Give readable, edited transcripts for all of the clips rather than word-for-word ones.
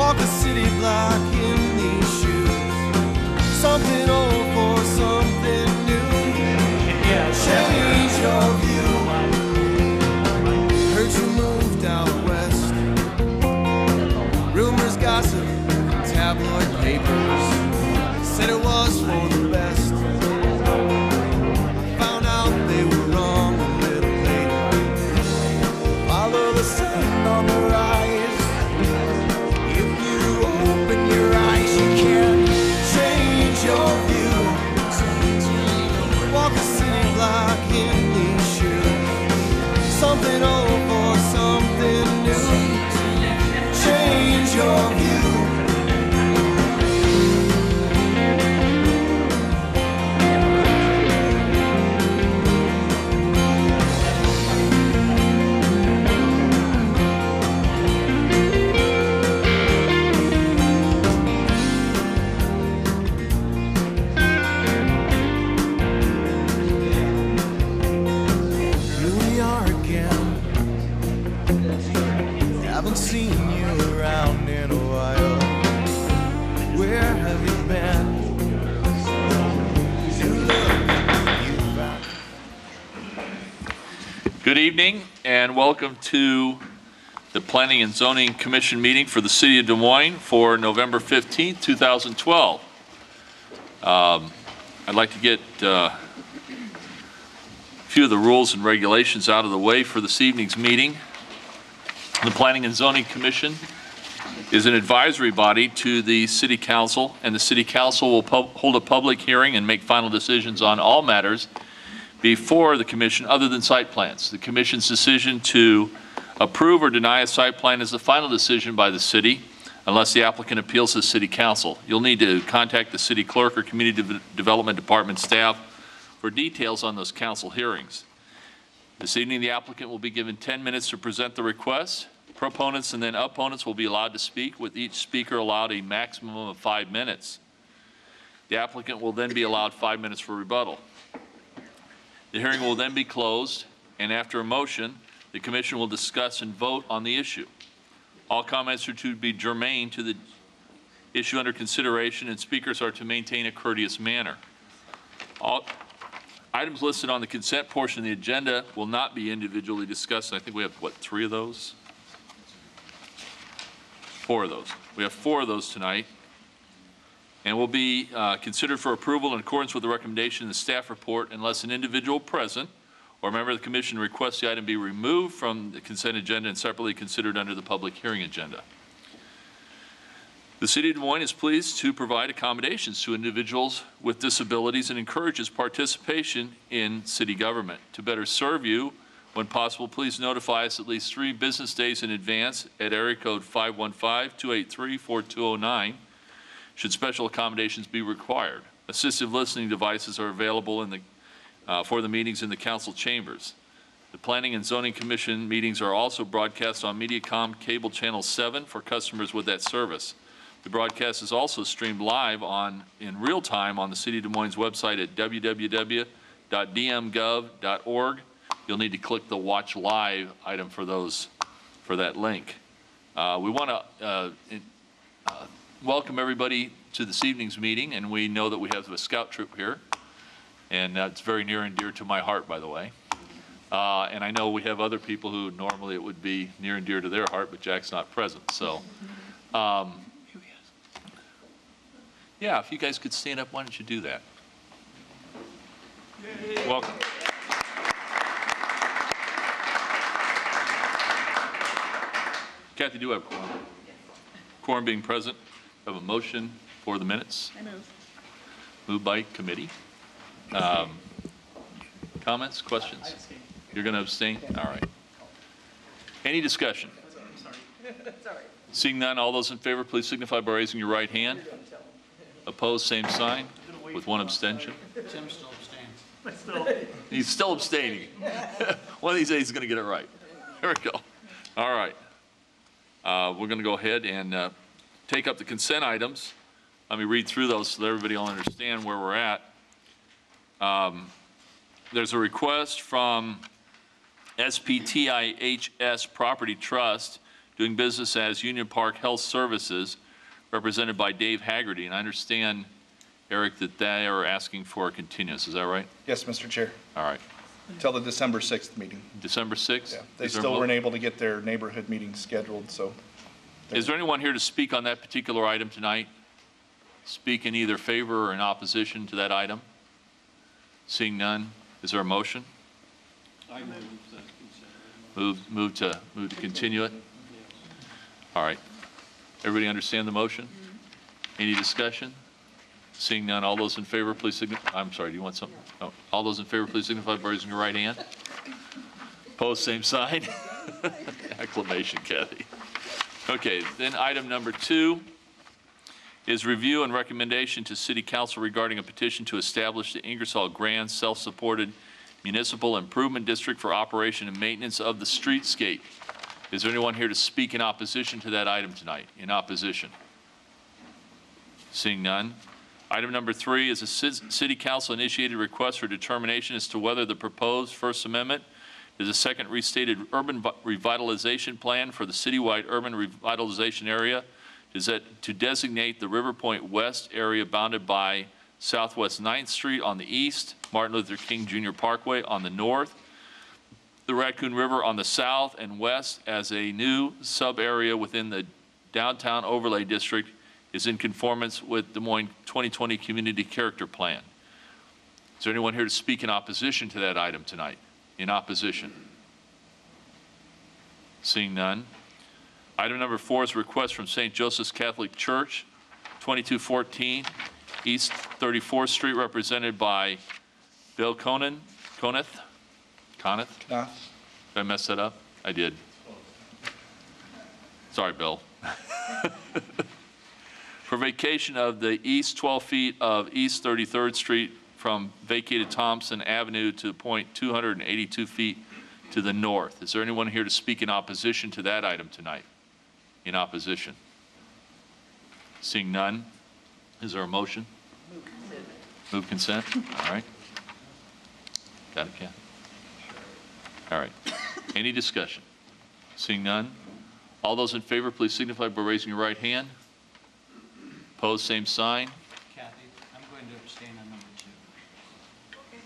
walk a city block in these shoes. Something old for something new. Change your view. Heard you moved out west. Rumors, gossip, tabloid papers said it was for the best. Found out they were wrong a little later. Follow the sun on the rise. If you open your eyes, you can change your view. Walk a city block in these shoes. Something old for something new. Change your view. Seen you around in a while. Where have you been? Good evening and welcome to the Planning and Zoning Commission meeting for the City of Des Moines for November 15th, 2012. I'd like to get a few of the rules and regulations out of the way for this evening's meeting. The Planning and Zoning Commission is an advisory body to the City Council, and the City Council will hold a public hearing and make final decisions on all matters before the Commission other than site plans. The Commission's decision to approve or deny a site plan is the final decision by the City unless the applicant appeals to the City Council. You'll need to contact the City Clerk or Community Development Department staff for details on those council hearings. This evening, the applicant will be given 10 minutes to present the request. Proponents and then opponents will be allowed to speak, with each speaker allowed a maximum of 5 minutes. The applicant will then be allowed 5 minutes for rebuttal. The hearing will then be closed, and after a motion, the Commission will discuss and vote on the issue. All comments are to be germane to the issue under consideration, and speakers are to maintain a courteous manner. All items listed on the consent portion of the agenda will not be individually discussed. I think we have, what, 3 of those? 4 of those. We have 4 of those tonight, and will be considered for approval in accordance with the recommendation in the staff report unless an individual present or a member of the Commission requests the item be removed from the consent agenda and separately considered under the public hearing agenda. The City of Des Moines is pleased to provide accommodations to individuals with disabilities and encourages participation in city government. To better serve you, when possible, please notify us at least 3 business days in advance at area code 515-283-4209 should special accommodations be required. Assistive listening devices are available in the, for the meetings in the council chambers. The Planning and Zoning Commission meetings are also broadcast on MediaCom Cable Channel 7 for customers with that service. The broadcast is also streamed live in real time on the City of Des Moines website at www.dmgov.org. You'll need to click the Watch Live item for that link. We want to welcome everybody to this evening's meeting, and we know that we have a scout troop here, and that's very near and dear to my heart, by the way. And I know we have other people who normally it would be near and dear to their heart, but Jack's not present. So, yeah, if you guys could stand up, why don't you do that? Yay. Welcome. Kathy, do you have quorum? Quorum being present, have a motion for the minutes. I move. Moved by committee. Comments, questions? You're going to abstain? All right. Any discussion? Sorry. Seeing none, all those in favor, please signify by raising your right hand. Opposed, same sign, with 1 abstention. Tim still abstains. He's still abstaining. One of these days he's going to get it right. Here we go. All right. We're going to go ahead and take up the consent items. Let me read through those so that everybody will understand where we're at. There's a request from SPTIHS Property Trust doing business as Union Park Health Services, represented by Dave Haggerty. And I understand, Eric, that they are asking for a continuance. Is that right? Yes, Mr. Chair. All right. Till the December 6th meeting. December 6th? Yeah, they Is there a still mo- weren't able to get their neighborhood meeting scheduled, so. Is there anyone here to speak on that particular item tonight? Speak in either favor or in opposition to that item? Seeing none, is there a motion? I move that consent. Move to continue it? All right. Everybody understand the motion? Any discussion? Seeing none, all those in favor, please signify. I'm sorry, do you want something? Oh, all those in favor, please signify by raising your right hand. Opposed, same sign. Acclamation, Kathy. Okay, then item number 2 is review and recommendation to City Council regarding a petition to establish the Ingersoll Grand Self-Supported Municipal Improvement District for operation and maintenance of the streetscape. Is there anyone here to speak in opposition to that item tonight? In opposition? Seeing none. Item number 3 is a City Council initiated request for determination as to whether the proposed First Amendment is a second restated urban revitalization plan for the citywide urban revitalization area to designate the River Point West area bounded by Southwest 9th Street on the east, Martin Luther King Jr. Parkway on the north, the Raccoon River on the south and west as a new sub-area within the downtown overlay district is in conformance with Des Moines 2020 Community Character Plan. Is there anyone here to speak in opposition to that item tonight? In opposition? Seeing none. Item number 4 is a request from St. Joseph's Catholic Church, 2214 East 34th Street, represented by Bill Coneth. Did I mess that up? I did. Sorry, Bill. For vacation of the east 12 feet of East 33rd Street from vacated Thompson Avenue to point 282 feet to the north. Is there anyone here to speak in opposition to that item tonight? In opposition? Seeing none, is there a motion? Move consent. All right. Got it, Ken? All right. Any discussion? Seeing none, all those in favor, please signify by raising your right hand. Opposed, same sign. Kathy, I'm going to abstain on number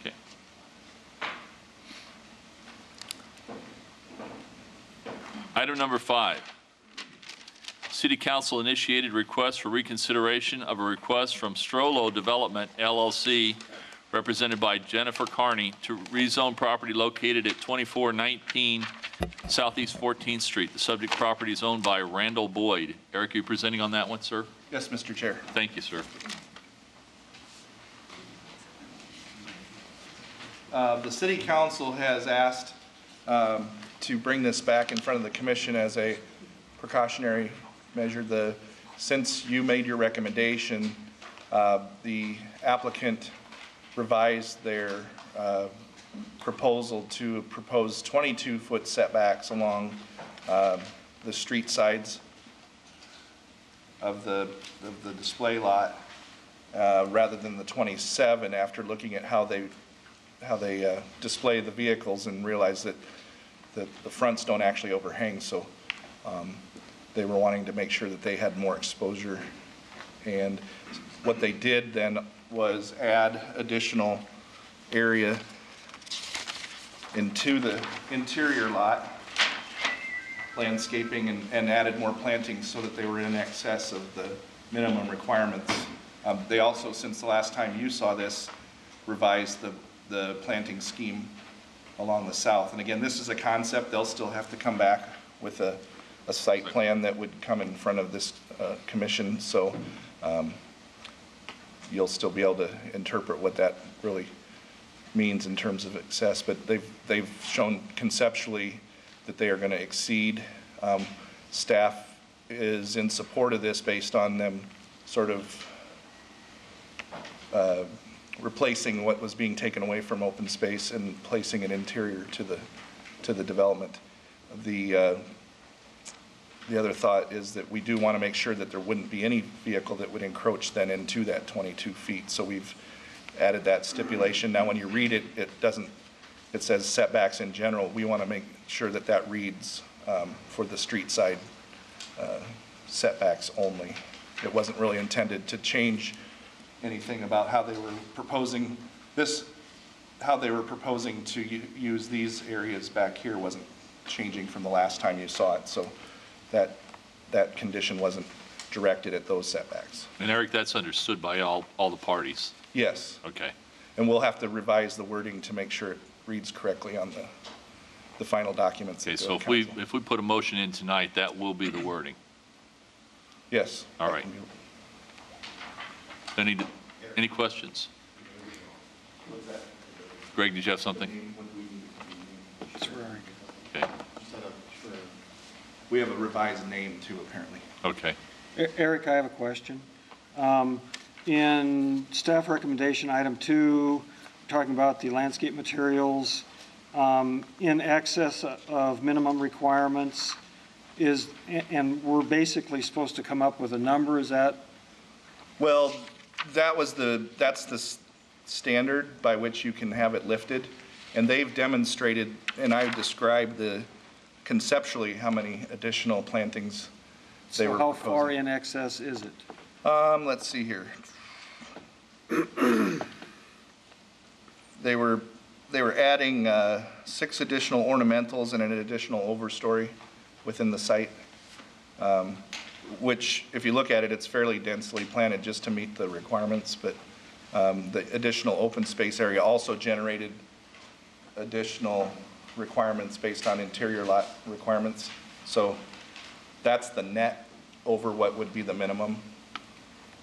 2. Okay. Item number 5. City Council initiated request for reconsideration of a request from Strollo Development, LLC, represented by Jennifer Carney, to rezone property located at 2419 Southeast 14th Street. The subject property is owned by Randall Boyd. Eric, are you presenting on that one, sir? Yes, Mr. Chair. Thank you, sir. The City Council has asked to bring this back in front of the Commission as a precautionary measure. Since you made your recommendation, the applicant revised their proposal to propose 22-foot setbacks along the street sides of the display lot rather than the 27, after looking at how they display the vehicles and realize that the fronts don't actually overhang. So they were wanting to make sure that they had more exposure. And what they did then was add additional area into the interior lot, landscaping, and added more plantings so that they were in excess of the minimum requirements. They also, since the last time you saw this, revised the planting scheme along the south. And again, this is a concept. They'll still have to come back with a site plan that would come in front of this commission. So you'll still be able to interpret what that really means in terms of excess. But they've shown conceptually that they are going to exceed. Staff is in support of this based on them sort of replacing what was being taken away from open space and placing an interior to the development. The other thought is that we do want to make sure that there wouldn't be any vehicle that would encroach then into that 22 feet. So we've added that stipulation. Now when you read it, it says setbacks in general. We want to make sure that that reads for the street side setbacks only. It wasn't really intended to change anything about how they were proposing how they were proposing to use these areas back here wasn't changing from the last time you saw it. So that condition wasn't directed at those setbacks. And Eric, that's understood by all the parties? Yes. Okay. And we'll have to revise the wording to make sure it reads correctly on the final documents. Okay, so if we put a motion in tonight, that will be the wording? Yes. All right. Any questions? Greg, did you have something? Okay. We have a revised name too, apparently. Okay. Eric, I have a question. In staff recommendation, item 2, talking about the landscape materials, in excess of minimum requirements and we're basically supposed to come up with a number, is that? Well, that's the standard by which you can have it lifted. And they've demonstrated, and I've described conceptually how many additional plantings they were So how proposing. far in excess is it? Let's see here. They were adding 6 additional ornamentals and an additional overstory within the site, which, if you look at it, it's fairly densely planted just to meet the requirements. But the additional open space area also generated additional requirements based on interior lot requirements. So that's the net over what would be the minimum,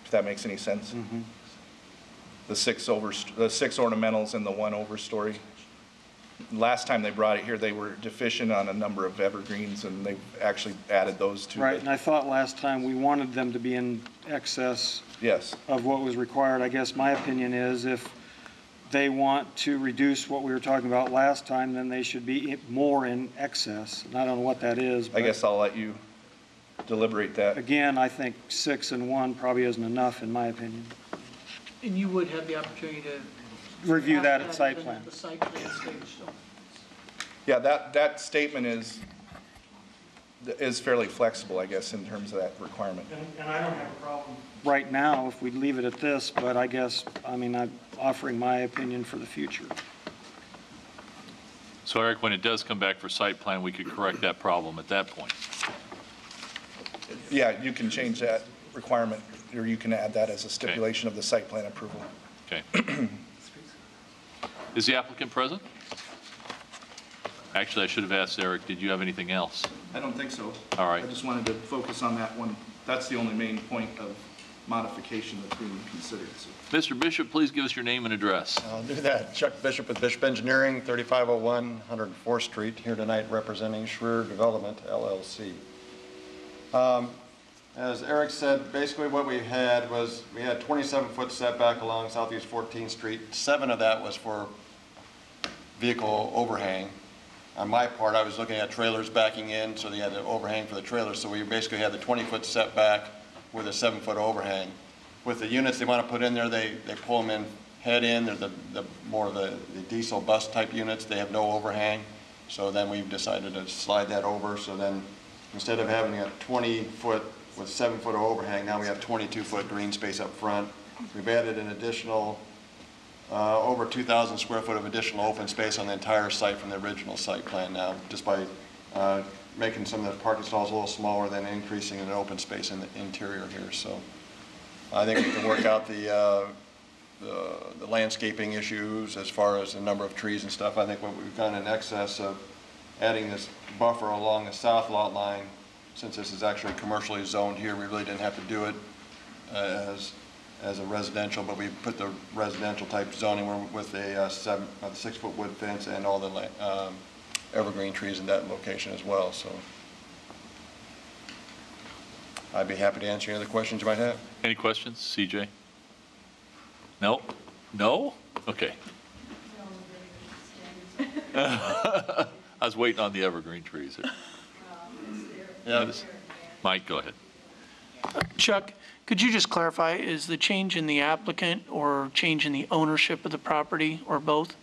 if that makes any sense. Mm-hmm. The 6 ornamentals and the 1 overstory. Last time they brought it here, they were deficient on a number of evergreens, and they've actually added those to Right, and I thought last time we wanted them to be in excess yes. of what was required. I guess my opinion is if they want to reduce what we were talking about last time, then they should be more in excess. And I don't know what that is. I guess I'll let you deliberate that. Again, I think 6 and 1 probably isn't enough, in my opinion. And you would have the opportunity to Review that at ask site even plan. at the site plan stage, so. Yeah, that statement is fairly flexible, I guess, in terms of that requirement. And I don't have a problem right now if we leave it at this, but I guess, I'm offering my opinion for the future. So Eric, when it does come back for site plan, we could correct that problem at that point? Yeah, you can change that requirement, or you can add that as a stipulation of the site plan approval. Okay. Is the applicant present? Actually, I should have asked Eric, did you have anything else? I don't think so. All right. I just wanted to focus on that one. That's the only main point of modification that's being considered. So. Mr. Bishop, please give us your name and address. I'll do that. Chuck Bishop with Bishop Engineering, 3501 104th Street, here tonight representing Schreer Development, LLC. As Eric said, basically what we had was we had 27-foot setback along Southeast 14th Street. 7 of that was for vehicle overhang. On my part, I was looking at trailers backing in, so they had an overhang for the trailers. So we basically had the 20-foot setback with a 7-foot overhang. With the units they want to put in there, they pull them in head in. They're more of the diesel bus type units. They have no overhang. So then we've decided to slide that over. So then instead of having a 20-foot with 7-foot overhang, now we have 22-foot green space up front. We've added an additional over 2,000 square foot of additional open space on the entire site from the original site plan now, just by making some of the parking stalls a little smaller, than increasing an open space in the interior here. So I think we can work out the landscaping issues as far as the number of trees and stuff. I think what we've done in excess of adding this buffer along the south lot line, since this is actually commercially zoned here, we really didn't have to do it as a residential, but we put the residential type zoning with a 6-foot wood fence and all the evergreen trees in that location as well. So I'd be happy to answer any other questions you might have. Any questions, CJ? No? No? Okay. I was waiting on the evergreen trees. Yeah. Mike, go ahead. Chuck, could you just clarify, is the change in the applicant or change in the ownership of the property, or both?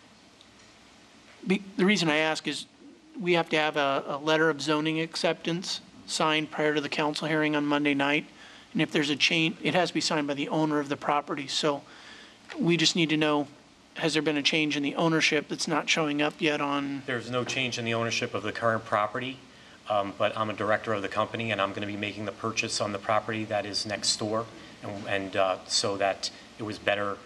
The reason I ask is we have to have a letter of zoning acceptance signed prior to the council hearing on Monday night. And if there's a change, it has to be signed by the owner of the property. So we just need to know, has there been a change in the ownership that's not showing up yet on? There's no change in the ownership of the current property, but I'm a director of the company, and I'm going to be making the purchase on the property that is next door, and so that it was better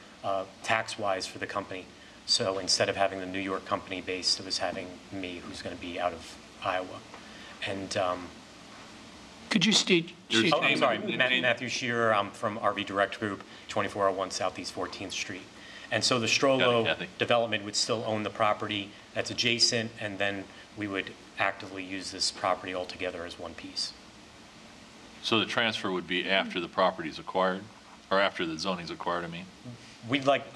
tax-wise for the company. So instead of having the New York company based, it was having me, who's going to be out of Iowa. And Could you state? oh, I'm sorry, Matthew Shearer. I'm from RV Direct Group, 2401 Southeast 14th Street. And so the Strollo development would still own the property that's adjacent, and then we would actively use this property altogether as one piece. So the transfer would be after the property's acquired, or after the zoning's acquired, I mean?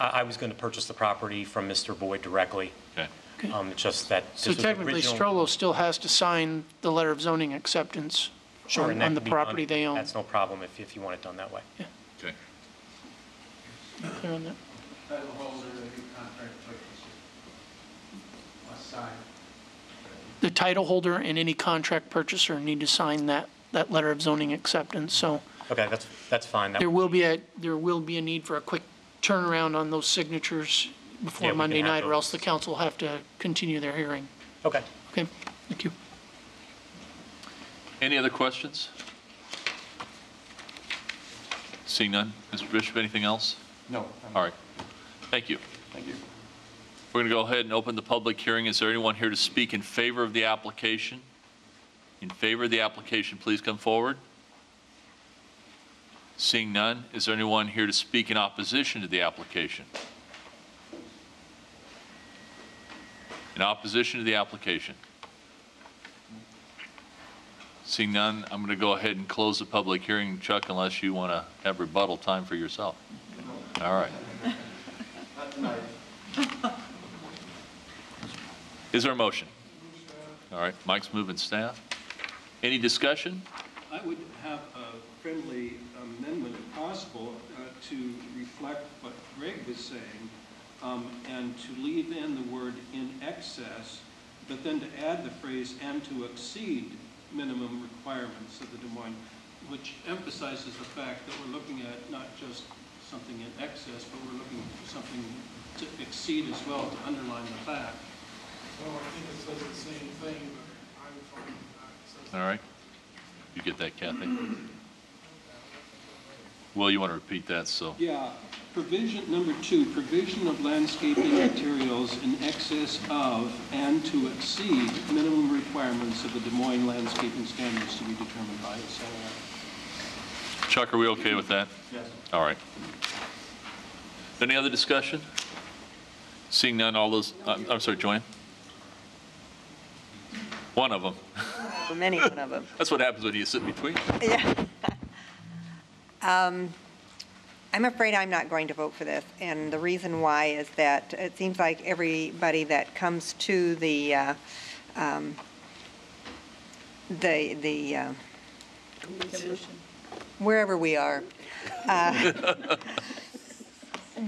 I was going to purchase the property from Mr. Boyd directly. Okay. It's just that. So technically, Strollo still has to sign the letter of zoning acceptance Sure, and that on the could be property done. they own. That's no problem if you want it done that way. Okay. Clear on that? Title holder, any contract purchaser must sign. The title holder and any contract purchaser need to sign that letter of zoning acceptance. So Okay, that's fine. there will be a need for a quick turnaround on those signatures Yeah, before we can Monday have night, or those. else the council will have to continue their hearing. Okay. Okay, thank you. Any other questions? Seeing none. Mr. Bishop, anything else? No. All right. Thank you. Thank you. We're going to go ahead and open the public hearing. Is there anyone here to speak in favor of the application? In favor of the application, please come forward. Seeing none, is there anyone here to speak in opposition to the application? In opposition to the application? Seeing none, I'm going to go ahead and close the public hearing, Chuck, unless you want to have rebuttal time for yourself. All right. Not tonight. Is there a motion? All right, Mike's moving staff. Any discussion? I would have a friendly amendment, if possible, to reflect what Greg was saying, and to leave in the word "in excess," but then to add the phrase "and to exceed minimum requirements of the Des Moines," which emphasizes the fact that we're looking at not just something in excess, but we're looking for something to exceed as well, to underline the fact. Well, I think it says the same thing, but I'm fine with that. All right. You get that, Kathy? Well, you want to repeat that, so. Yeah, provision, number 2, provision of landscaping materials in excess of and to exceed minimum requirements of the Des Moines landscaping standards to be determined by its owner. Chuck, are we okay with that? Yes. All right. Any other discussion? Seeing none, all those, I'm sorry, Joanne? One of them. Many one of them. That's what happens when you sit between. Yeah. I'm afraid I'm not going to vote for this, and the reason why is that it seems like everybody that comes to the wherever we are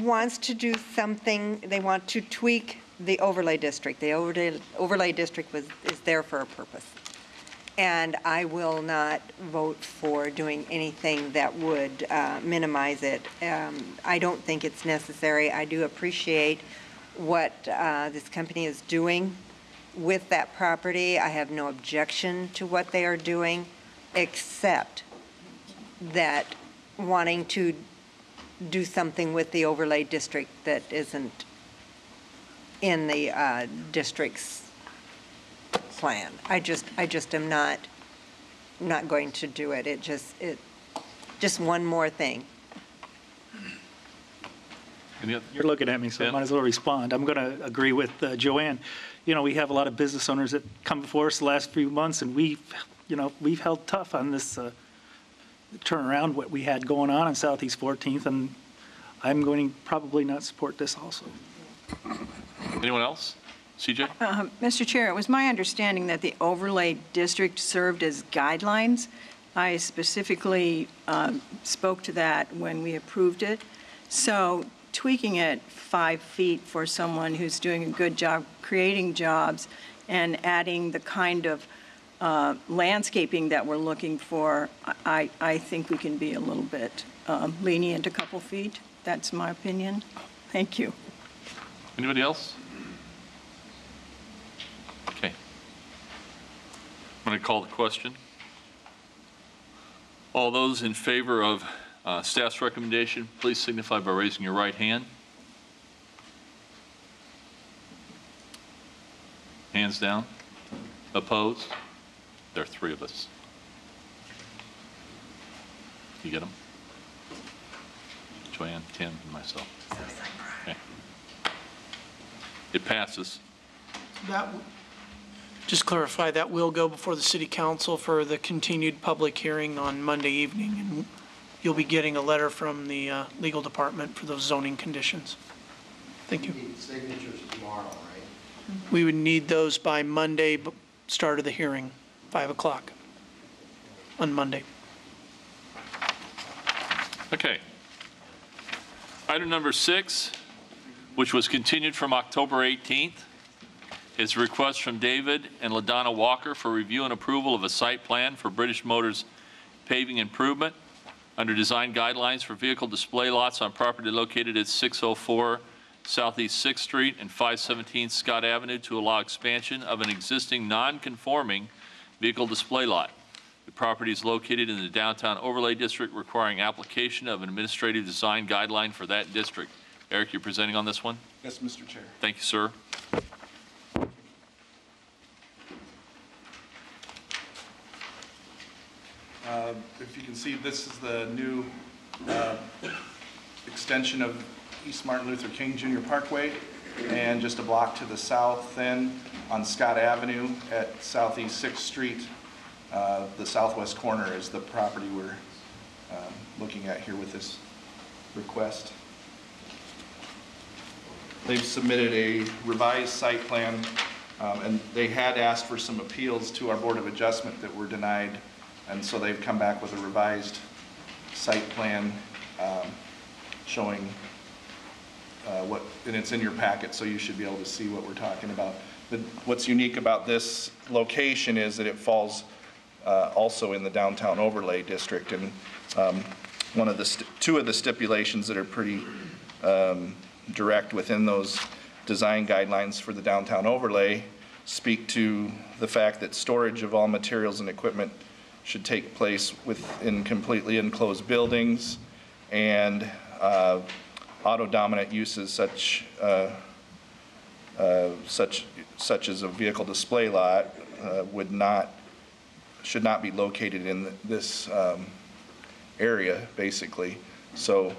wants to do something. They want to tweak the overlay district. The overlay district is there for a purpose. And I will not vote for doing anything that would minimize it. I don't think it's necessary. I do appreciate what this company is doing with that property. I have no objection to what they are doing, except that wanting to do something with the overlay district that isn't in the district's plan. I just am not going to do it. It just one more thing. You're looking at me, so I might as well respond. I'm going to agree with Joanne. You know, we have a lot of business owners that come before us the last few months, and we've held tough on this turnaround, what we had going on Southeast 14th, and I'm going to probably not support this also. Anyone else? CJ? Mr. Chair, it was my understanding that the overlay district served as guidelines. I specifically spoke to that when we approved it. So tweaking it 5 feet for someone who's doing a good job creating jobs and adding the kind of landscaping that we're looking for, I think we can be a little bit lenient, a couple feet. That's my opinion. Thank you. Anybody else? Okay. I'm going to call the question. All those in favor of staff's recommendation, please signify by raising your right hand. Hands down. Opposed? There are 3 of us. You get them? Joanne, Tim, and myself. Okay. It passes. Just clarify, that will go before the city council for the continued public hearing on Monday evening, and you'll be getting a letter from the legal department for those zoning conditions. Thank you. You need signatures tomorrow, right? We would need those by Monday, start of the hearing, 5 o'clock on Monday. Okay. Item number 6, which was continued from October 18th, is a request from David and LaDonna Walker for review and approval of a site plan for British Motors paving improvement under design guidelines for vehicle display lots on property located at 604 Southeast 6th Street and 517 Scott Avenue to allow expansion of an existing non-conforming vehicle display lot. The property is located in the downtown overlay district, requiring application of an administrative design guideline for that district. Eric, you're presenting on this one? Yes, Mr. Chair. Thank you, sir. If you can see, this is the new extension of East Martin Luther King Jr. Parkway, and just a block to the south then on Scott Avenue at Southeast 6th Street. The southwest corner is the property we're looking at here with this request. They've submitted a revised site plan, and they had asked for some appeals to our Board of Adjustment that were denied, and so they've come back with a revised site plan showing and it's in your packet, so you should be able to see what we're talking about. But what's unique about this location is that it falls also in the downtown overlay district, and two of the stipulations that are pretty direct within those design guidelines for the downtown overlay speak to the fact that storage of all materials and equipment should take place within completely enclosed buildings, and auto-dominant uses such as a vehicle display lot should not be located in this area, basically. So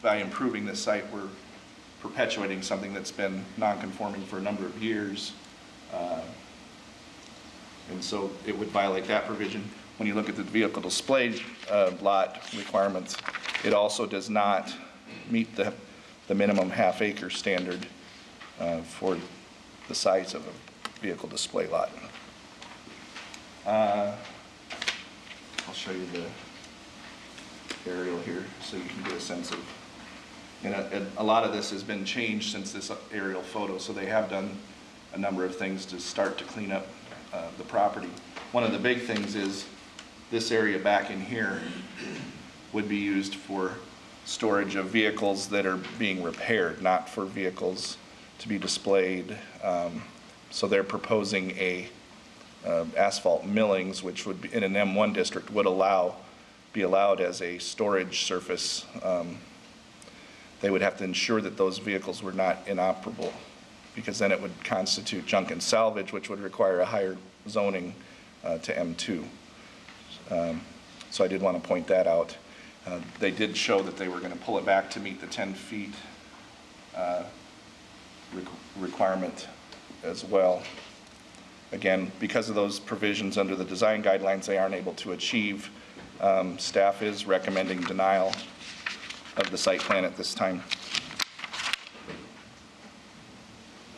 by improving this site, we're perpetuating something that's been non-conforming for a number of years. And so it would violate that provision. When you look at the vehicle display lot requirements, it also does not meet the minimum half-acre standard for the size of a vehicle display lot. I'll show you the aerial here so you can get a sense of, and a lot of this has been changed since this aerial photo, so they have done a number of things to start to clean up the property. One of the big things is this area back in here would be used for storage of vehicles that are being repaired, not for vehicles to be displayed. So they're proposing a asphalt millings, which would be in an M1 district, would be allowed as a storage surface. They would have to ensure that those vehicles were not inoperable, because then it would constitute junk and salvage, which would require a higher zoning to M2. So I did want to point that out. They did show that they were going to pull it back to meet the 10 feet requirement as well. Again, because of those provisions under the design guidelines, they aren't able to achieve. Staff is recommending denial of the site plan at this time.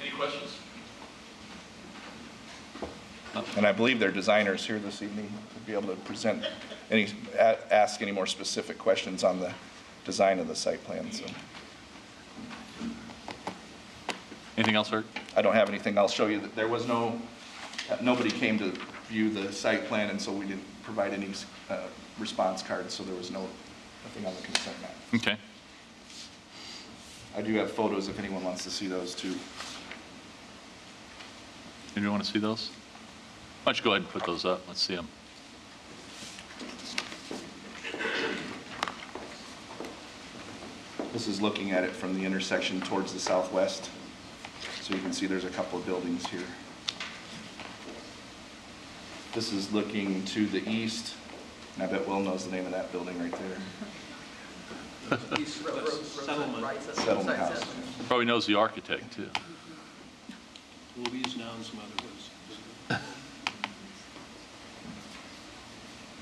Any questions? And I believe their designers here this evening to be able to present ask any more specific questions on the design of the site plan. So. Anything else, Eric? I don't have anything. I'll show you that there was no Nobody came to view the site plan, and so we didn't provide any response cards, so there was nothing on the consent map. Okay. I do have photos if anyone wants to see those too. Anyone want to see those? Why don't you go ahead and put those up? Let's see them. This is looking at it from the intersection towards the southwest. So you can see there's a couple of buildings here. This is looking to the east, and I bet Will knows the name of that building right there. Settlement House. Probably knows the architect, too. Louise Noun's mother was.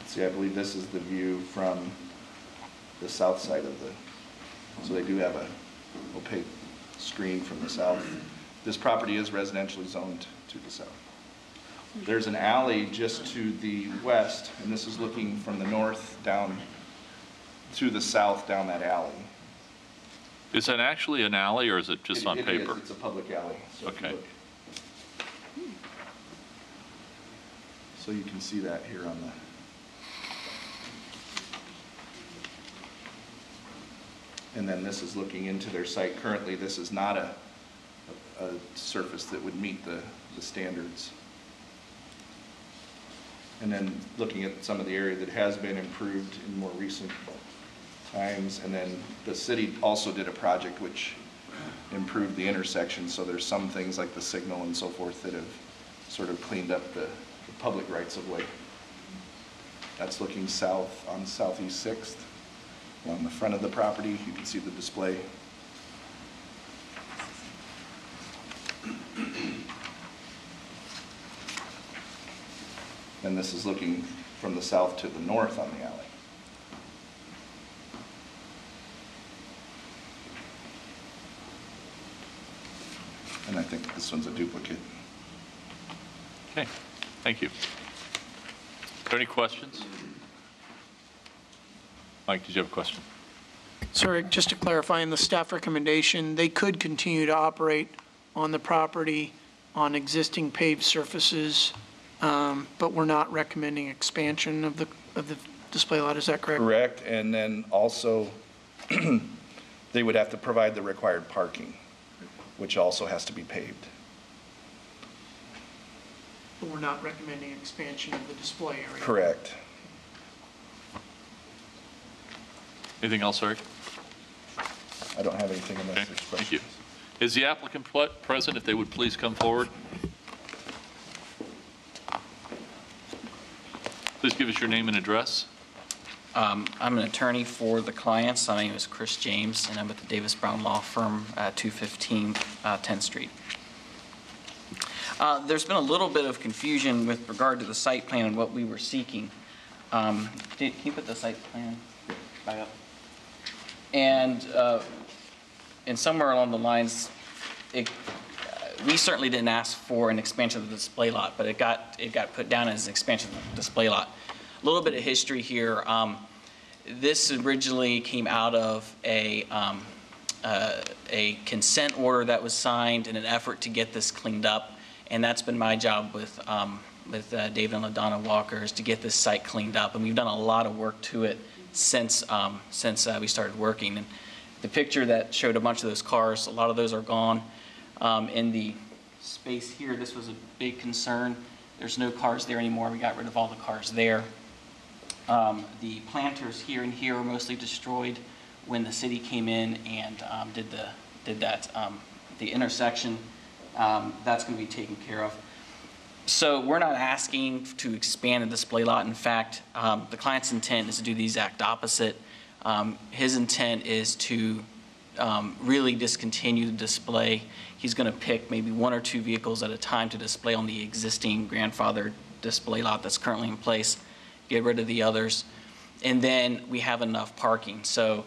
See, I believe this is the view from the south side of the, so they do have a opaque screen from the south. This property is residentially zoned to the south. There's an alley just to the west, and this is looking from the north down to the south down that alley. Is that actually an alley, or is it just on paper? It is. It's a public alley. So Okay. So you can see that here on the. And then this is looking into their site. Currently, this is not a surface that would meet the standards. And then looking at some of the area that has been improved in more recent times. And then the city also did a project which improved the intersection. So there's some things like the signal and so forth that have sort of cleaned up the public rights of way. That's looking south on Southeast 6th. On the front of the property, you can see the display. And this is looking from the south to the north on the alley. And I think this one's a duplicate. Okay, thank you. Are there any questions? Mike, did you have a question? Sorry, just to clarify, in the staff recommendation, they could continue to operate on the property on existing paved surfaces, but we're not recommending expansion of the display lot, is that correct? Correct, and then also they would have to provide the required parking, which also has to be paved. But we're not recommending expansion of the display area? Correct. Anything else, Eric? I don't have anything unless Okay, there's thank you. questions. Is the applicant present? If they would please come forward. Please give us your name and address. I'm an attorney for the clients. My name is Chris James, and I'm with the Davis Brown Law Firm at 215 10th Street. There's been a little bit of confusion with regard to the site plan and what we were seeking. Can you put the site plan back up? And somewhere along the lines, we certainly didn't ask for an expansion of the display lot, but it got put down as an expansion of the display lot. A little bit of history here. This originally came out of a consent order that was signed in an effort to get this cleaned up, and that's been my job with David and LaDonna Walker, is to get this site cleaned up, and we've done a lot of work to it since we started working. And the picture that showed a bunch of those cars, a lot of those are gone. In the space here, this was a big concern. There's no cars there anymore. We got rid of all the cars there. The planters here and here were mostly destroyed when the city came in and did the intersection. That's going to be taken care of. So we're not asking to expand the display lot. In fact, the client's intent is to do the exact opposite. His intent is to really discontinue the display. He's going to pick maybe one or two vehicles at a time to display on the existing grandfathered display lot that's currently in place, get rid of the others, and then we have enough parking. So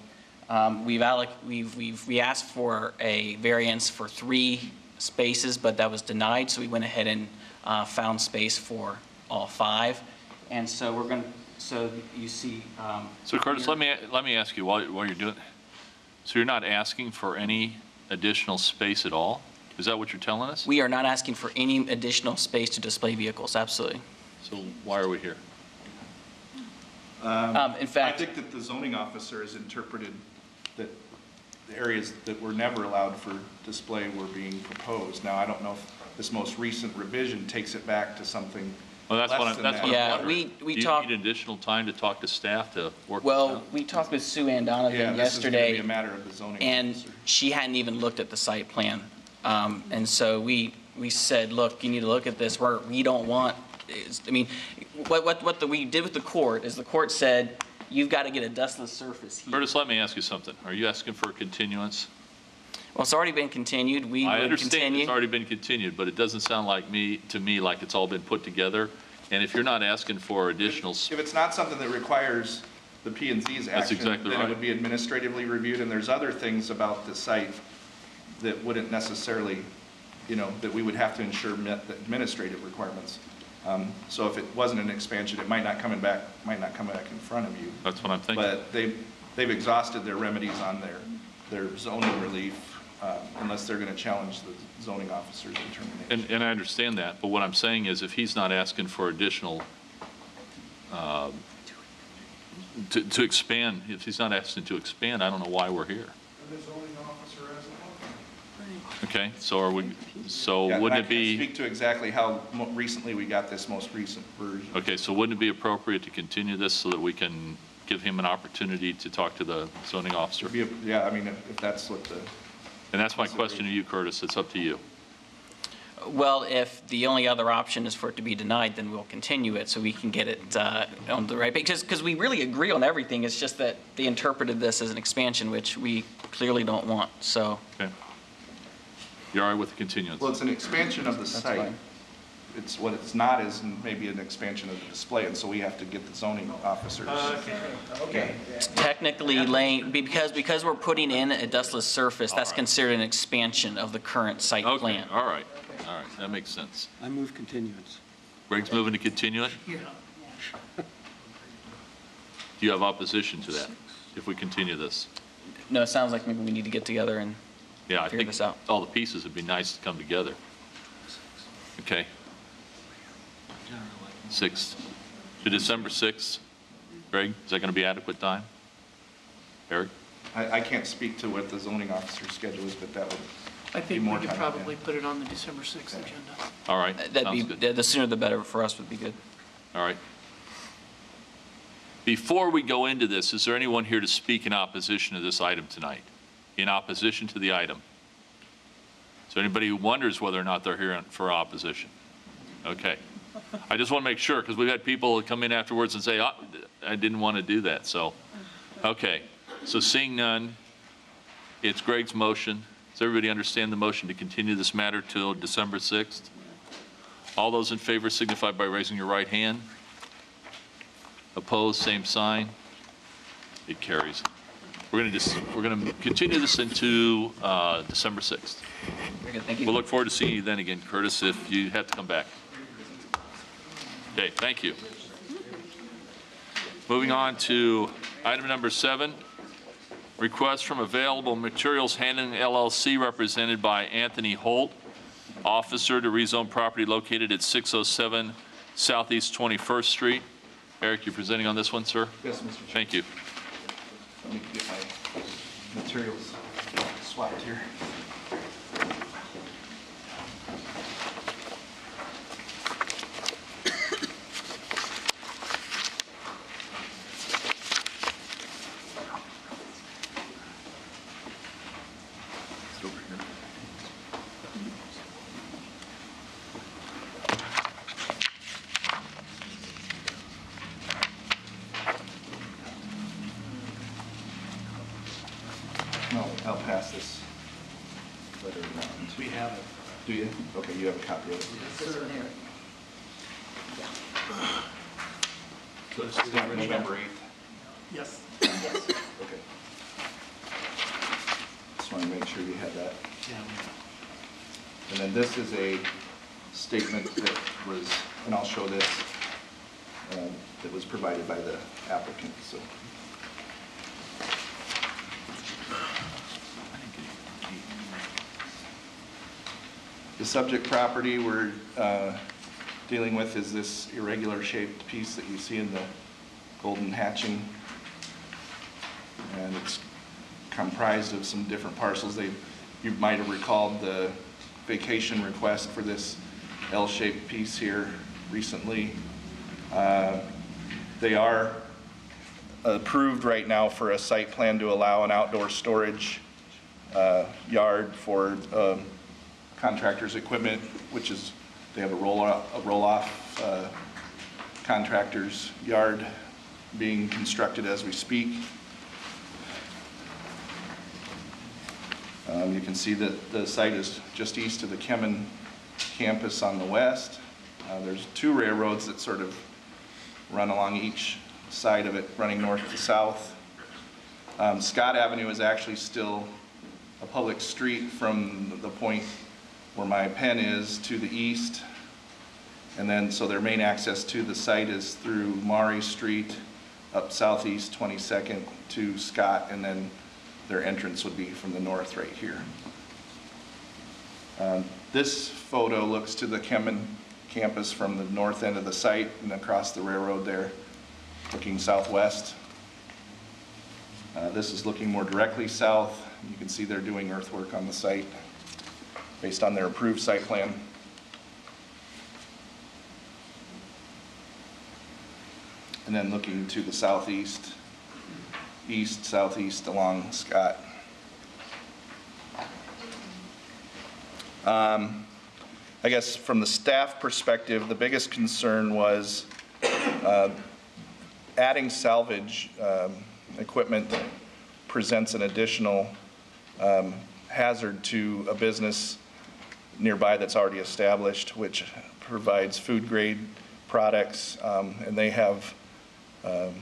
we asked for a variance for 3 spaces, but that was denied, so we went ahead and found space for all 5. And so we're going to, so you see. So Curtis, let me ask you while you're doing, so you're not asking for any additional space at all? Is that what you're telling us? We are not asking for any additional space to display vehicles, absolutely. So why are we here? In I fact, think that the zoning officer has interpreted that the areas that were never allowed for display were being proposed. Now, I don't know if this most recent revision takes it back to something Well, that's what less I'm, than that's that. what I'm Yeah, wondering. we Do you talked- need additional time to talk to staff to work this well, out? we talked with Sue Ann Donovan Yeah, this is going to yesterday. be a matter of the zoning And officer. she hadn't even looked at the site plan. And so we said, look, you need to look at this, we don't want, I mean, we did with the court is the court said, you've got to get a dustless surface here. Curtis, let me ask you something. Are you asking for a continuance? Well, it's already been continued, we I would understand continue. it's already been continued, but it doesn't sound to me like it's all been put together. And if you're not asking for additional, If it's not something that requires the P and Z's That's action, exactly then right. it would be administratively reviewed, and there's other things about the site that wouldn't necessarily, that we would have to ensure met the administrative requirements. So if it wasn't an expansion, it might not come back in front of you. that's what I'm thinking. But they've exhausted their remedies on their zoning relief, unless they're going to challenge the zoning officer's determination. And I understand that, but what I'm saying is if he's not asking for additional, to expand, if he's not asking to expand, I don't know why we're here. And the zoning officer has a look. Okay, so Yeah, wouldn't and it I can't be, speak to exactly how recently we got this most recent version. okay, so wouldn't it be appropriate to continue this so that we can give him an opportunity to talk to the zoning officer? Yeah, I mean, if that's what the. And that's my question to you, Curtis. It's up to you. Well, if the only other option is for it to be denied, then we'll continue it so we can get it on the right page. Because we really agree on everything, it's just that they interpreted this as an expansion, which we clearly don't want, so. Okay. You're all right with the continuance? Well, it's an expansion of the site. fine. It's, what it's not is maybe an expansion of the display, and so we have to get the zoning officers. Okay. Technically, because we're putting in a dustless surface, that's considered an expansion of the current site Okay, plan. all right, that makes sense. I move continuance. Greg's moving to continue it? Yeah. Do you have opposition to that, if we continue this? No, it sounds like maybe we need to get together and Yeah, I figure think this out. all the pieces would be nice to come together. Okay. 6th, to December 6th. Greg, is that going to be adequate time? Eric? I can't speak to what the zoning officer's schedule is, but that would I be think we more could time. probably put it on the December 6th agenda. All right, sounds good. The sooner the better for us would be good. All right. Before we go into this, is there anyone here to speak in opposition to this item tonight? In opposition to the item? Is there anybody who wonders whether or not they're here for opposition? Okay. I just want to make sure, because we've had people come in afterwards and say, oh, I didn't want to do that, so. Okay, so seeing none, it's Greg's motion. Does everybody understand the motion to continue this matter till December 6th? All those in favor signify by raising your right hand. Opposed, same sign. It carries. We're going to continue this into December 6th. Very good, thank you. We'll look forward to seeing you then again, Curtis, if you have to come back. Okay, thank you. Moving on to item number 7, request from Available Materials Handling LLC represented by Anthony Holt, officer, to rezone property located at 607 Southeast 21st Street. Eric, you're presenting on this one, sir? Yes, Mr. Chair. Thank you. Let me get my materials swapped here. It's over here. No, I'll pass this letter around. We have it. Do you? Okay, you have a copy of it. So this It's got November 8th. Yes. Okay. Just want to make sure you have that. Yeah. And then this is a statement that was, and I'll show this, that was provided by the applicant, so. The subject property we're dealing with is this irregular shaped piece that you see in the golden hatching. And it's comprised of some different parcels. You might have recalled the vacation request for this L-shaped piece here recently. They are approved right now for a site plan to allow an outdoor storage yard for contractor's equipment, which is, they have a roll-off contractor's yard being constructed as we speak. You can see that the site is just east of the Kemin campus on the west. There's two railroads that sort of run along each side of it, running north to south. Scott Avenue is actually still a public street from the point where my pen is to the east. And then, so their main access to the site is through Maury Street, up southeast 22nd to Scott, and then their entrance would be from the north right here. This photo looks to the Kemin campus from the north end of the site and across the railroad there, looking southwest. This is looking more directly south. You can see they're doing earthwork on the site based on their approved site plan. And then looking to the southeast, east, southeast along Scott. I guess from the staff perspective, the biggest concern was adding salvage equipment presents an additional hazard to a business nearby that's already established, which provides food grade products, and they have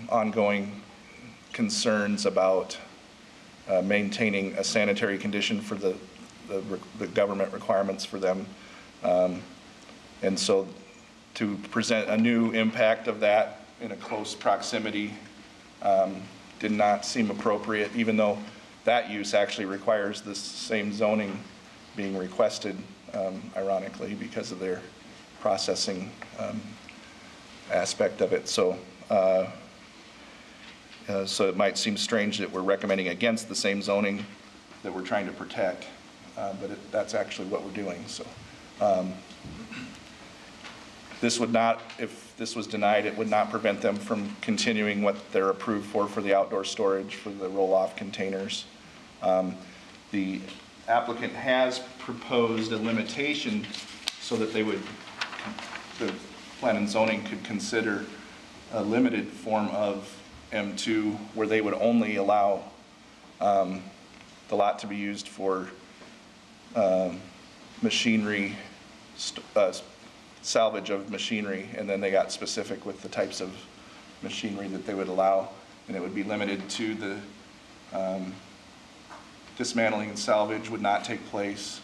ongoing concerns about maintaining a sanitary condition for the government requirements for them. And so to present a new impact of that in a close proximity did not seem appropriate, even though that use actually requires the same zoning being requested, ironically, because of their processing aspect of it. So it might seem strange that we're recommending against the same zoning that we're trying to protect, but that's actually what we're doing. So this would not, if this was denied, it would not prevent them from continuing what they're approved for the outdoor storage, for the roll-off containers. The applicant has proposed a limitation so that they would, the Plannin zoning could consider a limited form of M2 where they would only allow the lot to be used for machinery, salvage of machinery, and then they got specific with the types of machinery that they would allow, and it would be limited to the dismantling and salvage would not take place,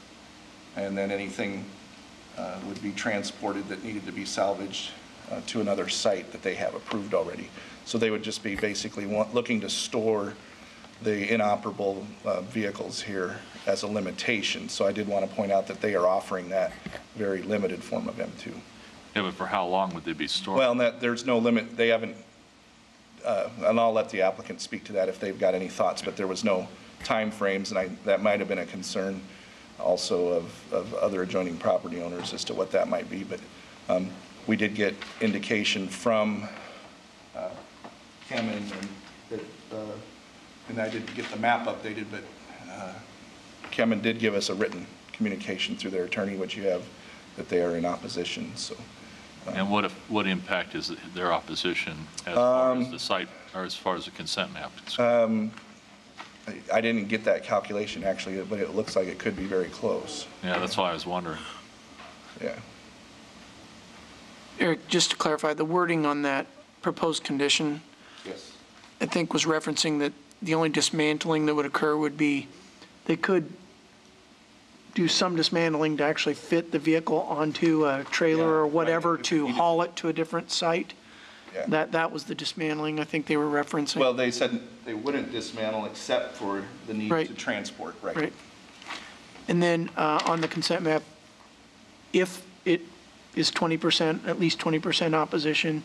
and then anything would be transported that needed to be salvaged to another site that they have approved already. So they would just be basically looking to store the inoperable vehicles here as a limitation. So I did want to point out that they are offering that very limited form of M2. Yeah, but for how long would they be stored? Well, there's no limit. They haven't, and I'll let the applicant speak to that if they've got any thoughts, but there was no time frames, and that might have been a concern also of other adjoining property owners as to what that might be. But we did get indication from Kemin and I didn't get the map updated, but Kemin did give us a written communication through their attorney, which you have, that they are in opposition. So. And what impact is their opposition as far as the site, or as far as the consent map? I didn't get that calculation actually, but it looks like it could be very close. Yeah, that's why I was wondering. Yeah. Eric, just to clarify, the wording on that proposed condition, yes, I think was referencing that the only dismantling that would occur would be they could do some dismantling to actually fit the vehicle onto a trailer or whatever to haul it to a different site. Yeah. That was the dismantling I think they were referencing. Well, they said they wouldn't dismantle except for the need to transport, right? Right. And then on the consent map, if it is 20%, at least 20% opposition,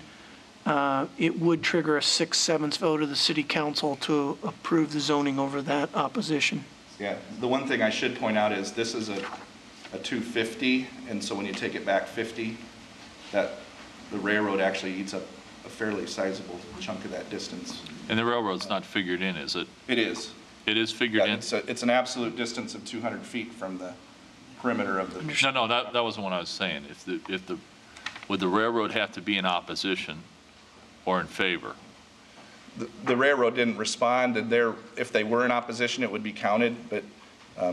it would trigger a 6/7 vote of the city council to approve the zoning over that opposition. Yeah, the one thing I should point out is this is a 250, and so when you take it back 50, that the railroad actually eats up a fairly sizable chunk of that distance. And the railroad's not figured in, is it? It is. It is figured in? It's an absolute distance of 200 feet from the perimeter of the. No, that wasn't what I was saying. Would the railroad have to be in opposition or in favor? The railroad didn't respond, and if they were in opposition, it would be counted, but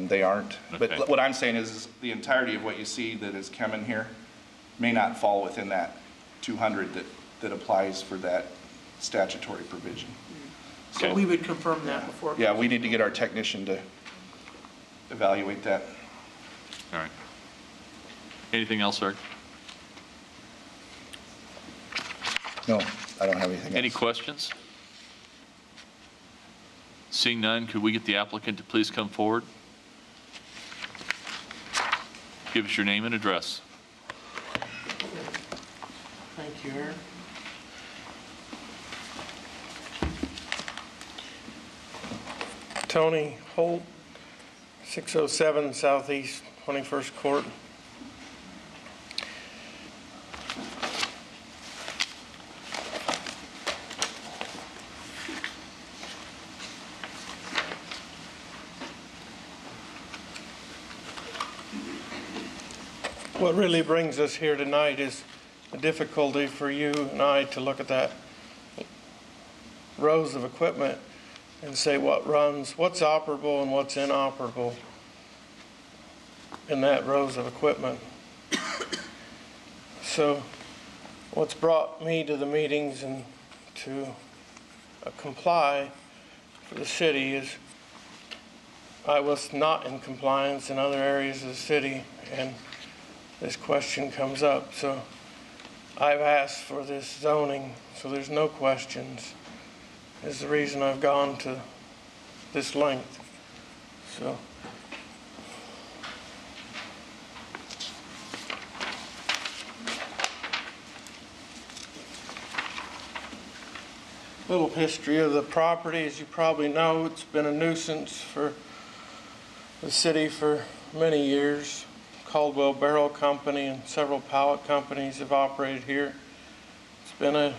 they aren't. Okay. But what I'm saying is the entirety of what you see that is coming here may not fall within that 200 that applies for that statutory provision. So we would confirm that before. Yeah, we need to get our technician to evaluate that. All right. Anything else, Eric? No, I don't have anything else. Any questions? Seeing none, could we get the applicant to please come forward? Give us your name and address. Thank you, Aaron. Tony Holt, 607 Southeast 21st Court. What really brings us here tonight is the difficulty for you and I to look at that rows of equipment and say what runs, what's operable and what's inoperable in that rows of equipment. So what's brought me to the meetings and to comply for the city is I was not in compliance in other areas of the city, and this question comes up. So I've asked for this zoning so there's no questions, is the reason I've gone to this length. So little history of the property. As you probably know, it's been a nuisance for the city for many years. Caldwell Barrel Company and several pallet companies have operated here. It's been a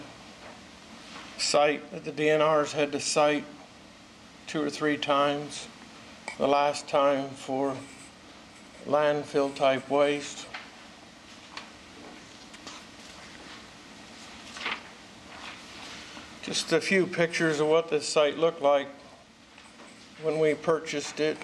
site that the DNR's had to cite 2 or 3 times. The last time for landfill type waste. Just a few pictures of what this site looked like when we purchased it.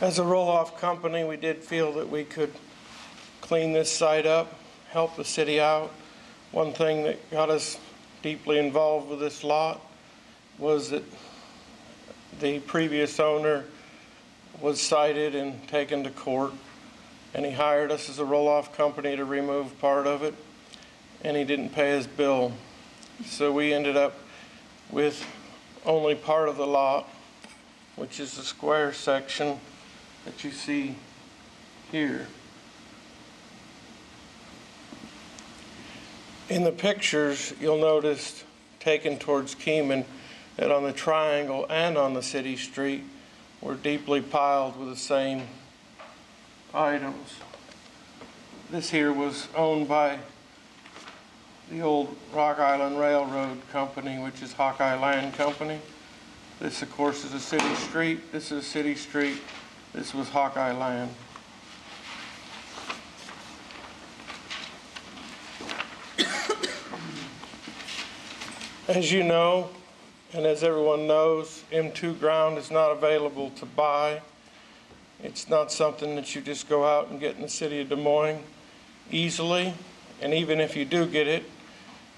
As a roll-off company, we did feel that we could clean this site up, help the city out. One thing that got us deeply involved with this lot was that the previous owner was cited and taken to court, and he hired us as a roll-off company to remove part of it, and he didn't pay his bill. So we ended up with only part of the lot, which is the square section that you see here. In the pictures, you'll notice taken towards Keeman that on the triangle and on the city street were deeply piled with the same items. This here was owned by the old Rock Island Railroad Company, which is Hawkeye Land Company. This, of course, is a city street. This is a city street. This was Hawkeye Land. As you know, and as everyone knows, M2 ground is not available to buy. It's not something that you just go out and get in the city of Des Moines easily. And even if you do get it,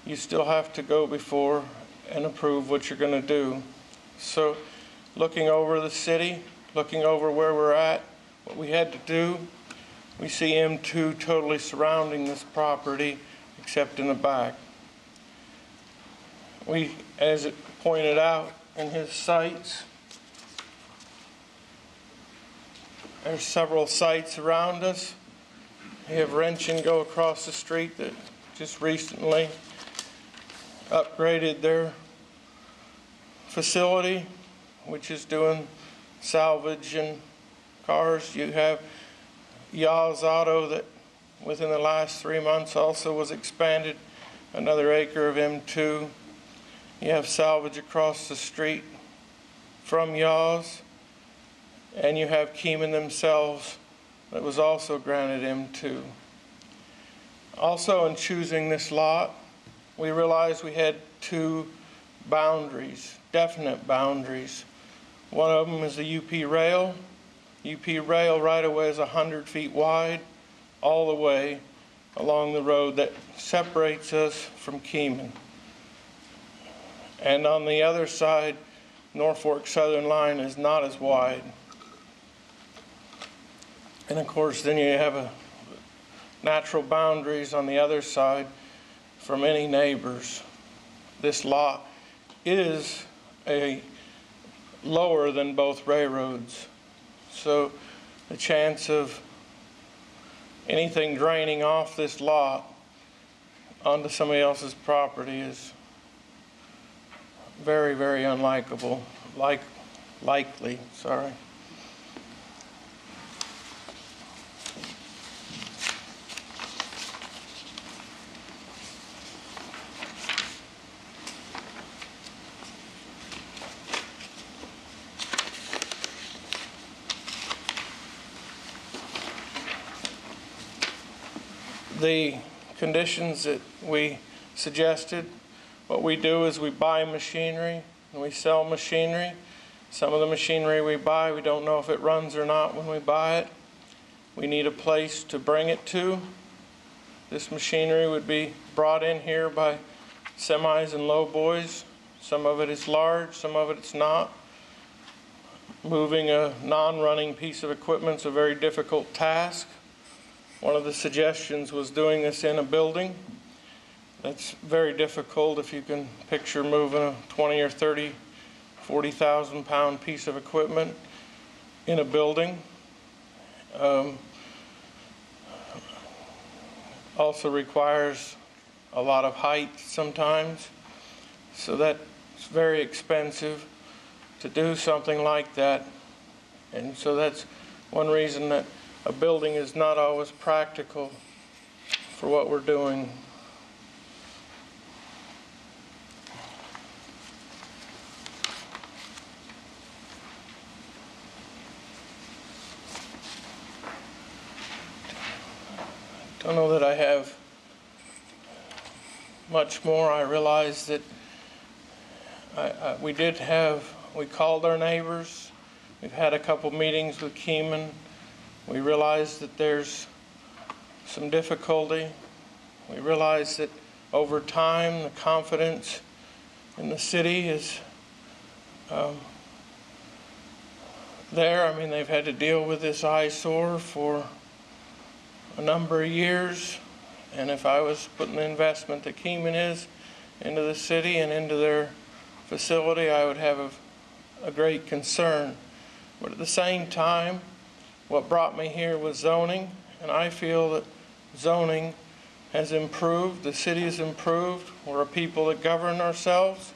you still have to go before and approve what you're going to do. So looking over the city, looking over where we're at, what we had to do, we see M2 totally surrounding this property except in the back. We, as it pointed out in his sites, there's several sites around us. We have Wrench and Go across the street that just recently upgraded their facility, which is doing salvage and cars. You have Yaw's Auto that within the last 3 months also was expanded another acre of M2. You have salvage across the street from Yaw's, and you have Keeman themselves that was also granted M2. Also, in choosing this lot, we realized we had two boundaries, definite boundaries. One of them is the UP rail. UP rail right-of-way is 100 feet wide all the way along the road that separates us from Keeman. And on the other side, Norfolk Southern Line is not as wide. And of course, then you have a natural boundaries on the other side from any neighbors. This lot is lower than both railroads. So the chance of anything draining off this lot onto somebody else's property is very, very unlikely. Sorry. The conditions that we suggested, what we do is we buy machinery and we sell machinery. Some of the machinery we buy, we don't know if it runs or not when we buy it. We need a place to bring it to. This machinery would be brought in here by semis and lowboys. Some of it is large, some of it is not. Moving a non-running piece of equipment is a very difficult task. One of the suggestions was doing this in a building. That's very difficult if you can picture moving a 20 or 30, 40,000 pound piece of equipment in a building. Also requires a lot of height sometimes. So that's very expensive to do something like that. And so that's one reason that a building is not always practical for what we're doing. Don't know that I have much more. I realize that we called our neighbors. We've had a couple meetings with Keeman. We realize that there's some difficulty. We realize that over time, the confidence in the city is there. I mean, they've had to deal with this eyesore for a number of years. And if I was putting the investment that Keeman is into the city and into their facility, I would have a great concern. But at the same time, what brought me here was zoning, and I feel that zoning has improved, the city has improved. We're a people that govern ourselves,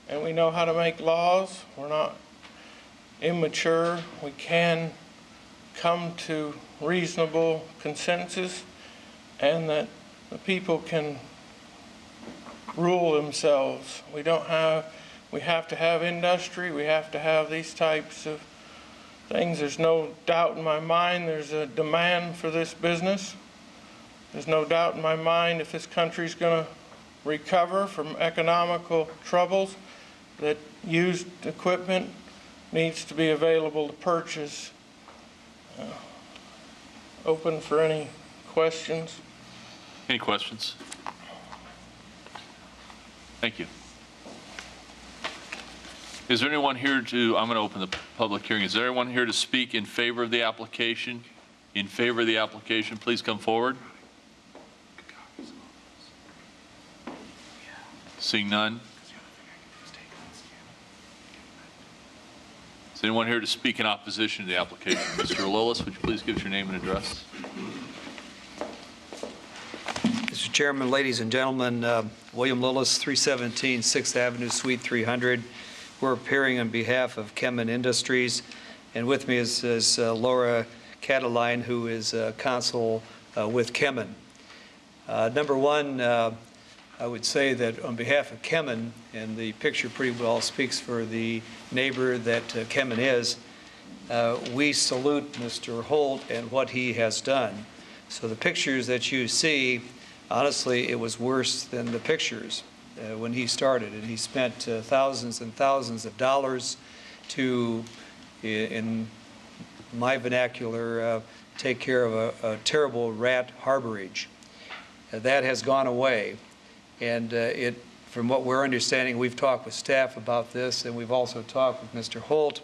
and we know how to make laws. We're not immature. We can come to reasonable consensus, and that the people can rule themselves. We have to have industry, we have to have these types of things. There's no doubt in my mind there's a demand for this business. There's no doubt in my mind if this country's going to recover from economical troubles, that used equipment needs to be available to purchase. Open for any questions. Any questions? Thank you. Is there anyone here to, I'm going to open the public hearing. Is there anyone here to speak in favor of the application? In favor of the application, please come forward. Seeing none. Is anyone here to speak in opposition to the application? Mr. Lillis, would you please give us your name and address? Mr. Chairman, ladies and gentlemen, William Lillis, 317 6th Avenue, Suite 300. We're appearing on behalf of Kemen Industries, and with me is Laura Cataline, who is counsel with Kemen. Number one, I would say that on behalf of Kemen, and the picture pretty well speaks for the neighbor that Kemen is, we salute Mr. Holt and what he has done. So the pictures that you see, honestly, it was worse than the pictures when he started. And he spent thousands and thousands of dollars to, in my vernacular, take care of a terrible rat harborage. That has gone away. And from what we're understanding, we've talked with staff about this, and we've also talked with Mr. Holt.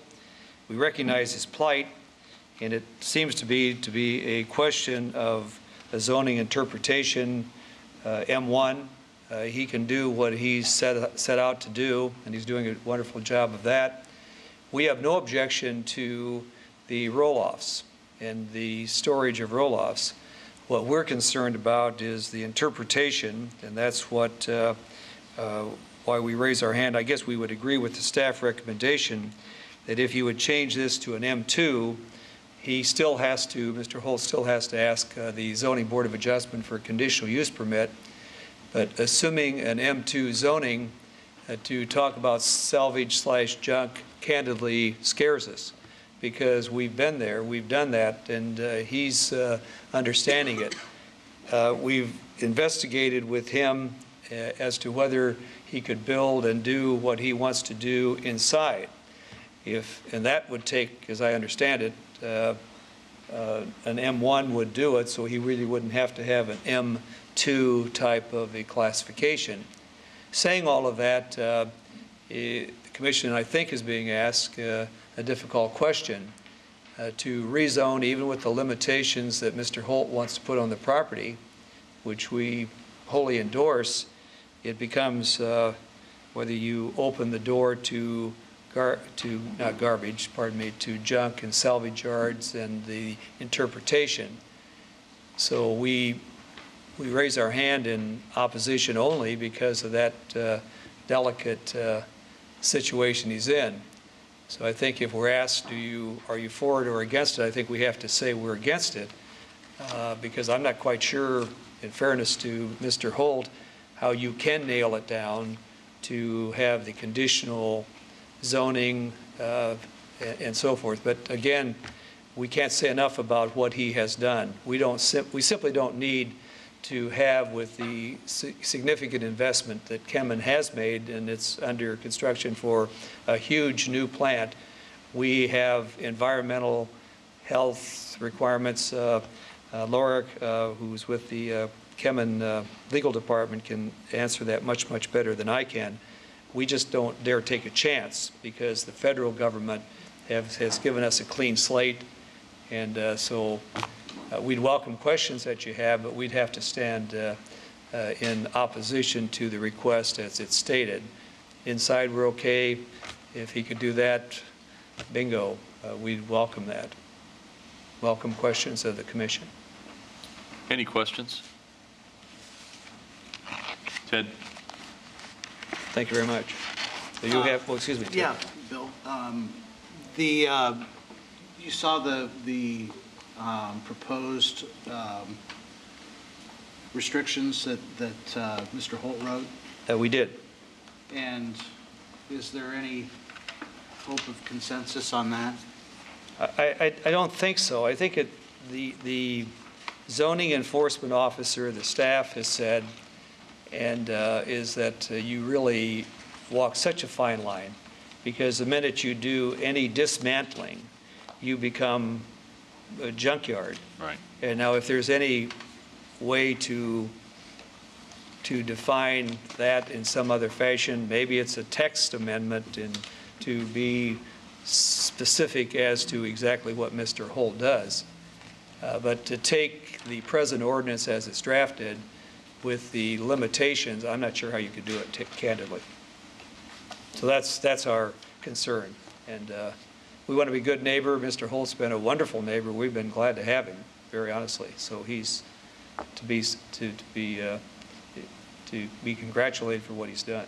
We recognize his plight, and it seems to be a question of a zoning interpretation. M1, he can do what he's set out to do, and he's doing a wonderful job of that. We have no objection to the roll-offs and the storage of roll-offs. What we're concerned about is the interpretation, and that's what why we raise our hand. I guess we would agree with the staff recommendation that if you would change this to an M2, he still has to, Mr. Holt still has to ask the Zoning Board of Adjustment for a conditional use permit. But assuming an M2 zoning, to talk about salvage/junk candidly scares us, because we've been there, we've done that, and he's understanding it. We've investigated with him as to whether he could build and do what he wants to do inside. And that would take, as I understand it, an M1 would do it, so he really wouldn't have to have an M2 type of a classification. Saying all of that, the Commission, I think, is being asked a difficult question. To rezone, even with the limitations that Mr. Holt wants to put on the property, which we wholly endorse, it becomes whether you open the door to not garbage, pardon me, to junk and salvage yards and the interpretation. So we raise our hand in opposition only because of that delicate situation he's in. So I think if we're asked, are you for it or against it, I think we have to say we're against it because I'm not quite sure, in fairness to Mr. Holt, how you can nail it down to have the conditional zoning and so forth. But again, we can't say enough about what he has done. We simply don't need to have, with the significant investment that Kemen has made, and it's under construction for a huge new plant. We have environmental health requirements. Laura, who's with the Kemen legal department, can answer that much, much better than I can. We just don't dare take a chance because the federal government has given us a clean slate, and so we'd welcome questions that you have, but we'd have to stand in opposition to the request as it's stated. Inside, we're okay. If he could do that, bingo, we'd welcome that. Welcome questions of the Commission. Any questions? Ted? Thank you very much. You have, well, excuse me, Ted. Yeah, Bill. You saw the proposed restrictions that Mr. Holt wrote? We did. And is there any hope of consensus on that? I don't think so. I think the zoning enforcement officer, the staff has said, and is that you really walk such a fine line, because the minute you do any dismantling, you become a junkyard. Right. And now, if there's any way to define that in some other fashion, maybe it's a text amendment and to be specific as to exactly what Mr. Holt does. But to take the present ordinance as it's drafted with the limitations, I'm not sure how you could do it candidly. So that's our concern. And we want to be a good neighbor. Mr. Holt's been a wonderful neighbor. We've been glad to have him, very honestly. So he's to be congratulated for what he's done.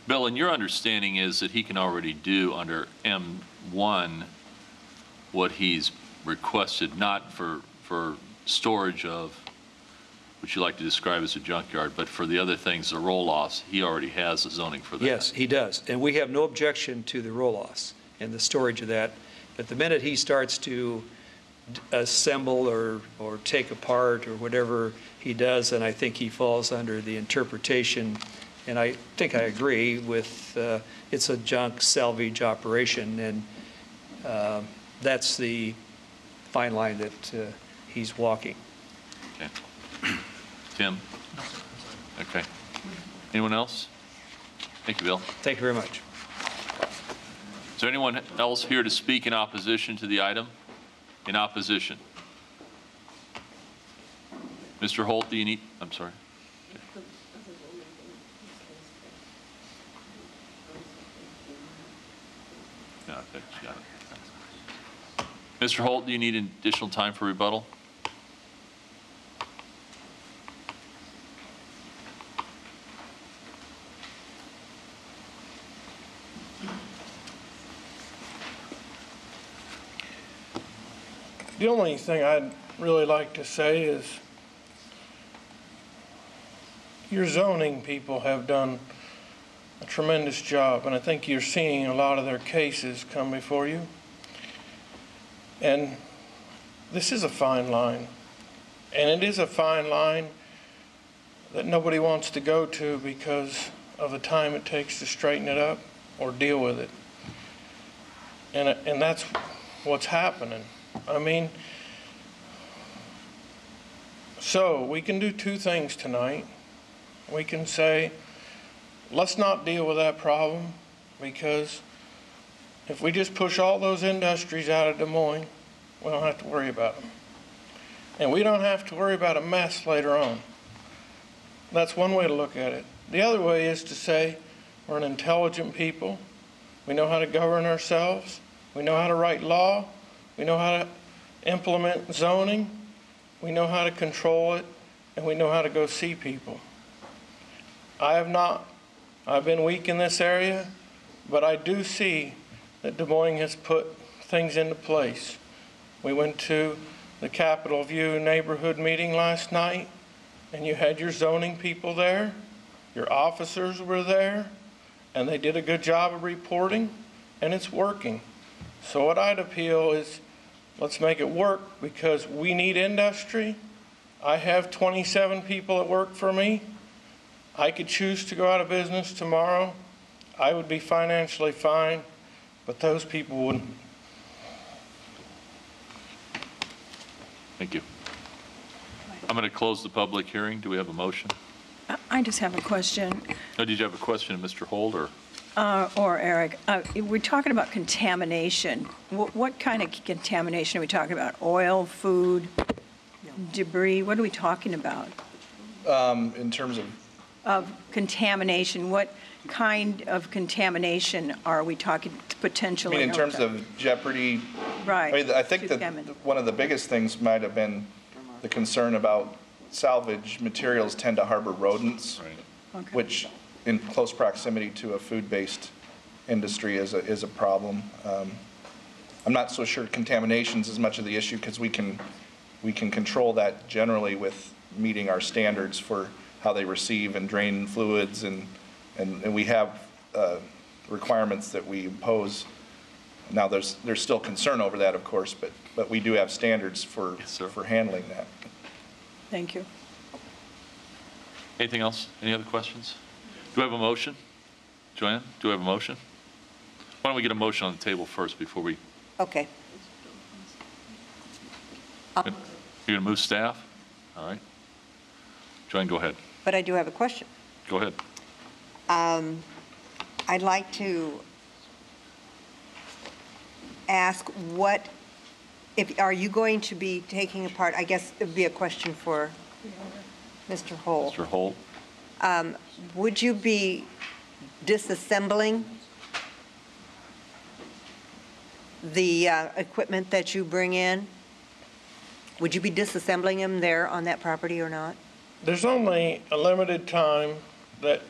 Bill, and your understanding is that he can already do under M1 what he's requested, not for storage of, which you like to describe as a junkyard, but for the other things, the roll-offs, he already has the zoning for that. Yes, he does. And we have no objection to the roll-offs and the storage of that. But the minute he starts to assemble or take apart or whatever he does, then I think he falls under the interpretation, and I think I agree with it's a junk salvage operation, and that's the fine line that he's walking. Okay. Tim? Okay. Anyone else? Thank you, Bill. Thank you very much. Is there anyone else here to speak in opposition to the item? In opposition? Mr. Holt, do you need, I'm sorry. No, I think she got it. Mr. Holt, do you need additional time for rebuttal? The only thing I'd really like to say is your zoning people have done a tremendous job, and I think you're seeing a lot of their cases come before you. And this is a fine line, and it is a fine line that nobody wants to go to because of the time it takes to straighten it up or deal with it. And that's what's happening. I mean, so we can do two things tonight. We can say, let's not deal with that problem, because if we just push all those industries out of Des Moines, we don't have to worry about them. And we don't have to worry about a mess later on. That's one way to look at it. The other way is to say, we're an intelligent people. We know how to govern ourselves. We know how to write law. We know how to implement zoning. We know how to control it. And we know how to go see people. I have not. I've been weak in this area, but I do see that Des Moines has put things into place. We went to the Capitol View neighborhood meeting last night, and you had your zoning people there, your officers were there, and they did a good job of reporting, and it's working. So what I'd appeal is, let's make it work, because we need industry. I have 27 people that work for me. I could choose to go out of business tomorrow. I would be financially fine, but those people wouldn't. Thank you. I'm going to close the public hearing. Do we have a motion? I just have a question. Oh, did you have a question, Mr. Holt, or? Or Eric, we're talking about contamination. What kind of contamination are we talking about? Oil, food, debris? What are we talking about? In terms of contamination, what kind of contamination are we talking potentially? I mean, in terms of jeopardy? Right. I mean, I think that one of the biggest things might have been the concern about salvage materials tend to harbor rodents, Okay. which in close proximity to a food-based industry is a problem. I'm not so sure contamination is as much of the issue, because we can control that generally with meeting our standards for how they receive and drain fluids, and we have requirements that we impose. Now there's still concern over that, of course, but we do have standards for handling that. Thank you. Anything else? Any other questions? Do we have a motion? Joanne, do we have a motion? Why don't we get a motion on the table first before we? Okay. You're going to move staff? All right. Joanne, go ahead. But I do have a question. Go ahead. I'd like to ask are you going to be taking apart, I guess it would be a question for Mr. Holt. Mr. Holt? Would you be disassembling the equipment that you bring in? Would you be disassembling them there on that property or not? There's only a limited time that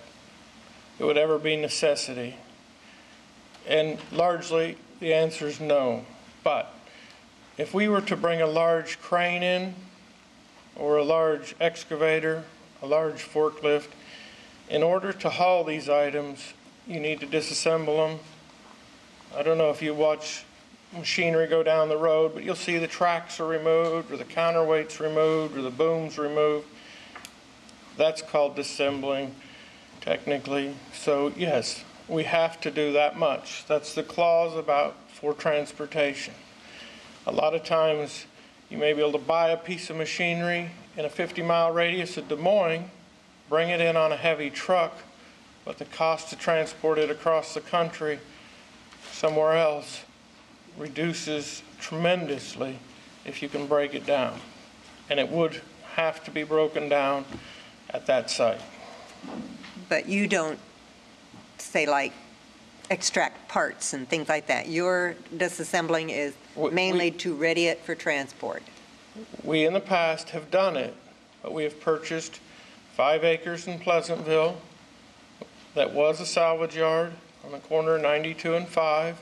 it would ever be necessity. And largely, the answer is no. But if we were to bring a large crane in, or a large excavator, a large forklift, in order to haul these items, you need to disassemble them. I don't know if you watch machinery go down the road, but you'll see the tracks are removed, or the counterweights removed, or the booms removed. That's called disassembling, technically. So yes, we have to do that much. That's the clause for transportation. A lot of times, you may be able to buy a piece of machinery in a 50-mile radius of Des Moines, bring it in on a heavy truck, but the cost to transport it across the country somewhere else reduces tremendously if you can break it down. And it would have to be broken down at that site. But you don't say like extract parts and things like that. Your disassembling is mainly to ready it for transport. We in the past have done it, but we have purchased 5 acres in Pleasantville that was a salvage yard on the corner of 92 and 5.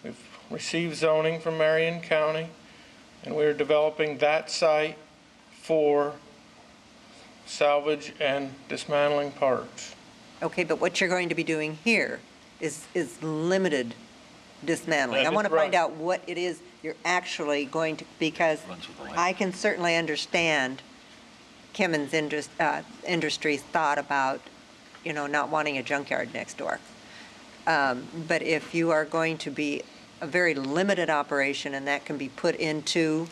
We've received zoning from Marion County, and we're developing that site for salvage and dismantling parts. Okay, but what you're going to be doing here is limited dismantling. That I is want to right. find out what it is you're actually going to, because I can certainly understand Kemen's Industries' thought about, not wanting a junkyard next door. But if you are going to be a very limited operation and that can be put into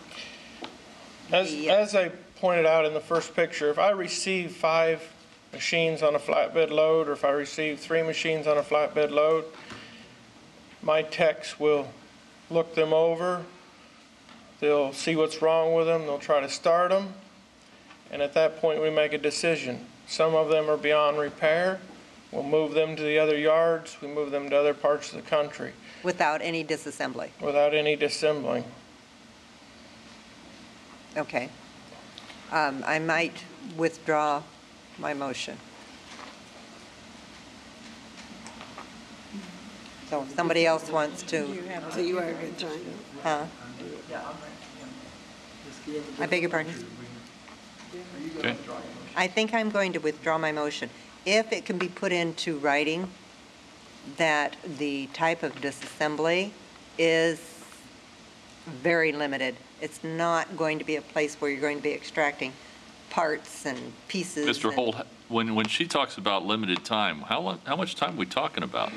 As I pointed out in the first picture, if I receive 5 machines on a flatbed load, or if I receive 3 machines on a flatbed load, my techs will look them over, they'll see what's wrong with them, they'll try to start them, and at that point we make a decision. Some of them are beyond repair, we'll move them to the other yards, we move them to other parts of the country. without any disassembly. Without any disassembling. Okay. I might withdraw my motion. So if somebody else wants to. So you are going to join them? Huh? I beg your pardon? Okay. I think I'm going to withdraw my motion. If it can be put into writing that the type of disassembly is very limited. It's not going to be a place where you're going to be extracting parts and pieces. Mr. Holt, when she talks about limited time, how much time are we talking about?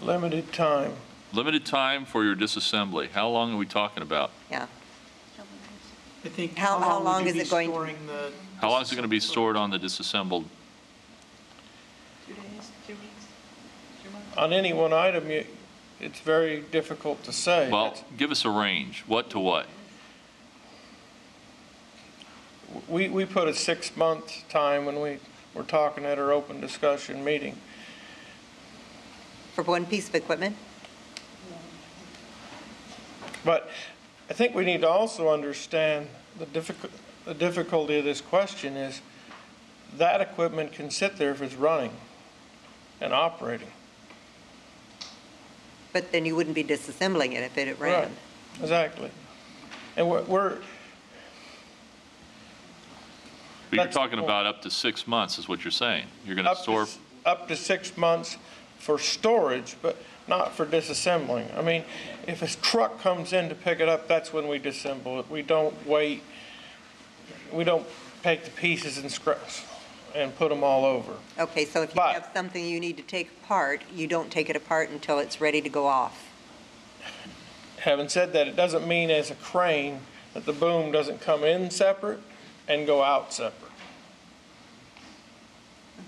Limited time. Limited time for your disassembly. How long are we talking about? Yeah. I think, How long would you is be it going to- storing the? How long is it going to be stored on the disassembled? 2 days, 2 weeks, 2 months? On any one item, it's very difficult to say. Well, give us a range. What to what? We put a 6-month time when we were talking at our open discussion meeting. For one piece of equipment? But I think we need to also understand the difficulty of this question is that equipment can sit there if it's running and operating. But then you wouldn't be disassembling it if it ran. Right, exactly. And we're But you're That's the talking point. about up to 6 months is what you're saying. You're going to store, up to 6 months for storage, but not for disassembling. I mean, if a truck comes in to pick it up, that's when we disassemble it. We don't wait. We don't take the pieces and put them all over. Okay, so if you have something you need to take apart, you don't take it apart until it's ready to go off. Having said that, it doesn't mean as a crane that the boom doesn't come in separate and go out separate.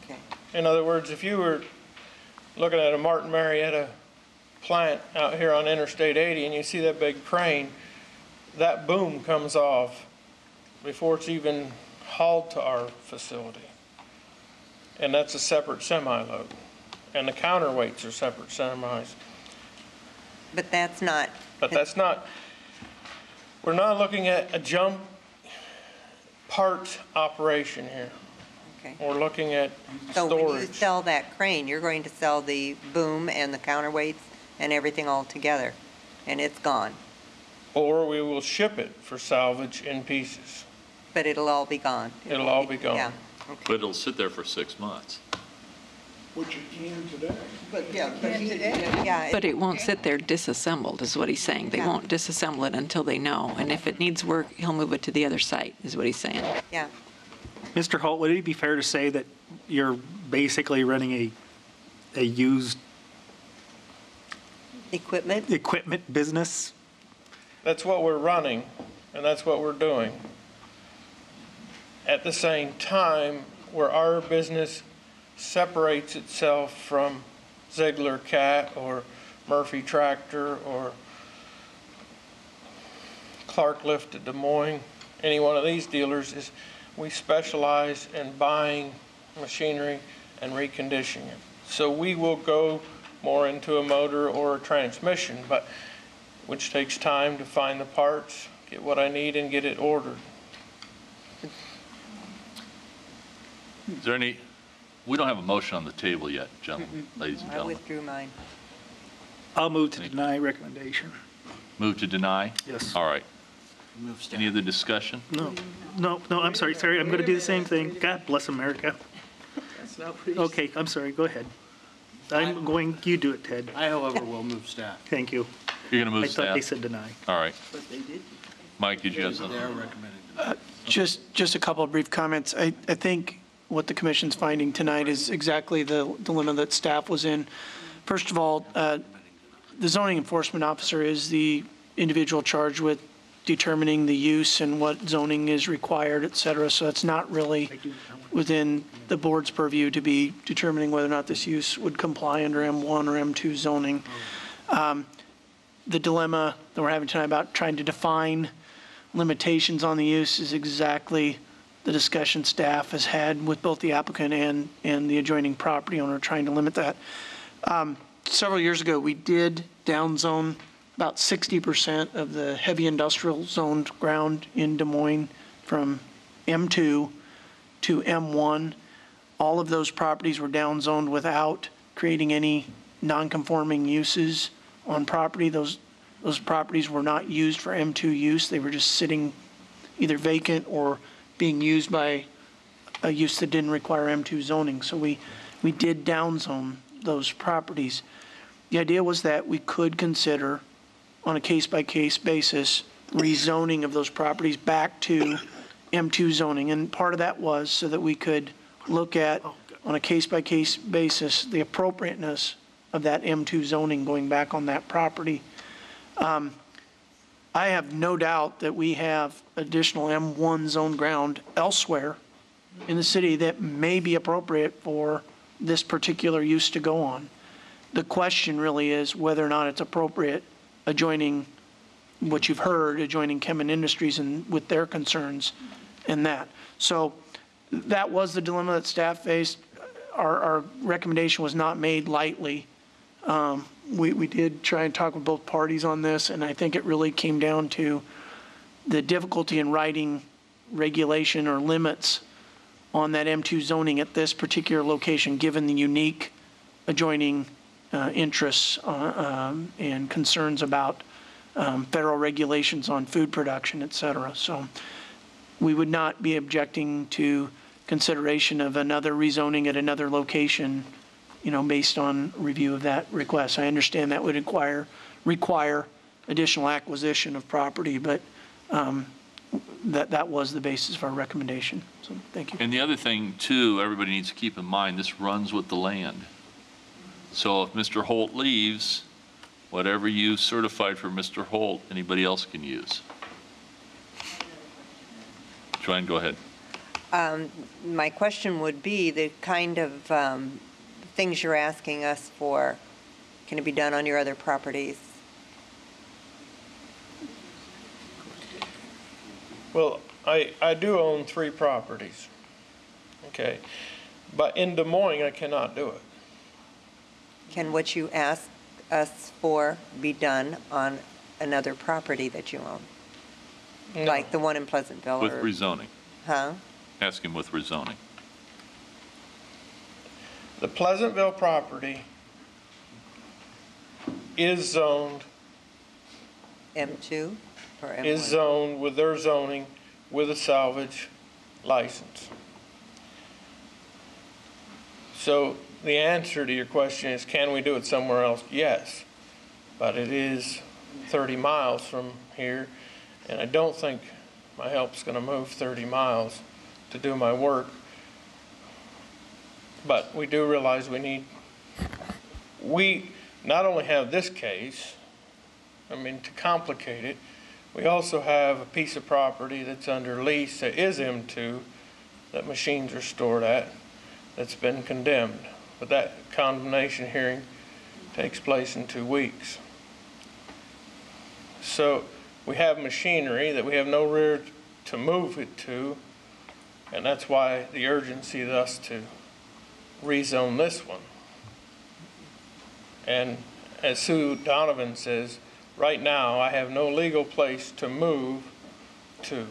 Okay. In other words, if you were looking at a Martin Marietta plant out here on Interstate 80 and you see that big crane, that boom comes off before it's even hauled to our facility. And that's a separate semi-load. And the counterweights are separate semis. But that's not. But that's not, we're not looking at a jump parts operation here. Okay. We're looking at So when you storage. sell that crane, you're going to sell the boom and the counterweights and everything all together, and it's gone. Or we will ship it for salvage in pieces. But it'll all be gone. It'll all be gone. Yeah. But it'll sit there for 6 months. Which you can today. Yeah. But it won't sit there disassembled, is what he's saying. They won't disassemble it until they know. And if it needs work, he'll move it to the other site, is what he's saying. Yeah. Mr. Holt, would it be fair to say that you're basically running a used equipment business? That's what we're running, and that's what we're doing. At the same time, where our business separates itself from Ziegler Cat or Murphy Tractor or Clark Lift at Des Moines, any one of these dealers, is we specialize in buying machinery and reconditioning it. So we will go more into a motor or a transmission, but which takes time to find the parts, get what I need, and get it ordered. Is there any, we don't have a motion on the table yet, gentlemen, ladies and I gentlemen. withdrew mine. I'll move to deny recommendation. Move to deny? Yes. All right. Any other discussion? No, I'm sorry, I'm going to do the same thing. God bless America. That's not pretty. Okay, I'm sorry, go ahead. You do it, Ted. I, however, will move staff. Thank you. You're going to move I staff? thought they said deny. All right. But they did. Mike, did you have something? They are recommending. Just a couple of brief comments. I think what the commission's finding tonight is exactly the dilemma that staff was in. First of all, the zoning enforcement officer is the individual charged with determining the use and what zoning is required, et cetera. So it's not really within the board's purview to be determining whether or not this use would comply under M1 or M2 zoning. The dilemma that we're having tonight about trying to define limitations on the use is exactly the discussion staff has had with both the applicant and the adjoining property owner, trying to limit that. Several years ago, we did downzone about 60% of the heavy industrial zoned ground in Des Moines from M2 to M1. All of those properties were downzoned without creating any non-conforming uses on property. Those properties were not used for M2 use. They were just sitting either vacant or being used by a use that didn't require M2 zoning. So we did downzone those properties. The idea was that we could consider, on a case-by-case basis, rezoning of those properties back to M2 zoning. And part of that was so that we could look at, on a case-by-case basis, the appropriateness of that M2 zoning going back on that property. I have no doubt that we have additional M1 zone ground elsewhere in the city that may be appropriate for this particular use to go on. The question really is whether or not it's appropriate adjoining what you've heard, adjoining Kemin Industries and with their concerns and that. So that was the dilemma that staff faced. Our recommendation was not made lightly. We did try and talk with both parties on this, and I think it really came down to the difficulty in writing regulation or limits on that M2 zoning at this particular location, given the unique adjoining interests and concerns about federal regulations on food production, et cetera. So we would not be objecting to consideration of another rezoning at another location, based on review of that request. I understand that would require additional acquisition of property, but that was the basis of our recommendation. So thank you. And the other thing, too, everybody needs to keep in mind, this runs with the land. So if Mr. Holt leaves, whatever you certified for Mr. Holt, anybody else can use. Joanne, go ahead. My question would be the kind of things you're asking us for, can it be done on your other properties? Well, I do own 3 properties, okay? But in Des Moines, I cannot do it. Can what you ask us for be done on another property that you own? No. Like the one in Pleasantville? With or- rezoning. Huh? Ask him with rezoning. The Pleasantville property is zoned, M2 or M1? is zoned with their zoning with a salvage license. So the answer to your question is, can we do it somewhere else? Yes, but it is 30 miles from here, and I don't think my help's going to move 30 miles to do my work. But we do realize we not only have this case, I mean, to complicate it, we also have a piece of property that's under lease that is M2, that machines are stored at, that's been condemned. But that condemnation hearing takes place in 2 weeks. So we have machinery that we have no rear to move it to, and that's why the urgency thus to rezone this one. And as Sue Donovan says, right now I have no legal place to move to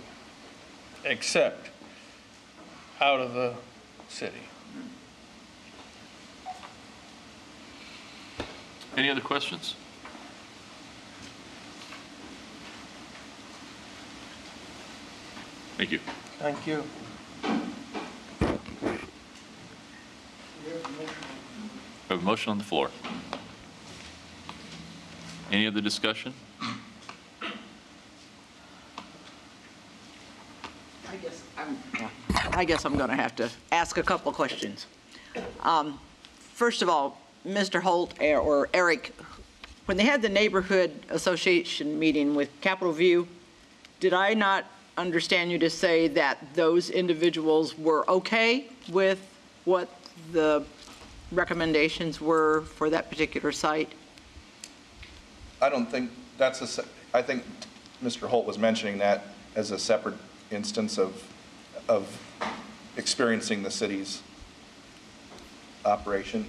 except out of the city. Any other questions? Thank you. Thank you. We have a motion on the floor. Any other discussion? I guess I'm going to have to ask a couple of questions. First of all, Mr. Holt or Eric, when they had the neighborhood association meeting with Capitol View, did I not understand you to say that those individuals were okay with what the recommendations were for that particular site? I don't think that's I think Mr. Holt was mentioning that as a separate instance of experiencing the city's operation.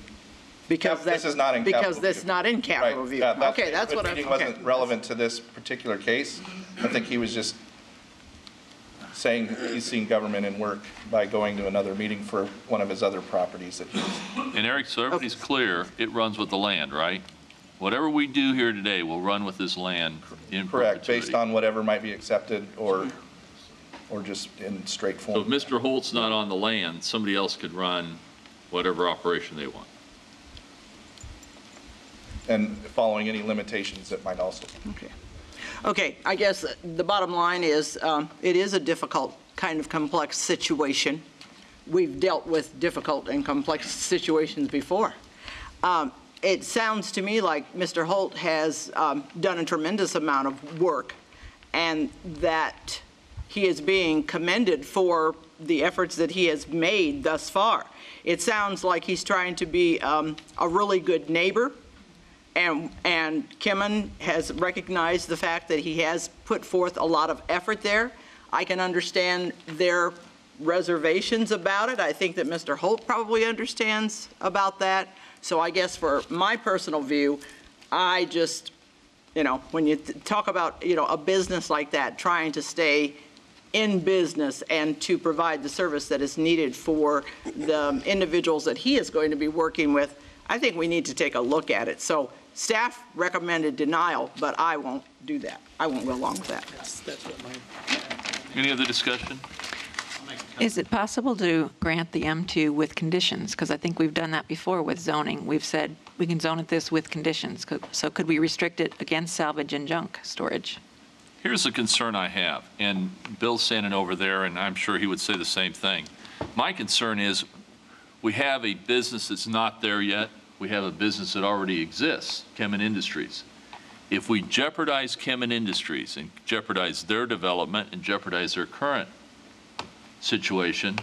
Because this is not in because Capitol that's View. not in Capitol Right. View. Yeah, Okay, that's what I. Meeting wasn't relevant to this particular case. I think he was just saying he's seen government in work by going to another meeting for one of his other properties that he's. And Eric, so everybody's clear, it runs with the land, right? Whatever we do here today will run with this land in Correct, perpetuity. based on whatever might be accepted or just in straight So form. if Mr. Holt's not on the land, somebody else could run whatever operation they want. And following any limitations that might also. Okay, I guess the bottom line is it is a difficult kind of complex situation. We've dealt with difficult and complex situations before. It sounds to me like Mr. Holt has done a tremendous amount of work and that he is being commended for the efforts that he has made thus far. It sounds like he's trying to be a really good neighbor, and Kemen has recognized the fact that he has put forth a lot of effort there. I can understand their reservations about it. I think that Mr. Holt probably understands about that. So I guess for my personal view, I just, when you talk about, a business like that, trying to stay in business and to provide the service that is needed for the individuals that he is going to be working with, I think we need to take a look at it. So staff recommended denial, but I won't do that. I won't go along with that. That's what my. Any other discussion? Is it possible to grant the M2 with conditions? Because I think we've done that before with zoning. We've said we can zone it this with conditions. So could we restrict it against salvage and junk storage? Here's a concern I have, and Bill's standing over there, and I'm sure he would say the same thing. My concern is we have a business that's not there yet. We have a business that already exists, Kemen Industries. If we jeopardize Kemen Industries and jeopardize their development and jeopardize their current situation,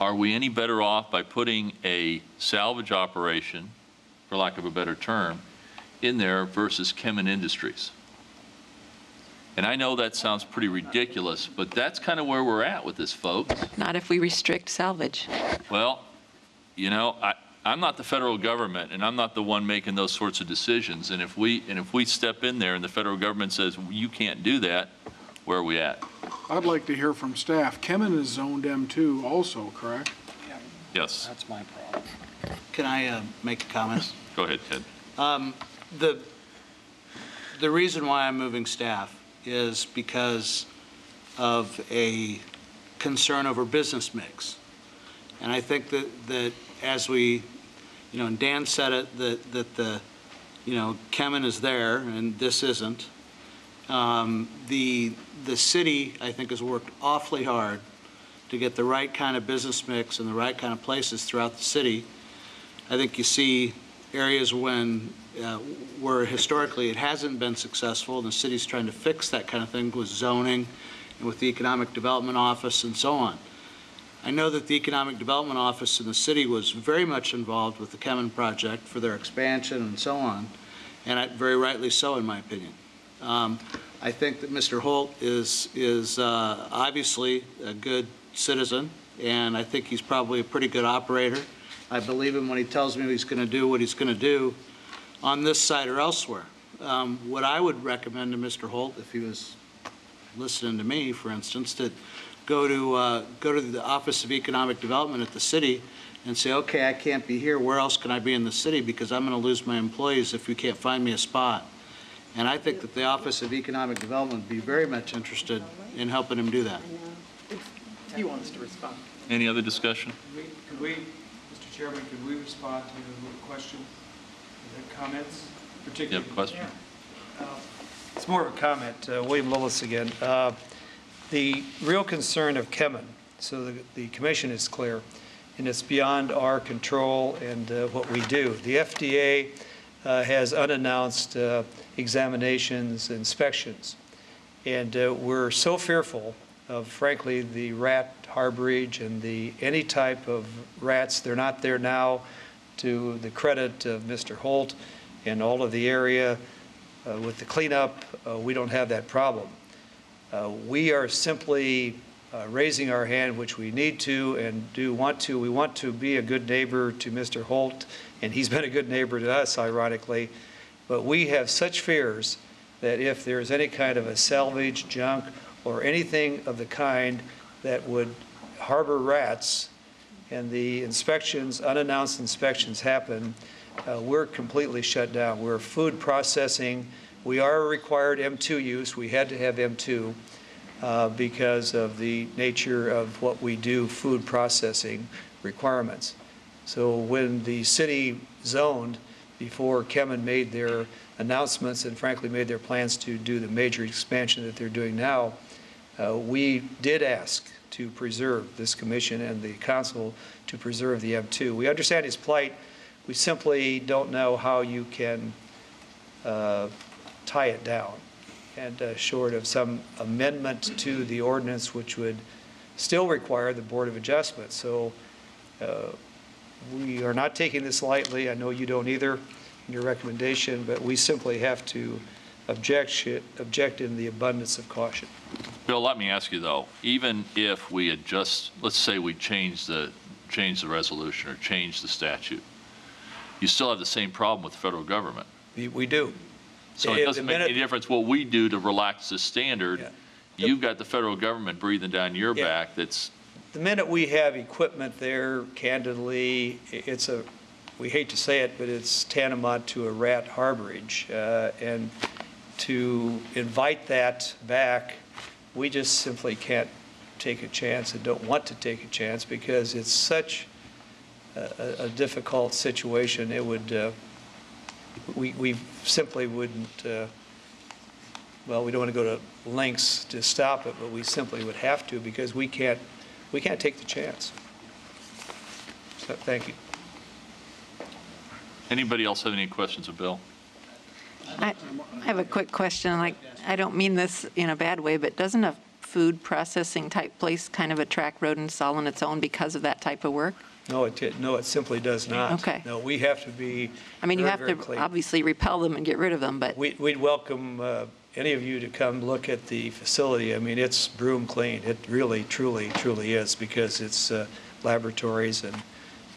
are we any better off by putting a salvage operation, for lack of a better term, in there versus Kemin Industries? And I know that sounds pretty ridiculous, but that's kind of where we're at with this, folks. Not if we restrict salvage. Well, you know, I'm not the federal government, and I'm not the one making those sorts of decisions. And if we step in there and the federal government says, you can't do that, where are we at? I'd like to hear from staff. Kemin is zoned M2 also, correct? Yes. That's my problem. Can I make a comment? Go ahead, Ted. The reason why I'm moving staff is because of a concern over business mix. And I think that as we, you know, and Dan said it, that the, you know, Kemin is there and this isn't. The city, I think, has worked awfully hard to get the right kind of business mix and the right kind of places throughout the city. I think you see areas where historically it hasn't been successful, and the city's trying to fix that kind of thing with zoning and with the Economic Development Office and so on. I know that the Economic Development Office in the city was very much involved with the Kemin project for their expansion and so on, and very rightly so, in my opinion. I think that Mr. Holt is obviously a good citizen, and I think he's probably a pretty good operator. I believe him when he tells me he's going to do what he's going to do on this site or elsewhere. What I would recommend to Mr. Holt, if he was listening to me, for instance, to go to the Office of Economic Development at the city and say, okay, I can't be here. Where else can I be in the city? Because I'm going to lose my employees if you can't find me a spot. And I think that the Office of Economic Development would be very much interested in helping him do that. He wants to respond. Any other discussion? Could we, Mr. Chairman, could we respond to the question, the comments, particularly? You have a question? It's more of a comment. William Lillis again. The real concern of Kemin, so the commission is clear, and it's beyond our control and what we do. The FDA has unannounced examinations, inspections, and we're so fearful of, frankly, the rat harborage and any type of rats. They're not there now, to the credit of Mr. Holt and all of the area. With the cleanup, we don't have that problem. We are simply raising our hand, which we need to and do want to. We want to be a good neighbor to Mr. Holt, and he's been a good neighbor to us, ironically. But we have such fears that if there's any kind of a salvage, junk, or anything of the kind that would harbor rats, and the inspections, unannounced inspections happen, we're completely shut down. We're food processing. We are a required M2 use. We had to have M2 because of the nature of what we do, food processing requirements. So when the city zoned, before Kemin made their announcements and frankly made their plans to do the major expansion that they're doing now, we did ask to preserve, this commission and the council, to preserve the M2. We understand his plight. We simply don't know how you can tie it down, and short of some amendment to the ordinance which would still require the Board of Adjustment. So we are not taking this lightly. I know you don't either in your recommendation, but we simply have to object in the abundance of caution. Bill, let me ask you though, even if we adjust, let's say we change the resolution or change the statute, you still have the same problem with the federal government. We do. So it doesn't make any difference what we do to relax the standard. Yeah. You've got the federal government breathing down your back. That's the minute we have equipment there, candidly, we hate to say it, but it's tantamount to a rat harborage. And to invite that back, we just simply can't take a chance and don't want to take a chance because it's such a difficult situation. It would, we simply wouldn't, well, we don't want to go to lengths to stop it, but we simply would have to because we can't take the chance. So, thank you. Anybody else have any questions of Bill? I have a quick question. Like, I don't mean this in a bad way, but doesn't a food processing type place kind of attract rodents all on its own because of that type of work? No, it simply does not. Okay. No, we have to be I mean, you very, have very to clean. obviously repel them and get rid of them, but We'd welcome any of you to come look at the facility. I mean, it's broom clean. It really, truly, truly is, because it's laboratories, and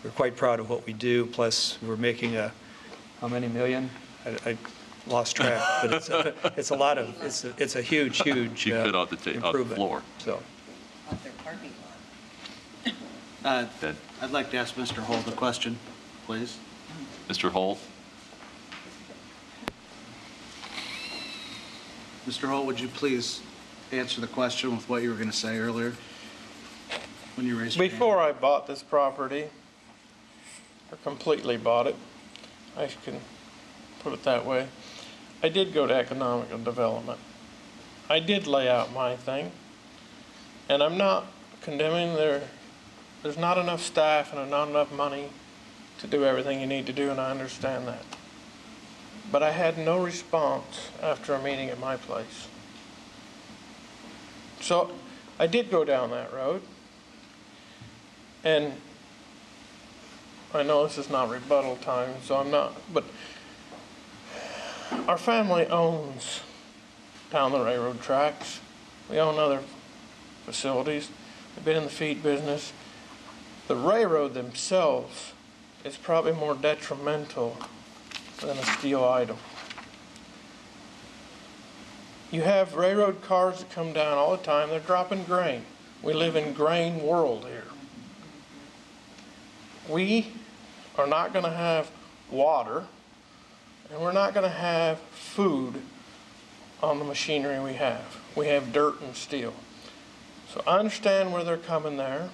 we're quite proud of what we do. Plus, we're making how many million? I lost track, but it's a lot of, it's a huge, huge You could off the floor. So. I'd like to ask Mr. Holt a question, please. Mr. Holt? Mr. Holt, would you please answer the question with what you were going to say earlier when you raised your hand? Before I bought this property, or completely bought it, I can put it that way, I did go to economic development. I did lay out my thing, and I'm not condemning there's not enough staff and not enough money to do everything you need to do, and I understand that. But I had no response after a meeting at my place. So I did go down that road, and I know this is not rebuttal time, so I'm not, but our family owns down the railroad tracks. We own other facilities. We've been in the feed business. The railroad themselves is probably more detrimental than a steel item. You have railroad cars that come down all the time. They're dropping grain. We live in grain world here. We are not going to have water, and we're not going to have food on the machinery we have. We have dirt and steel. So I understand where they're coming there.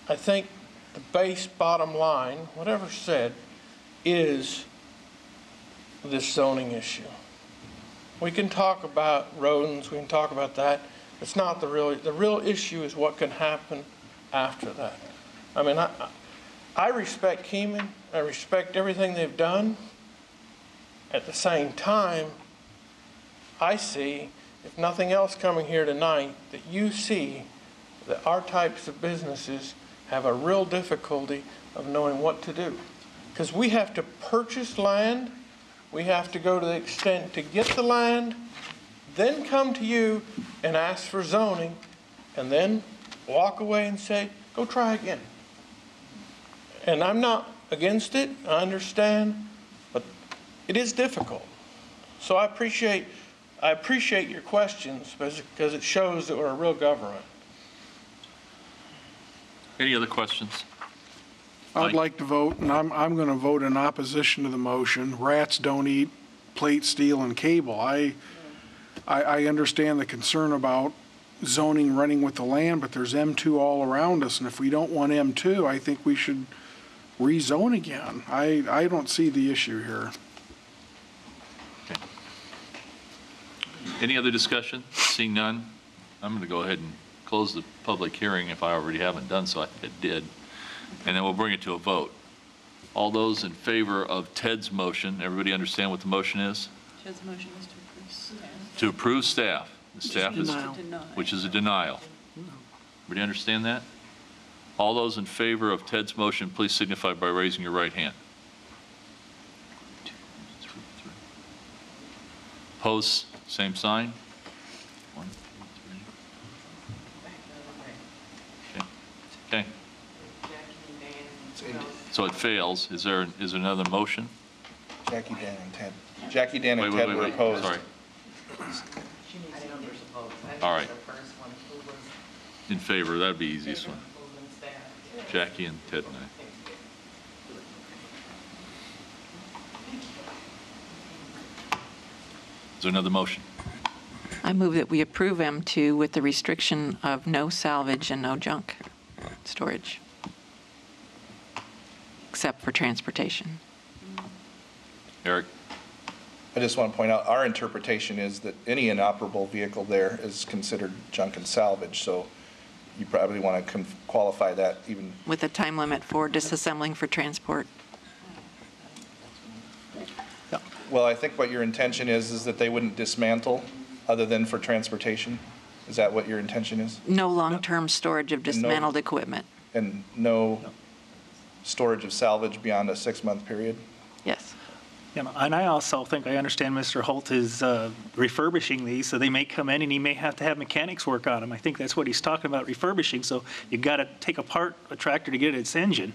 I think the base bottom line, whatever's said, is this zoning issue. We can talk about rodents, we can talk about that. It's not the real issue is what can happen after that. I mean, I respect Keeman, I respect everything they've done. At the same time, I see, if nothing else coming here tonight, that you see that our types of businesses have a real difficulty of knowing what to do. Because we have to purchase land, we have to go to the extent to get the land, then come to you and ask for zoning, and then walk away and say, go try again. And I'm not against it, I understand, but it is difficult. So I appreciate your questions because it shows that we're a real government. Any other questions? I'd like to vote, and I'm going to vote in opposition to the motion. Rats don't eat plate, steel, and cable. I understand the concern about zoning running with the land, but there's M2 all around us, and if we don't want M2, I think we should rezone again. I don't see the issue here. Okay. Any other discussion? Seeing none, I'm going to go ahead and close the public hearing if I already haven't done so. I did. And then we'll bring it to a vote. All those in favor of Ted's motion, everybody understand what the motion is? Ted's motion is to approve staff. To approve staff. The staff is, Denial. which is a denial. Everybody understand that? All those in favor of Ted's motion, please signify by raising your right hand. Opposed, same sign. 1, 2, 3. Okay. So it fails. Is there another motion? Jackie, Dan, and Ted. Jackie, Dan, and Ted were opposed. Sorry. All right. In favor, that'd be the easiest one. Jackie and Ted and I. Is there another motion? I move that we approve M2 with the restriction of no salvage and no junk storage, except for transportation. Eric? I just want to point out, our interpretation is that any inoperable vehicle there is considered junk and salvage, so you probably want to qualify that even. With a time limit for disassembling for transport. Well, I think what your intention is that they wouldn't dismantle other than for transportation. Is that what your intention is? No long-term storage of dismantled equipment. And no storage of salvage beyond a 6-month period? Yes. You know, and I also think I understand Mr. Holt is refurbishing these, so they may come in and he may have to have mechanics work on them. I think that's what he's talking about, refurbishing. So you've got to take apart a tractor to get its engine.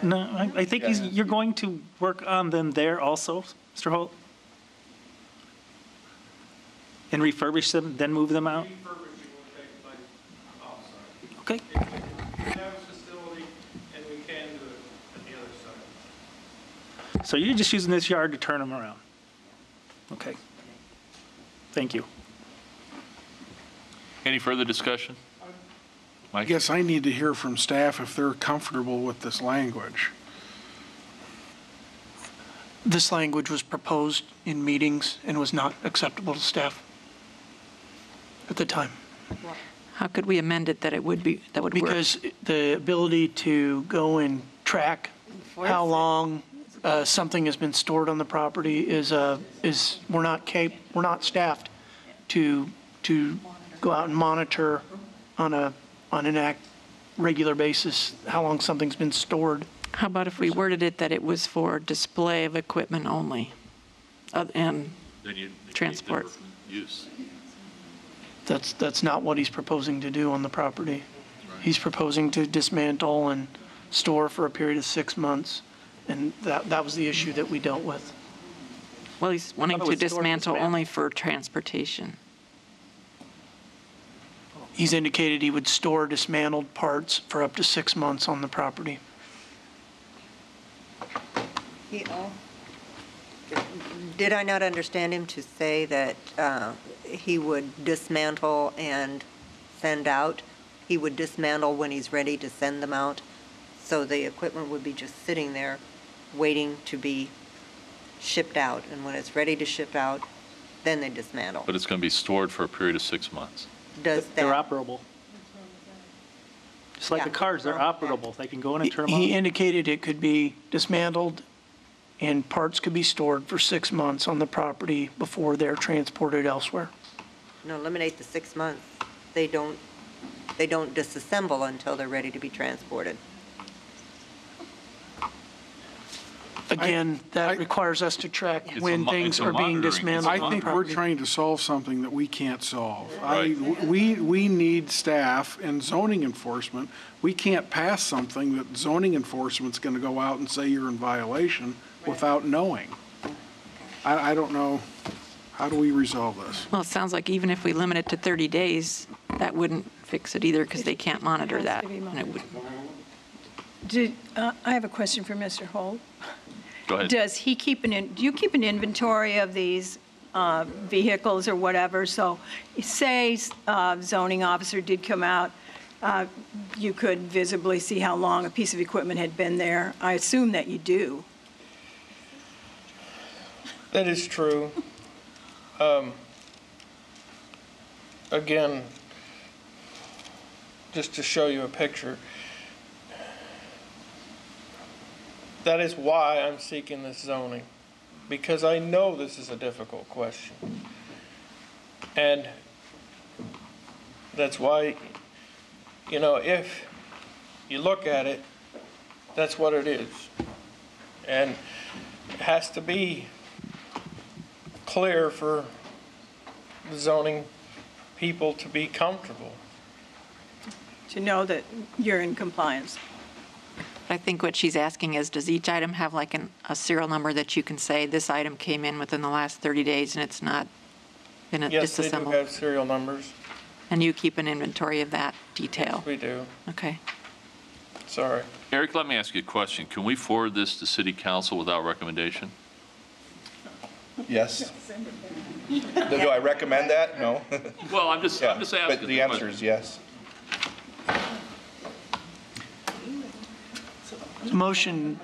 No, I think you're going to work on them there also, Mr. Holt? And refurbish them, then move them out? Refurbishing will take place offsite. Okay. We have a facility, and we can do it at the other side. So you're just using this yard to turn them around? Okay. Thank you. Any further discussion? I guess I need to hear from staff if they're comfortable with this language. This language was proposed in meetings and was not acceptable to staff at the time. How could we amend it that it would be, that would work? Because the ability to go and track how long something has been stored on the property is we're not staffed to go out and monitor on an regular basis how long something's been stored. How about if we worded it that it was for display of equipment only and Then you transport? Use. That's not what he's proposing to do on the property. He's proposing to dismantle and store for a period of 6 months, and that was the issue that we dealt with. Well, he's wanting to dismantle only for transportation. He's indicated he would store dismantled parts for up to 6 months on the property. Did I not understand him to say that he would dismantle and send out? He would dismantle when he's ready to send them out? So the equipment would be just sitting there waiting to be shipped out, and when it's ready to ship out, then they dismantle. But it's going to be stored for a period of 6 months. Does They're that, operable. Just like Yeah. the cars, they're operable. They can go in and turn them on. He indicated it could be dismantled and parts could be stored for 6 months on the property before they're transported elsewhere. no, eliminate the 6 months. They don't disassemble until they're ready to be transported. Again, that requires us to track when things are being dismantled I on the think we're property. trying to solve something that we can't solve. Right. We need staff and zoning enforcement. We can't pass something that zoning enforcement's going to go out and say you're in violation without knowing. I don't know. How do we resolve this? Well, it sounds like even if we limit it to 30 days, that wouldn't fix it either because they can't monitor that. And it would, I have a question for Mr. Holt. Go ahead. Do you keep an inventory of these vehicles or whatever? So say zoning officer did come out, you could visibly see how long a piece of equipment had been there. I assume that you do. That is true. Again, just to show you a picture, that is why I'm seeking this zoning, because I know this is a difficult question. And that's why, if you look at it, that's what it is. And it has to be clear for the zoning people to be comfortable. To know that you're in compliance. I think what she's asking is, does each item have like a serial number that you can say, this item came in within the last 30 days and it's not been Yes, they do disassembled? have serial numbers. And you keep an inventory of that detail? We do. Okay. Sorry. Eric, let me ask you a question. Can we forward this to city council without recommendation? Yes. Do I recommend that? No. Well, I'm just asking. But the answer is yes. The motion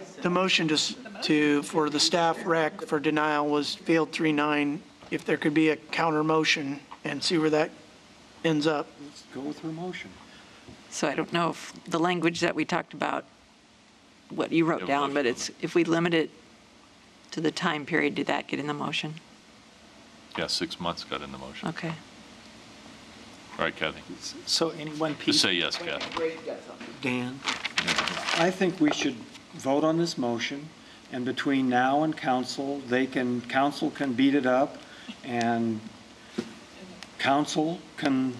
for the staff rec for denial was failed 3-9. If there could be a counter motion and see where that ends up. Let's go with her motion. So I don't know if the language that we talked about, what you wrote down, but it's, if we limit it to the time period, did that get in the motion? Yeah, 6 months got in the motion. Okay. All right, Kathy. So any one Just piece, say yes, Kathy. Dan, I think we should vote on this motion, and between now and council, council can beat it up, and council can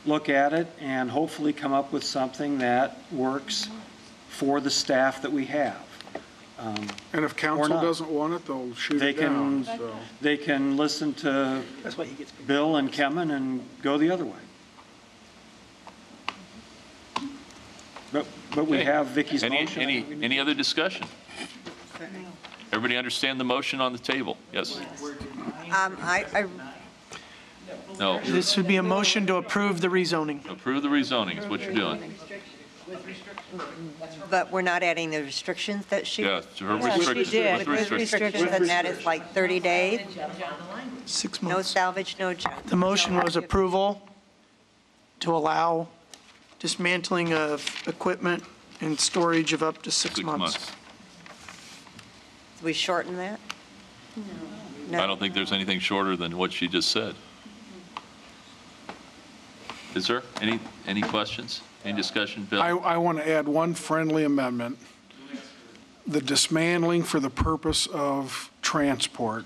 look at it and hopefully come up with something that works for the staff that we have. And if council not. doesn't want it, they'll shoot They it down, can, so. they can listen to Bill and Kemen and go the other way. But we Okay. have Vicky's Any motion. other discussion? Everybody understand the motion on the table? Yes? No. This would be a motion to approve the rezoning. Approve the rezoning is what you're doing. But we're not adding the restrictions that she. Yeah, to her Yeah, she restrictions. did. With With restrictions, and that is like 30 days. 6 No months. salvage, no junk. The motion was approval to allow dismantling of equipment and storage of up to 6 months. We shorten that? No. I don't think there's anything shorter than what she just said. Is there any questions? Any discussion, Bill? I want to add one friendly amendment. The dismantling for the purpose of transport.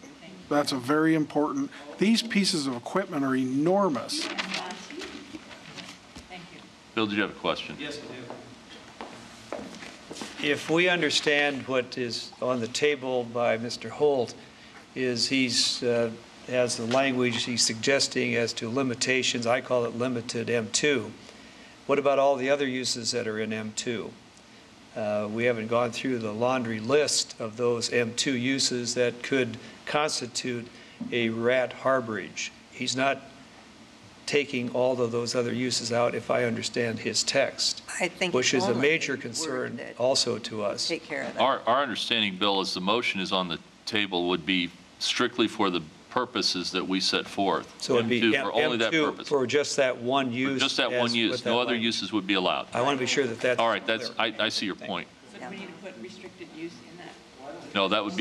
That's a very important, these pieces of equipment are enormous. Bill, did you have a question? Yes, I do. If we understand what is on the table by Mr. Holt, is has the language he's suggesting as to limitations, I call it limited M2. What about all the other uses that are in M2? We haven't gone through the laundry list of those M2 uses that could constitute a rat harborage. He's not taking all of those other uses out, if I understand his text, I think which is a only major word concern that also to us. Take care of that. Our understanding, Bill, is the motion is on the table would be strictly for the purposes that we set forth. So it'd be M2 for only that M2 purpose. for just that one For use. just that as one use. with that No other language. uses would be allowed. I want to be sure that that's All right, clear. I see your point. So do we need to put restricted use in that? No, that would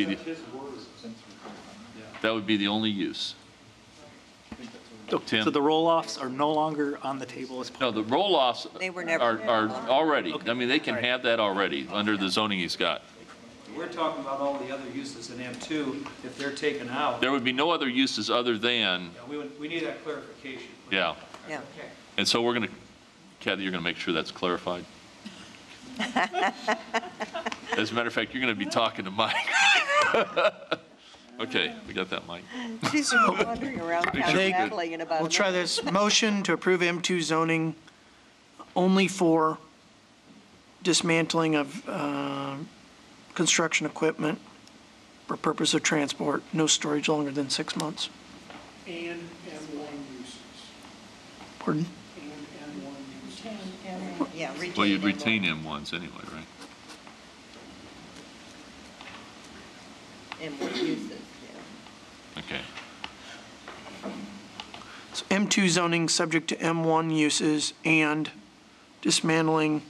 be the only use. Tim? So the roll-offs are no longer on the table as part No, the roll-offs They were never. are already, I mean, they can have that already under the zoning he's got. We're talking about all the other uses in M2, if they're taken out. There would be no other uses other than, We need that clarification. yeah. Yeah. And so we're going to, Kathy, you're going to make sure that's clarified? As a matter of fact, you're going to be talking to Mike. Okay, we got that, Mike. She's been wandering around town They- babbling in about. We'll try this. Motion to approve M2 zoning only for dismantling of construction equipment for purpose of transport, no storage longer than 6 months. And M1 uses. Pardon? And M1 uses. Yeah. Well, you'd retain M1s anyway, right? And what uses, yeah. Okay. So M2 zoning subject to M1 uses and dismantling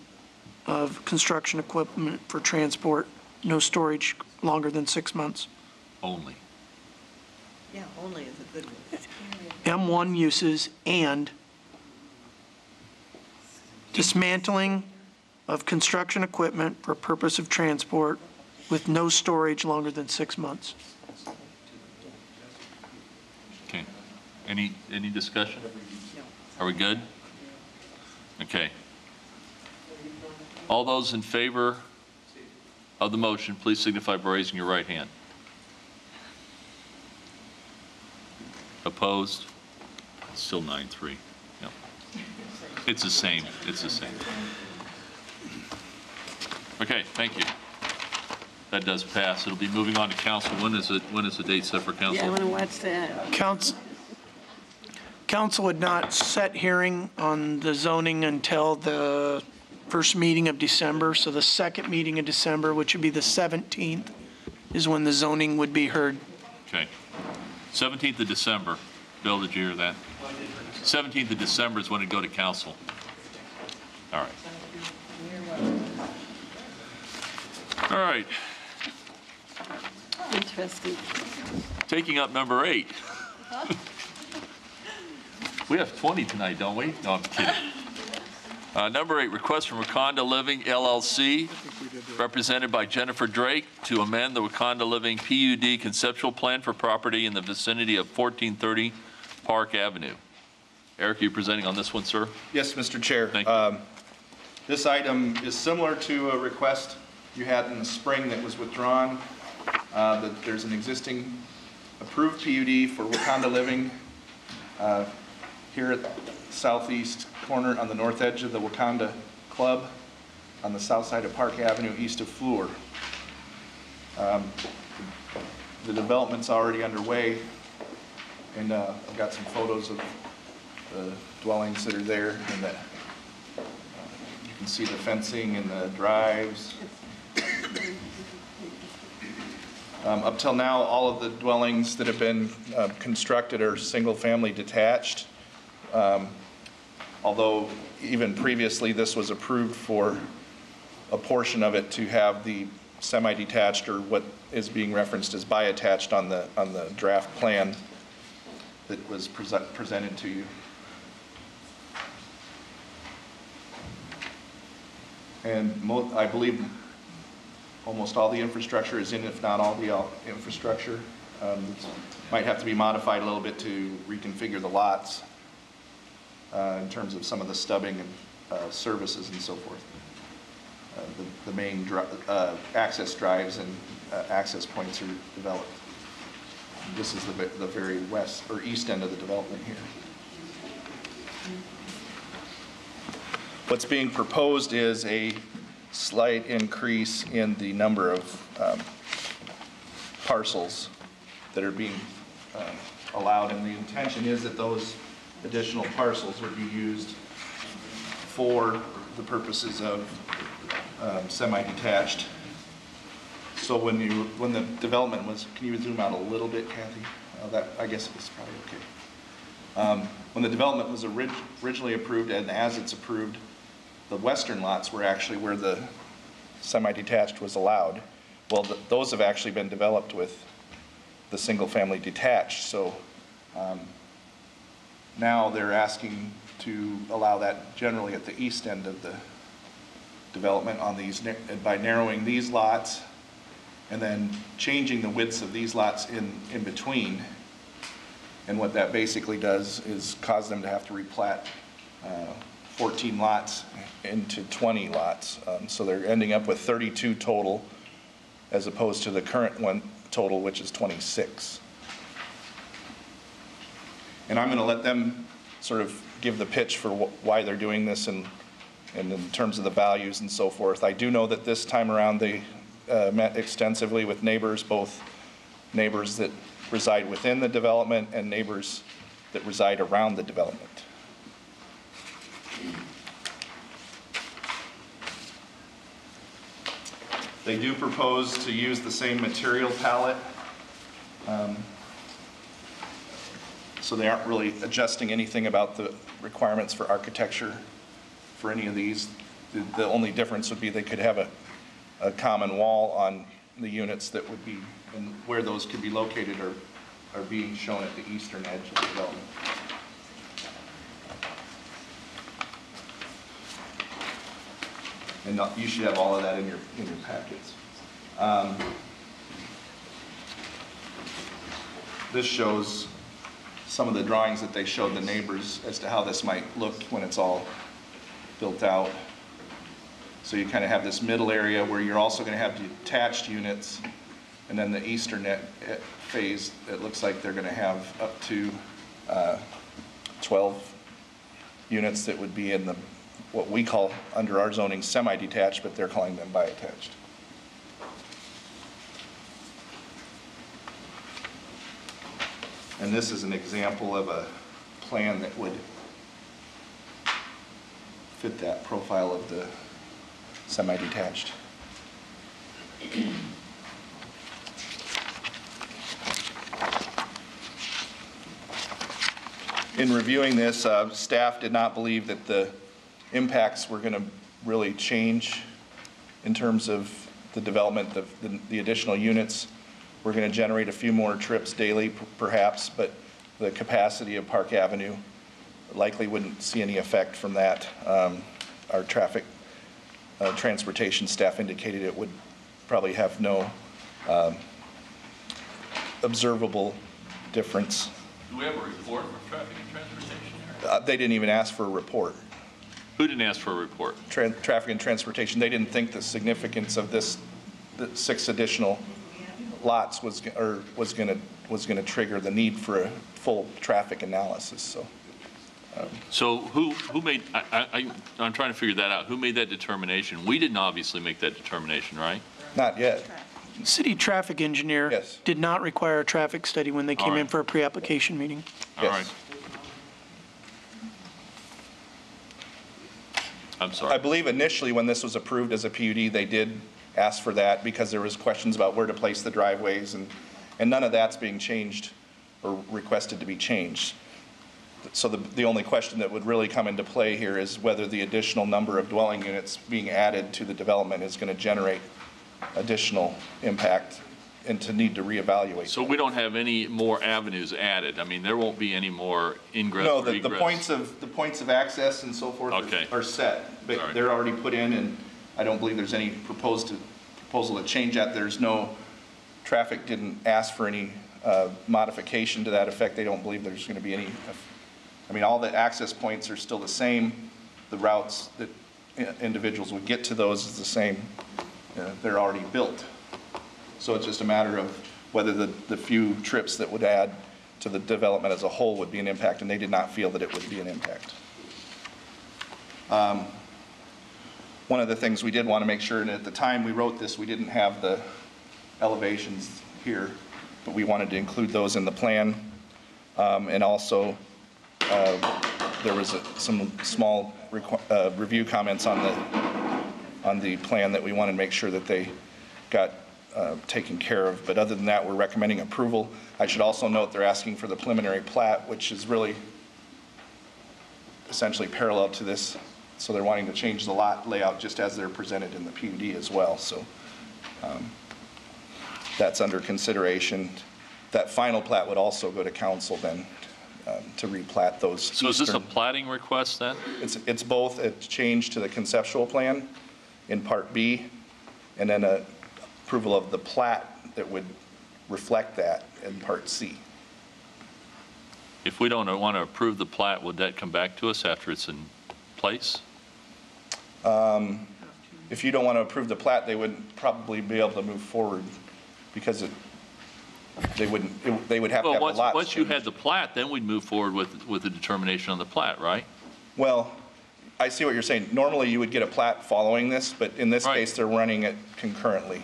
of construction equipment for transport, no storage longer than 6 months. Only. Yeah, only is a good one. M1 uses and dismantling of construction equipment for purpose of transport with no storage longer than 6 months. Okay. Any discussion? Are we good? Okay. All those in favor of the motion, please signify by raising your right hand. Opposed? It's still 9-3. Yep. It's the same. It's the same. Okay, thank you. That does pass. It'll be moving on to council. When is the date set for council? Yeah, I want to watch that. Council would not set hearing on the zoning until the first meeting of December. So the second meeting of December, which would be the 17th, is when the zoning would be heard. Okay. 17th of December. Bill, did you hear that? 17th of December is when it'd go to council. All right. All right. Interesting. Taking up number 8. We have 20 tonight, don't we? No, I'm kidding. Number 8, request from Wakanda Living LLC, represented by Jennifer Drake, to amend the Wakanda Living PUD conceptual plan for property in the vicinity of 1430 Park Avenue. Eric, are you presenting on this one, sir? Yes, Mr. Chair. Thank you. This item is similar to a request you had in the spring that was withdrawn. There's an existing approved PUD for Wakanda Living here at the southeast corner on the north edge of the Wakanda Club on the south side of Park Avenue east of Fleur. The development's already underway, and I've got some photos of the dwellings that are there, and that you can see the fencing and the drives. Up till now, all of the dwellings that have been constructed are single-family detached. Although even previously this was approved for a portion of it to have the semi-detached, or what is being referenced as bi-attached on the draft plan that was presented to you. And I believe almost all the infrastructure is in, if not all the infrastructure. Might have to be modified a little bit to reconfigure the lots in terms of some of the stubbing and services and so forth. The main access drives and access points are developed. This is the very west or east end of the development here. What's being proposed is a slight increase in the number of parcels that are being allowed, and the intention is that those additional parcels would be used for the purposes of semi-detached. So when the development was, can you zoom out a little bit, Kathy? That, I guess it was probably okay. When the development was originally approved, and as it's approved, the western lots were actually where the semi-detached was allowed. Well, those have actually been developed with the single-family detached. So now they're asking to allow that generally at the east end of the development on these, by narrowing these lots and then changing the widths of these lots in between. And what that basically does is cause them to have to replat 14 lots into 20 lots. So they're ending up with 32 total as opposed to the current one total, which is 26. And I'm going to let them sort of give the pitch for why they're doing this and in terms of the values and so forth. I do know that this time around they met extensively with neighbors, both neighbors that reside within the development and neighbors that reside around the development. They do propose to use the same material palette. So they aren't really adjusting anything about the requirements for architecture for any of these. The only difference would be they could have a common wall on the units that would be, and where those could be located are being shown at the eastern edge of the development. And you should have all of that in your packets. This shows some of the drawings that they showed the neighbors as to how this might look when it's all built out. So you kind of have this middle area where you're also going to have detached units, and then the eastern phase, it looks like they're going to have up to 12 units that would be in the what we call under our zoning semi-detached, but they're calling them bi-attached. And this is an example of a plan that would fit that profile of the semi-detached. In reviewing this, staff did not believe that the impacts were going to really change in terms of the development of the additional units. We're going to generate a few more trips daily, perhaps, but the capacity of Park Avenue. Likely wouldn't see any effect from that. Our traffic transportation staff indicated it would probably have no observable difference. Do we have a report from traffic and transportation? They didn't even ask for a report. Who didn't ask for a report? Traffic and transportation. They didn't think the significance of the 6 additional lots was going to trigger the need for a full traffic analysis. So who made? I'm trying to figure that out. Who made that determination? We didn't obviously make that determination, right? Not yet. City traffic engineer did not require a traffic study when they came in for a pre-application meeting. All right. I'm sorry. I believe initially when this was approved as a PUD, they did ask for that because there was questions about where to place the driveways, and none of that's being changed or requested to be changed. So the only question that would really come into play here is whether the additional number of dwelling units being added to the development is going to generate additional impact and to need to reevaluate. So we don't have any more avenues added. I mean, there won't be any more ingress No, or the egress. points of access and so forth are set. But they're already put in, and I don't believe there's any proposal to change that. There's no, traffic didn't ask for any modification to that effect. They don't believe there's going to be any. I mean, all the access points are still the same. The routes that individuals would get to those is the same. They're already built. So it's just a matter of whether the few trips that would add to the development as a whole would be an impact, and they did not feel that it would be an impact. One of the things we did want to make sure, and at the time we wrote this, we didn't have the elevations here, but we wanted to include those in the plan. And also, there was some small review comments on the plan that we wanted to make sure that they got taken care of. But other than that, we're recommending approval. I should also note they're asking for the preliminary plat, which is really essentially parallel to this. So they're wanting to change the lot layout just as they're presented in the PUD as well. So that's under consideration. That final plat would also go to council then to replat those. So is this a platting request then? It's both a change to the conceptual plan in Part B, and then a approval of the plat that would reflect that in Part C. If we don't want to approve the plat, would that come back to us after it's in place? If you don't want to approve the plat, they wouldn't probably be able to move forward because they would have to have the lots. Once you had the plat, then we'd move forward with the determination on the plat, right? Well, I see what you're saying. Normally you would get a plat following this, but in this case they're running it concurrently.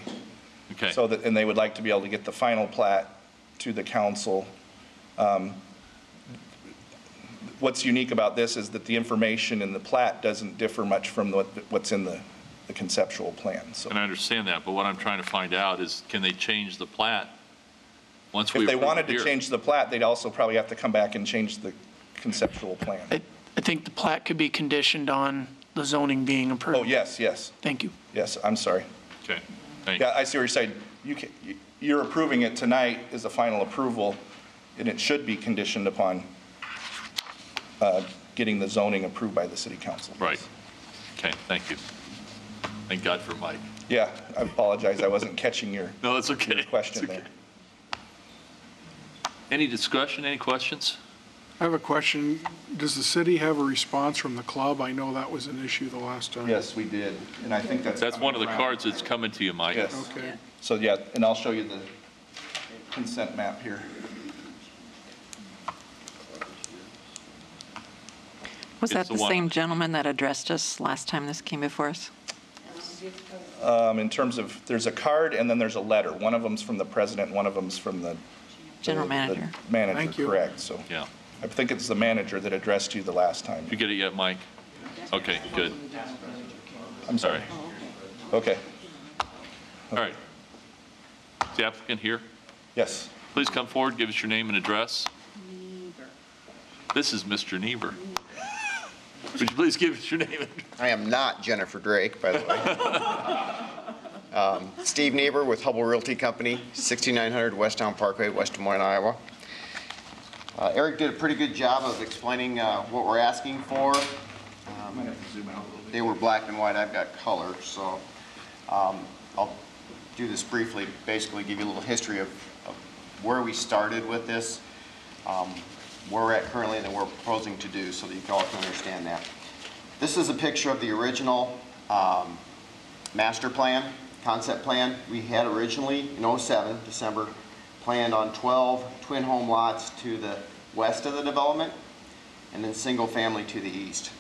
Okay. So that, and they would like to be able to get the final plat to the council. What's unique about this is that the information in the plat doesn't differ much from what's in the conceptual plan. So. And I understand that, but what I'm trying to find out is, can they change the plat once we If they approve wanted it to here? change the plat, they'd also probably have to come back and change the conceptual plan. I think the plat could be conditioned on the zoning being approved. Oh, yes, yes. Thank you. Yes, I'm sorry. Okay. Yeah, I see what you're saying. You're approving it tonight as a final approval, and it should be conditioned upon getting the zoning approved by the city council. Right. Okay, thank you. Thank God for Mike. Yeah, I apologize. I wasn't catching your, no, that's okay. Your question there. Any discussion, any questions? I have a question. Does the city have a response from the club? I know that was an issue the last time. Yes, we did, and I think that's one of the cards that's coming to you, Mike. Yes. Okay. So, yeah, and I'll show you the consent map here. Was that the same gentleman that addressed us last time this came before us? In terms of, there's a card and then there's a letter. One of them's from the president, one of them's from the general manager. The manager, Thank you. Correct. So yeah, I think it's the manager that addressed you the last time. Did you get it yet, Mike? Okay, good. I'm sorry. Okay. All right. Is the applicant here? Yes. Please come forward, give us your name and address. This is Mr. Niebuhr. Would you please give us your name and address? I am not Jennifer Drake, by the way. Steve Niebuhr with Hubble Realty Company, 6900 West Town Parkway, West Des Moines, Iowa. Eric did a pretty good job of explaining what we're asking for. They were black and white, I've got color, so I'll do this briefly, basically give you a little history of where we started with this, where we're at currently, and then we're proposing to do, so that you all can understand that. This is a picture of the original master plan, concept plan. We had originally in 07, December, planned on 12 twin home lots to the west of the development, and then single family to the east.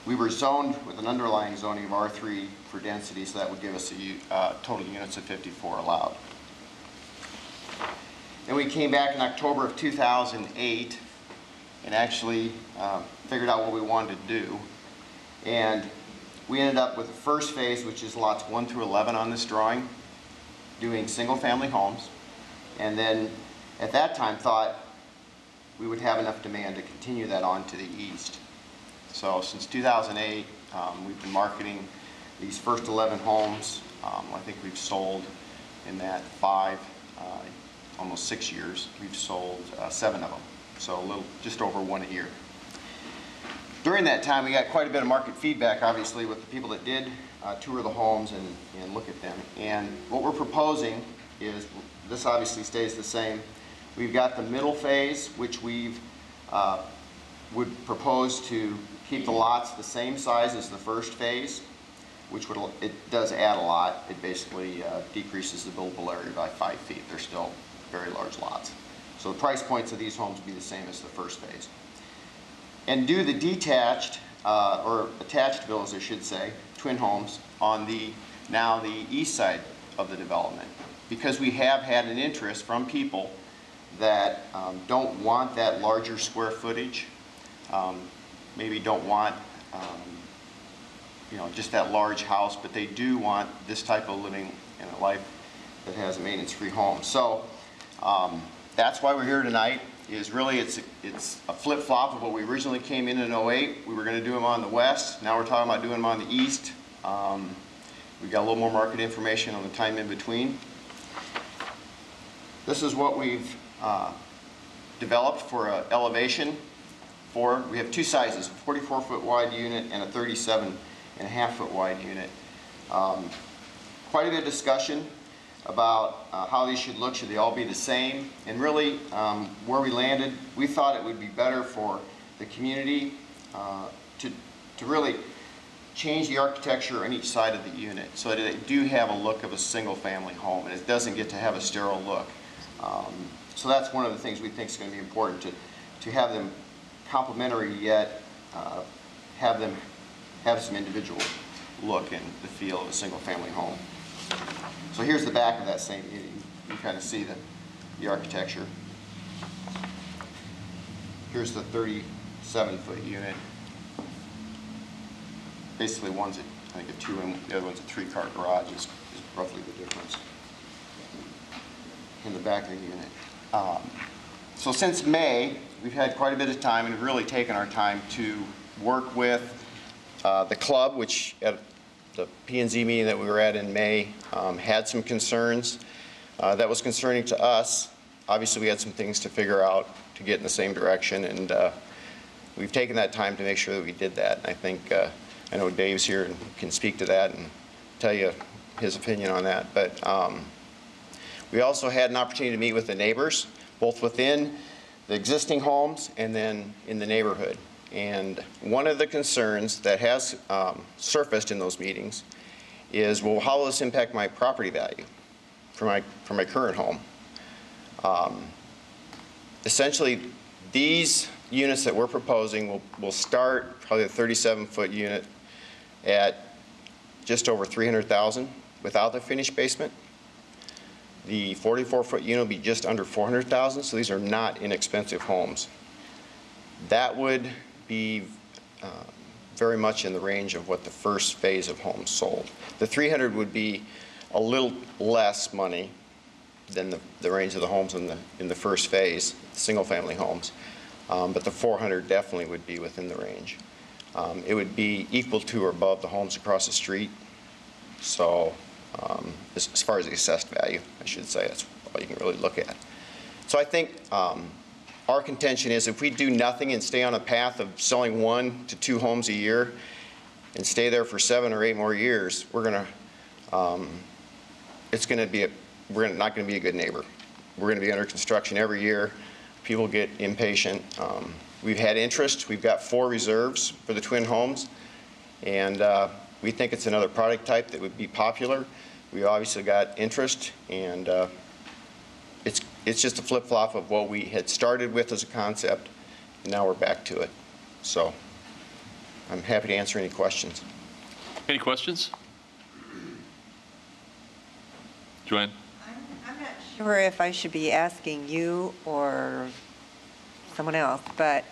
We were zoned with an underlying zoning of R3 for density, so that would give us a total units of 54 allowed. Then we came back in October of 2008 and actually figured out what we wanted to do. And we ended up with the first phase, which is lots 1 through 11 on this drawing, doing single family homes. And then at that time thought we would have enough demand to continue that on to the east. So since 2008, we've been marketing these first 11 homes. I think we've sold in that almost 6 years, we've sold 7 of them. So a little, just over 1 a year. During that time, we got quite a bit of market feedback, obviously, with the people that did tour the homes and look at them. And what we're proposing is, this obviously stays the same. We've got the middle phase, which we've would propose to keep the lots the same size as the first phase, which would, it does add a lot. It basically decreases the buildable area by 5 feet. They're still very large lots. So the price points of these homes would be the same as the first phase. And do the detached, or attached villas, I should say, twin homes on now the east side of the development. Because we have had an interest from people that don't want that larger square footage, maybe don't want just that large house, but they do want this type of living in a life that has a maintenance-free home. So that's why we're here tonight. Is really it's a flip-flop of what we originally came in 08. We were going to do them on the west. Now we're talking about doing them on the east. We got a little more market information on the time in between. This is what we've developed for elevation. We have 2 sizes, a 44-foot wide unit and a 37.5-foot wide unit. Quite a bit of discussion about how these should look. Should they all be the same? And really, where we landed, we thought it would be better for the community to really change the architecture on each side of the unit so that they do have a look of a single-family home, and it doesn't get to have a sterile look. So that's one of the things we think is going to be important, to have them complementary yet have them have some individual look and the feel of a single-family home. So here's the back of that same unit. You kind of see the architecture. Here's the 37-foot unit. Basically, one's I think a 2 and the other one's a 3-car garage is roughly the difference in the back of the unit. So since May, we've had quite a bit of time and we've really taken our time to work with the club, which at the P&Z meeting that we were at in May had some concerns. That was concerning to us. Obviously, we had some things to figure out to get in the same direction, and we've taken that time to make sure that we did that. And I think, I know Dave's here and can speak to that and tell you his opinion on that. But we also had an opportunity to meet with the neighbors, both within the existing homes and then in the neighborhood. And one of the concerns that has surfaced in those meetings is, well, how will this impact my property value for my current home? Essentially, these units that we're proposing will start probably a 37-foot unit at just over $300,000 without the finished basement. The 44-foot unit will be just under $400,000, so these are not inexpensive homes. That would be very much in the range of what the first phase of homes sold. The 300 would be a little less money than the range of the homes in the first phase, single-family homes. But the 400 definitely would be within the range. It would be equal to or above the homes across the street. So as far as the assessed value, I should say, that's all you can really look at. So I think our contention is if we do nothing and stay on a path of selling 1 to 2 homes a year and stay there for 7 or 8 more years, we're going to, it's going to be, we're not going to be a good neighbor. We're going to be under construction every year. People get impatient. We've had interest. We've got 4 reserves for the twin homes, and we think it's another product type that would be popular. We obviously got interest, and it's just a flip-flop of what we had started with as a concept, and now we're back to it. So I'm happy to answer any questions. Any questions? Joanne? I'm not sure if I should be asking you or someone else, but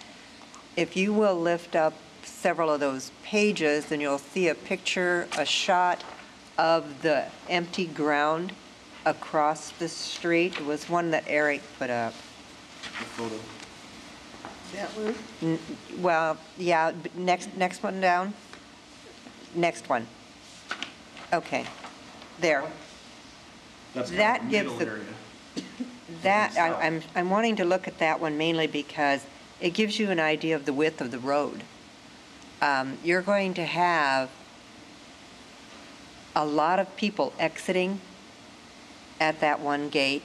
if you will lift up several of those pages, then you'll see a picture, a shot of the empty ground across the street. It was one that Eric put up. That one? Well, yeah, next one down. Next one. Okay, there. That gives the, that, I'm wanting to look at that one mainly because it gives you an idea of the width of the road. You're going to have a lot of people exiting at that one gate,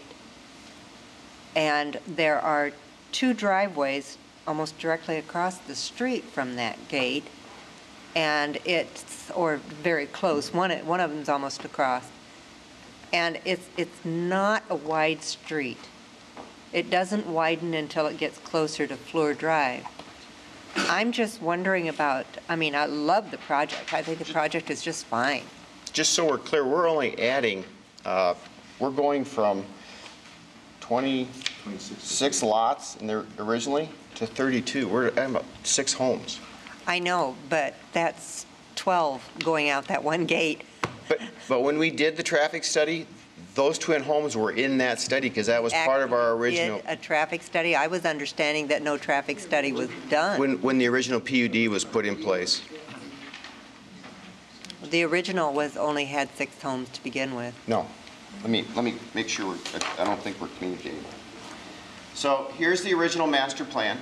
and there are 2 driveways almost directly across the street from that gate, and it's, or very close, one of them's almost across, and it's not a wide street. It doesn't widen until it gets closer to Fleur Drive. I'm just wondering about, I mean, I love the project. I think the project is just fine. Just so we're clear, we're only adding, we're going from 26 lots in there originally to 32. We're at about 6 homes. I know, but that's 12 going out that one gate. But when we did the traffic study, those twin homes were in that study because that was part of our original. Did a traffic study? I was understanding that no traffic study was done. When the original PUD was put in place. The original was only had 6 homes to begin with. No. Let me make sure I don't think we're communicating. So here's the original master plan.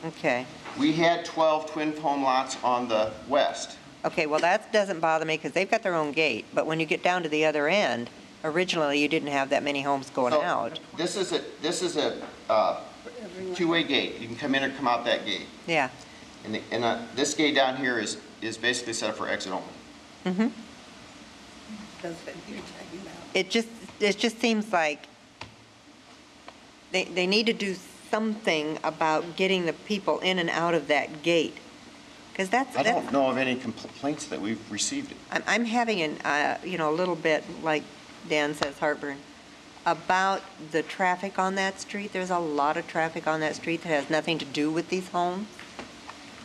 Okay. We had 12 twin home lots on the west. Okay, well, that doesn't bother me because they've got their own gate. But when you get down to the other end, originally you didn't have that many homes going out. This is a 2-way gate. You can come in or come out that gate. Yeah. And this gate down here is basically set up for exit only. Mm-hmm. It just seems like they need to do something about getting the people in and out of that gate. Because I don't know of any complaints that we've received. I'm having a little bit, like Dan says, heartburn about the traffic on that street. There's a lot of traffic on that street that has nothing to do with these homes.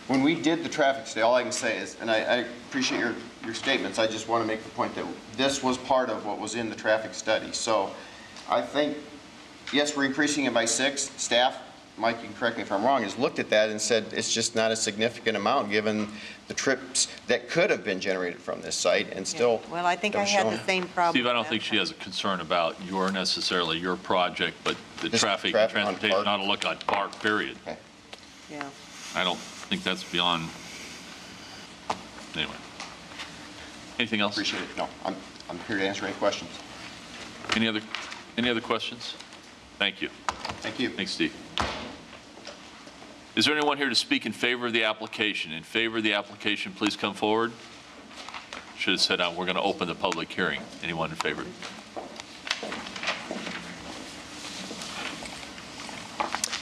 When we did the traffic study, all I can say is, and I appreciate your statements, I just want to make the point that this was part of what was in the traffic study. So I think, yes, we're increasing it by 6. Staff, Mike, you can correct me if I'm wrong, has looked at that and said it's just not a significant amount given the trips that could have been generated from this site and still. Yeah. Well, I think I had the same problem. Steve, I don't think she has a concern about necessarily your project, but the traffic and transportation ought to look on Park, period. Okay. Yeah. I don't think that's beyond, anyway. Anything else? Appreciate it. No, I'm here to answer any questions. Any other questions? Thank you. Thank you. Thanks, Steve. Is there anyone here to speak in favor of the application? In favor of the application, please come forward. Should have said we're going to open the public hearing. Anyone in favor?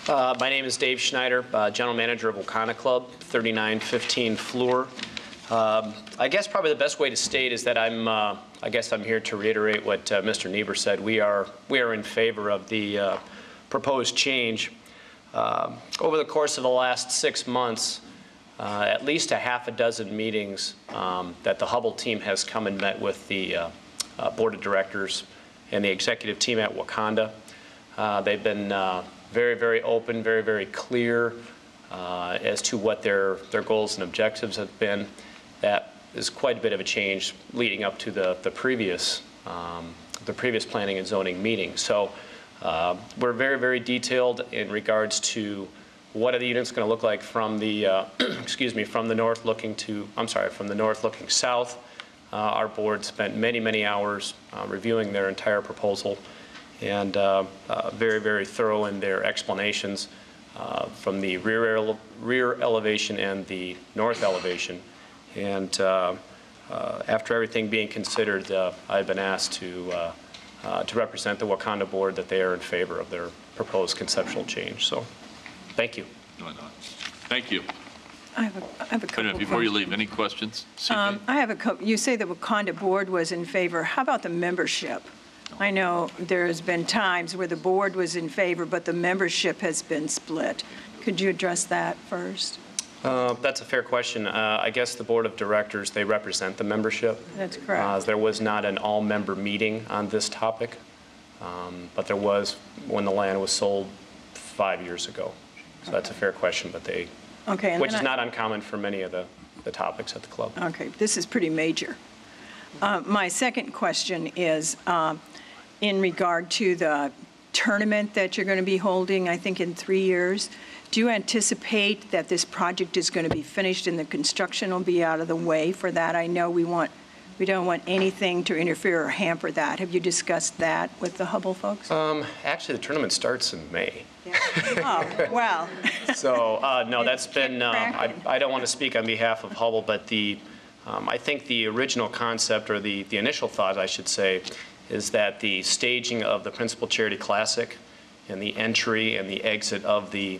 My name is Dave Schneider, General Manager of Wakana Club, 3915 Fleur. I guess probably the best way to state is that I guess I'm here to reiterate what Mr. Niebuhr said. We are in favor of the proposed change. Over the course of the last 6 months, at least a half a dozen meetings that the Hubble team has come and met with the board of directors and the executive team at Wakanda. They've been very, very open, very, very clear as to what their goals and objectives have been. That is quite a bit of a change leading up to the previous planning and zoning meeting. So We're very, very detailed in regards to what are the units going to look like from the, excuse me, from the north looking to, I'm sorry, from the north looking south. Our board spent many, many hours reviewing their entire proposal and very, very thorough in their explanations from the rear elevation and the north elevation. And after everything being considered, I've been asked to represent the Wakanda board that they are in favor of their proposed conceptual change. So, thank you. Thank you. I have a couple of Before you questions. leave, any questions? I have a couple. You say the Wakanda board was in favor. How about the membership? I know there's been times where the board was in favor, but the membership has been split. Could you address that first? That's a fair question. I guess the board of directors, they represent the membership. That's correct. There was not an all-member meeting on this topic, but there was when the land was sold 5 years ago. So that's a fair question, but they, Okay, and which then is not uncommon for many of the topics at the club. Okay, this is pretty major. My second question is in regard to the tournament that you're going to be holding, I think in 3 years. Do you anticipate that this project is going to be finished and the construction will be out of the way for that? I know we don't want anything to interfere or hamper that. Have you discussed that with the Hubble folks? Actually, the tournament starts in May. Oh, well. So, no, that's been, I don't want to speak on behalf of Hubble, but I think the original concept, or the initial thought, I should say, is that the staging of the Principal Charity Classic and the entry and the exit of the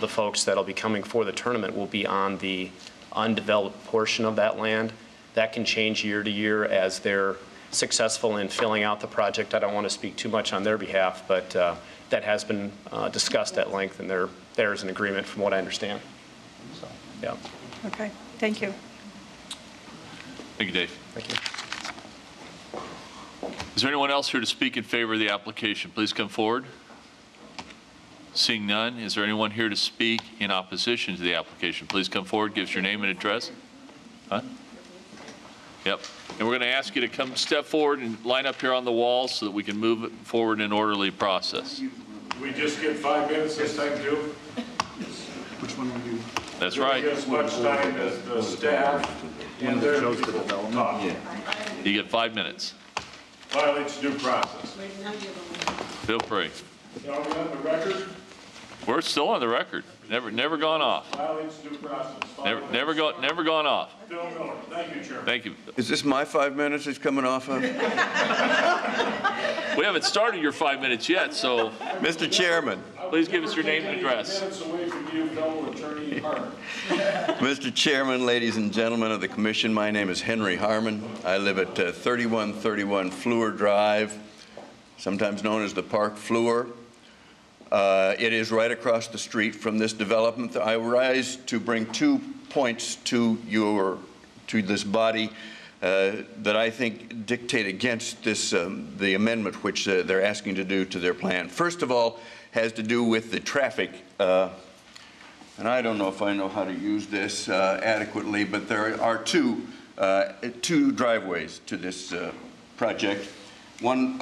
folks that'll be coming for the tournament will be on the undeveloped portion of that land. That can change year to year as they're successful in filling out the project. I don't want to speak too much on their behalf, but that has been discussed at length, and there is an agreement from what I understand. So, yeah. Okay, thank you. Thank you, Dave. Thank you. Is there anyone else here to speak in favor of the application? Please come forward. Seeing none, is there anyone here to speak in opposition to the application? Please come forward, give us your name and address. Huh? Yep. And we're going to ask you to step forward and line up here on the wall so that we can move it forward in an orderly process. We just get 5 minutes this time, too? Which one will you? That's right. Get as much time as the staff and their people talk. You get 5 minutes. Violates due process. Feel free. Are we on the record? We're still on the record. Never gone off. Violates due process. Never gone off. Phil Miller. Thank you, Chairman. Thank you. Is this my 5 minutes it's coming off of? We haven't started your 5 minutes yet, so. Mr. Chairman. Please give us your name and address. Minutes away from you, fellow Attorney Harmon. Mr. Chairman, ladies and gentlemen of the commission, my name is Henry Harmon. I live at 3131 Fleur Drive, sometimes known as the Park Fleur. It is right across the street from this development. I rise to bring 2 points to this body that I think dictate against this the amendment which they're asking to do to their plan. First of all, has to do with the traffic, and I don't know if I know how to use this adequately, but there are two driveways to this project. One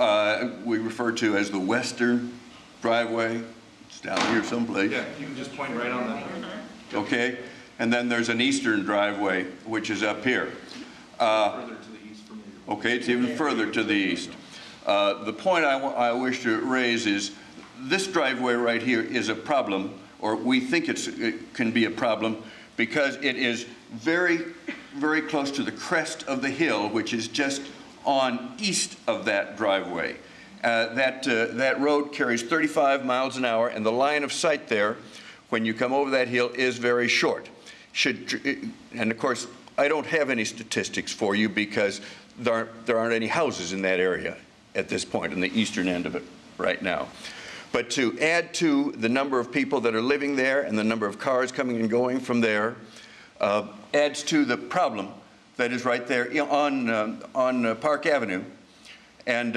we refer to as the western driveway. It's down here someplace. Yeah, you can just point right on that. Okay, and then there's an eastern driveway, which is up here. Further to the east from you. Okay, it's even further to the east. The point I wish to raise is this driveway right here is a problem, or we think it can be a problem, because it is very, very close to the crest of the hill, which is just on east of that driveway. That road carries 35 miles an hour, and the line of sight there, when you come over that hill, is very short. And of course, I don't have any statistics for you because there aren't any houses in that area at this point, in the eastern end of it right now. But to add to the number of people that are living there and the number of cars coming and going from there adds to the problem that is right there on Park Avenue. And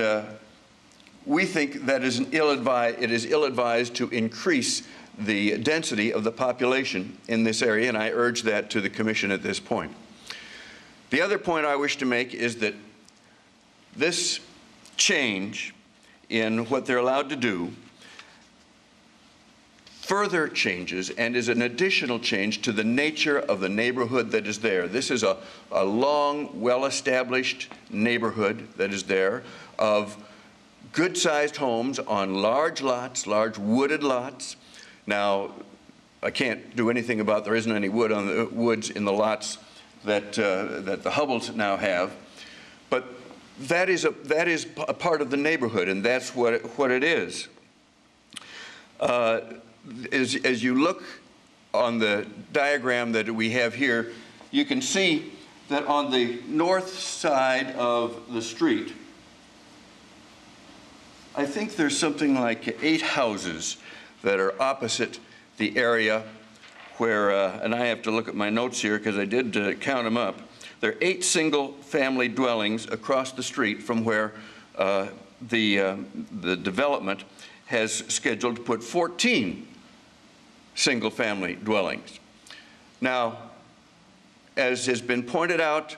we think that it is ill-advised to increase the density of the population in this area, and I urge that to the Commission at this point. The other point I wish to make is that this change in what they're allowed to do further changes and is an additional change to the nature of the neighborhood that is there. This is a long, well-established neighborhood that is there of good-sized homes on large lots, large wooded lots. Now, I can't do anything about there isn't any wood on the woods in the lots that that the Hubbles now have, but that is a part of the neighborhood, and that's what it is. As you look on the diagram that we have here, you can see that on the north side of the street, I think there's something like 8 houses that are opposite the area where, and I have to look at my notes here because I did count them up. There are 8 single-family dwellings across the street from where the development has scheduled to put 14 single-family dwellings. Now, as has been pointed out,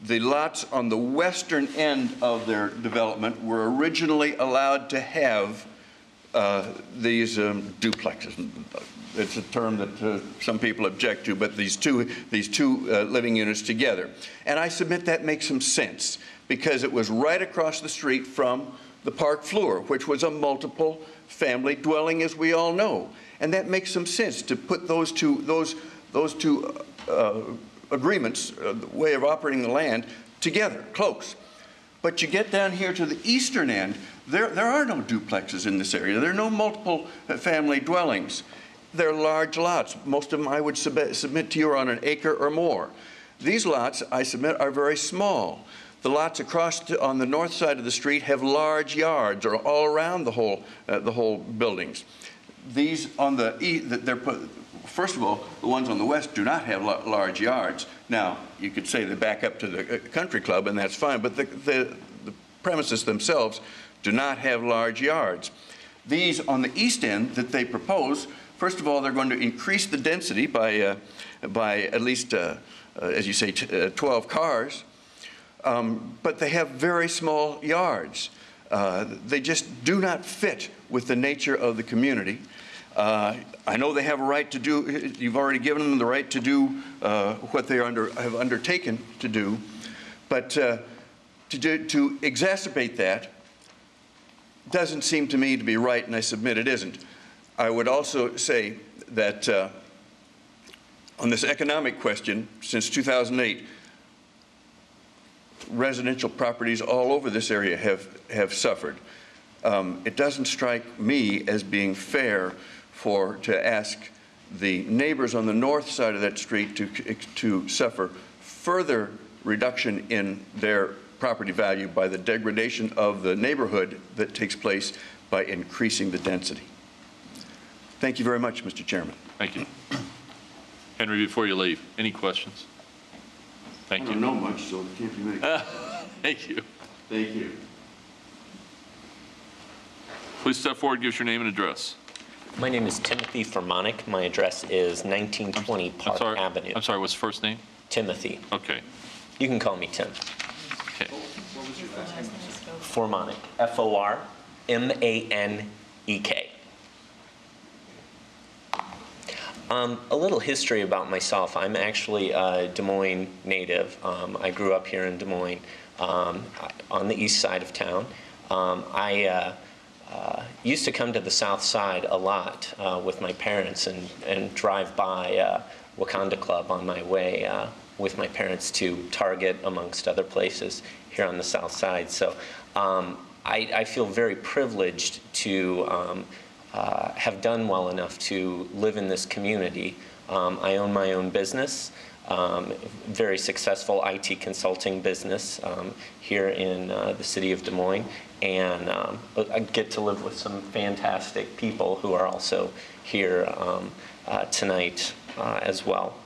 the lots on the western end of their development were originally allowed to have these duplexes. It's a term that some people object to, but these two living units together. And I submit that makes some sense because it was right across the street from the park floor, which was a multiple family dwelling, as we all know. And that makes some sense to put those two agreements, the way of operating the land, together, close. But you get down here to the eastern end, there are no duplexes in this area. There are no multiple family dwellings. They're large lots. Most of them I would submit to you are on an acre or more. These lots, I submit, are very small. The lots across on the north side of the street have large yards or all around the whole buildings. These on the east, they're put, first of all, the ones on the west do not have large yards. Now, you could say they back up to the country club, and that's fine, but the premises themselves do not have large yards. These on the east end that they propose, first of all, they're going to increase the density by at least, as you say, 12 cars, but they have very small yards. They just do not fit with the nature of the community. I know they have a right to do, you've already given them the right to do what they have undertaken to do, but to exacerbate that doesn't seem to me to be right, and I submit it isn't. I would also say that on this economic question, since 2008, residential properties all over this area have suffered. It doesn't strike me as being fair to ask the neighbors on the north side of that street to suffer further reduction in their property value by the degradation of the neighborhood that takes place by increasing the density. Thank you very much, Mr. Chairman. Thank you. Henry, before you leave, any questions? Thank you. I don't know much, so it can't be many. Thank you. Thank you. Please step forward, give us your name and address. My name is Timothy Fermonic. My address is 1920 Park Avenue. I'm sorry, what's the first name? Timothy. Okay. You can call me Tim. Okay. What was your last name? Fermonic. F-O-R-M-A-N-E-K. A little history about myself. I'm actually a Des Moines native. I grew up here in Des Moines on the east side of town. I used to come to the south side a lot with my parents and drive by Wakanda Club on my way with my parents to Target, amongst other places here on the south side. So I feel very privileged to have done well enough to live in this community. I own my own business, very successful IT consulting business here in the city of Des Moines, and I get to live with some fantastic people who are also here tonight as well.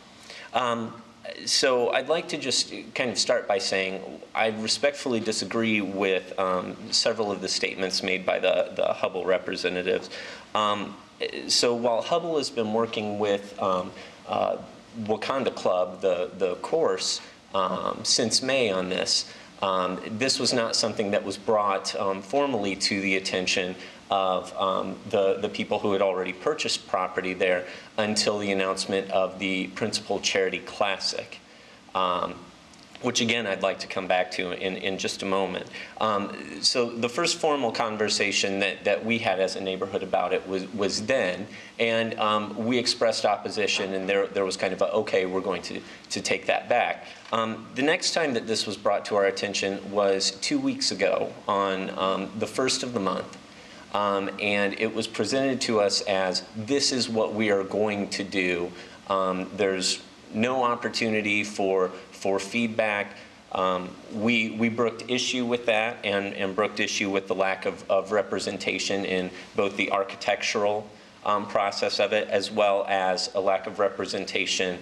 So I'd like to just kind of start by saying I respectfully disagree with several of the statements made by the Hubble representatives. So while Hubble has been working with Wakanda Club, the course, since May on this, This was not something that was brought formally to the attention of the people who had already purchased property there until the announcement of the Principal Charity Classic, which again I'd like to come back to in just a moment. So the first formal conversation that we had as a neighborhood about it was then, and we expressed opposition, and there was kind of a, okay, we're going to take that back. The next time that this was brought to our attention was 2 weeks ago on the 1st of the month. And it was presented to us as, this is what we are going to do. There's no opportunity for feedback. We brooked issue with that and brooked issue with the lack of representation in both the architectural process of it, as well as a lack of representation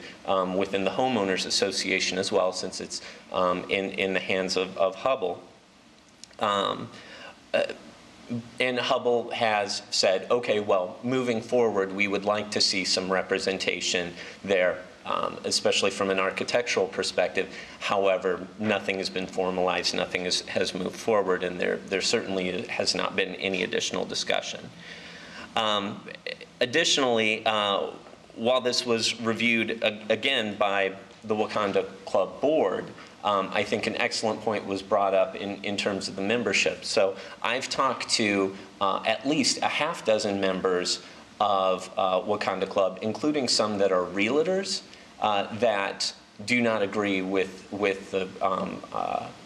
within the homeowners association as well, since it's in the hands of Hubble. And Hubble has said, okay, well, moving forward, we would like to see some representation there, especially from an architectural perspective. However, nothing has been formalized, nothing has moved forward, and there certainly has not been any additional discussion. Additionally, while this was reviewed again by the Wakanda Club Board, I think an excellent point was brought up in terms of the membership. So I've talked to at least a half dozen members of Wakanda Club, including some that are realtors that do not agree with the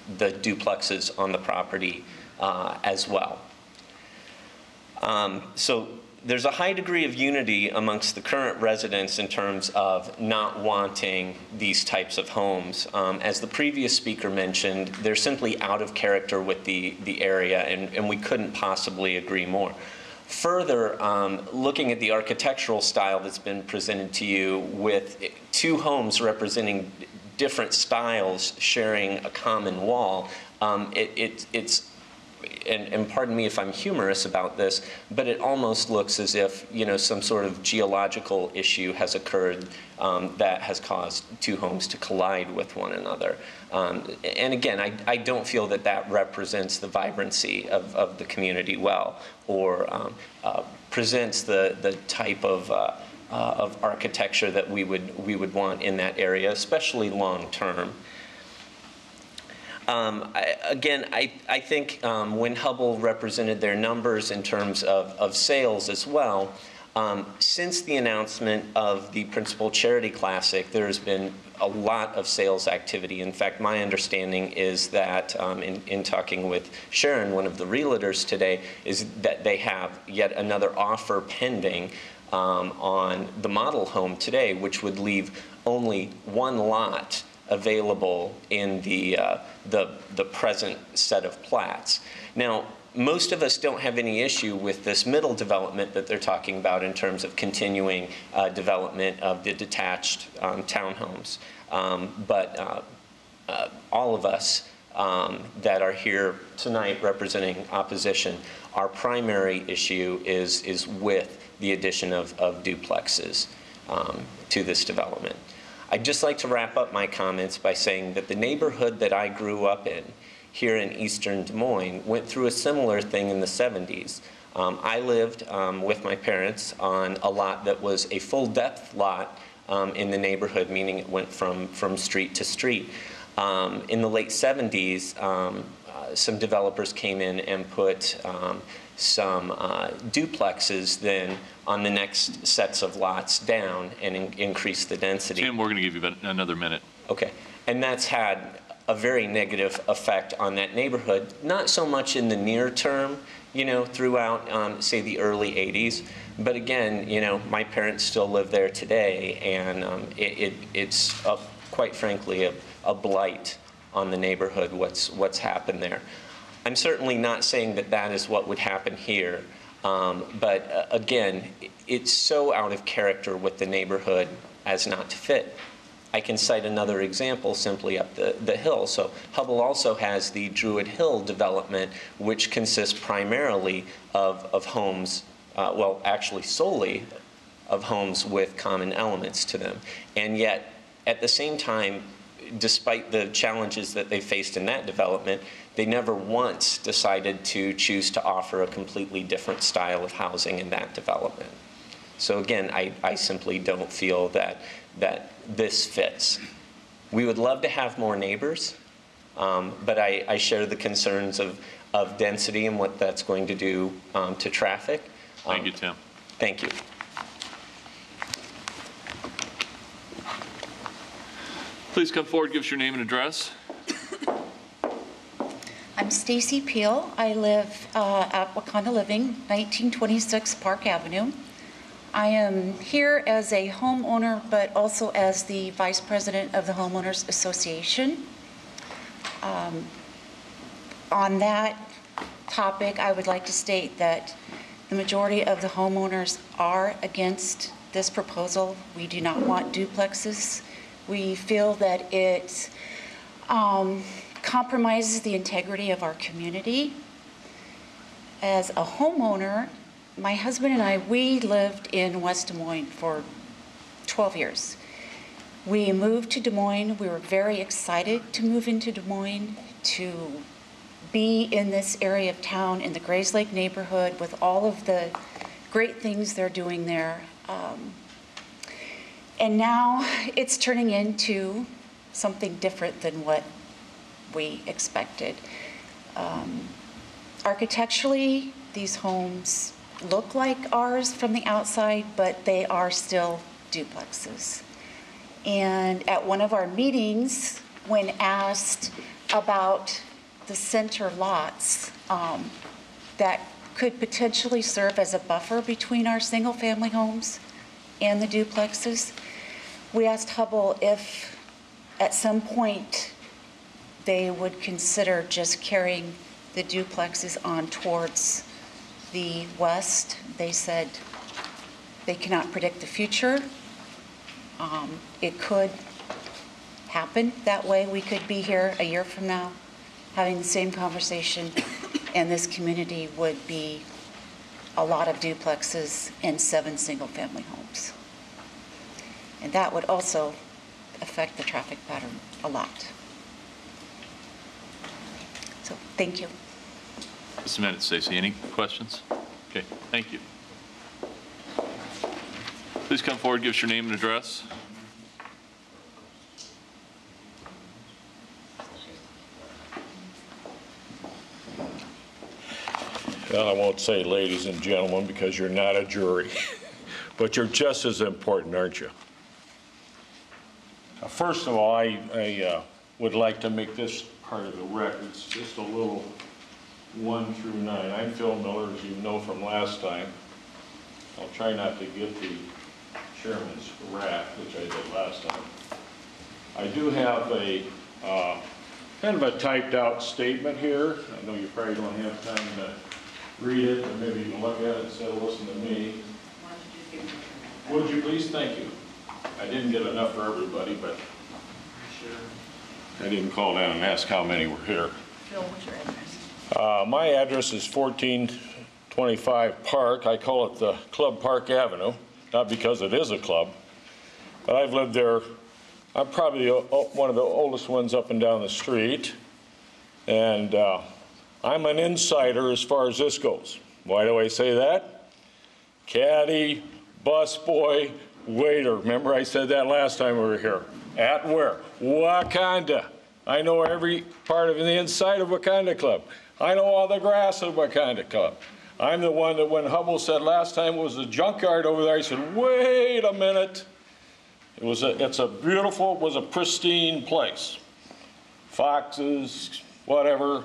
duplexes on the property as well. So there's a high degree of unity amongst the current residents in terms of not wanting these types of homes. As the previous speaker mentioned, they're simply out of character with the area, and we couldn't possibly agree more. Further, looking at the architectural style that's been presented to you with 2 homes representing different styles sharing a common wall, it's and pardon me if I'm humorous about this, but it almost looks as if, you know, some sort of geological issue has occurred that has caused 2 homes to collide with one another. And again, I don't feel that that represents the vibrancy of the community well, or presents the type of architecture that we would want in that area, especially long term. I think when Hubble represented their numbers in terms of sales as well, since the announcement of the Principal Charity Classic, there's been a lot of sales activity. In fact, my understanding is that in talking with Sharon, one of the realtors today, is that they have yet another offer pending on the model home today, which would leave only 1 lot available in the present set of plats. Now, most of us don't have any issue with this middle development that they're talking about in terms of continuing development of the detached townhomes. But all of us that are here tonight representing opposition, our primary issue is with the addition of duplexes to this development. I'd just like to wrap up my comments by saying that the neighborhood that I grew up in here in eastern Des Moines went through a similar thing in the 70s. I lived with my parents on a lot that was a full depth lot in the neighborhood, meaning it went from street to street. In the late 70s, some developers came in and put some duplexes then on the next sets of lots down and increase the density. Tim, we're going to give you about another minute. Okay. And that's had a very negative effect on that neighborhood, not so much in the near term, you know, throughout, say, the early 80s. But again, you know, my parents still live there today, and it's quite frankly a blight on the neighborhood, what's happened there. I'm certainly not saying that that is what would happen here, but again, it's so out of character with the neighborhood as not to fit. I can cite another example simply up the hill. So Hubble also has the Druid Hill development, which consists primarily of homes, well, actually solely of homes with common elements to them. And yet, at the same time, despite the challenges that they faced in that development, they never once decided to choose to offer a completely different style of housing in that development. So again, I simply don't feel that this fits. We would love to have more neighbors, but I share the concerns of density and what that's going to do to traffic. Thank you, Tim. Thank you. Please come forward, give us your name and address. I'm Stacy Peel. I live at Wakanda Living, 1926 Park Avenue. I am here as a homeowner, but also as the Vice President of the Homeowners Association. On that topic, I would like to state that the majority of the homeowners are against this proposal. We do not want duplexes. We feel that it compromises the integrity of our community. As a homeowner, my husband and I, we lived in West Des Moines for 12 years. We moved to Des Moines. We were very excited to move into Des Moines, to be in this area of town, in the Grays Lake neighborhood, with all of the great things they're doing there. And now it's turning into something different than what we expected. Architecturally, these homes look like ours from the outside, but they are still duplexes. And at one of our meetings, when asked about the center lots that could potentially serve as a buffer between our single-family homes and the duplexes, we asked Hubble if at some point they would consider just carrying the duplexes on towards the west. They said they cannot predict the future. It could happen that way. We could be here a year from now having the same conversation, and this community would be a lot of duplexes and 7 single-family homes. And that would also affect the traffic pattern a lot. So, thank you. Just a minute, Stacy. Any questions? Okay, thank you. Please come forward, give us your name and address. Well, I won't say ladies and gentlemen because you're not a jury, but you're just as important, aren't you? First of all, I would like to make this part of the records just a little 1 through 9. I'm Phil Miller, as you know from last time. I'll try not to get the chairman's wrath, which I did last time. I do have a kind of a typed out statement here. I know you probably don't have time to read it, but maybe you can look at it instead of listen to me. Would you please? Thank you. I didn't get enough for everybody, but I didn't call down and ask how many were here. Phil, what's your address? My address is 1425 Park. I call it the Club Park Avenue, not because it is a club, but I've lived there. I'm probably one of the oldest ones up and down the street, and I'm an insider as far as this goes. Why do I say that? Caddy, busboy, waiter. Remember I said that last time we were here. At where? Wakanda. I know every part of the inside of Wakanda Club. I know all the grass of Wakanda Club. I'm the one that when Hubble said last time it was a junkyard over there, I said, wait a minute. It's a beautiful, it was a pristine place. Foxes, whatever,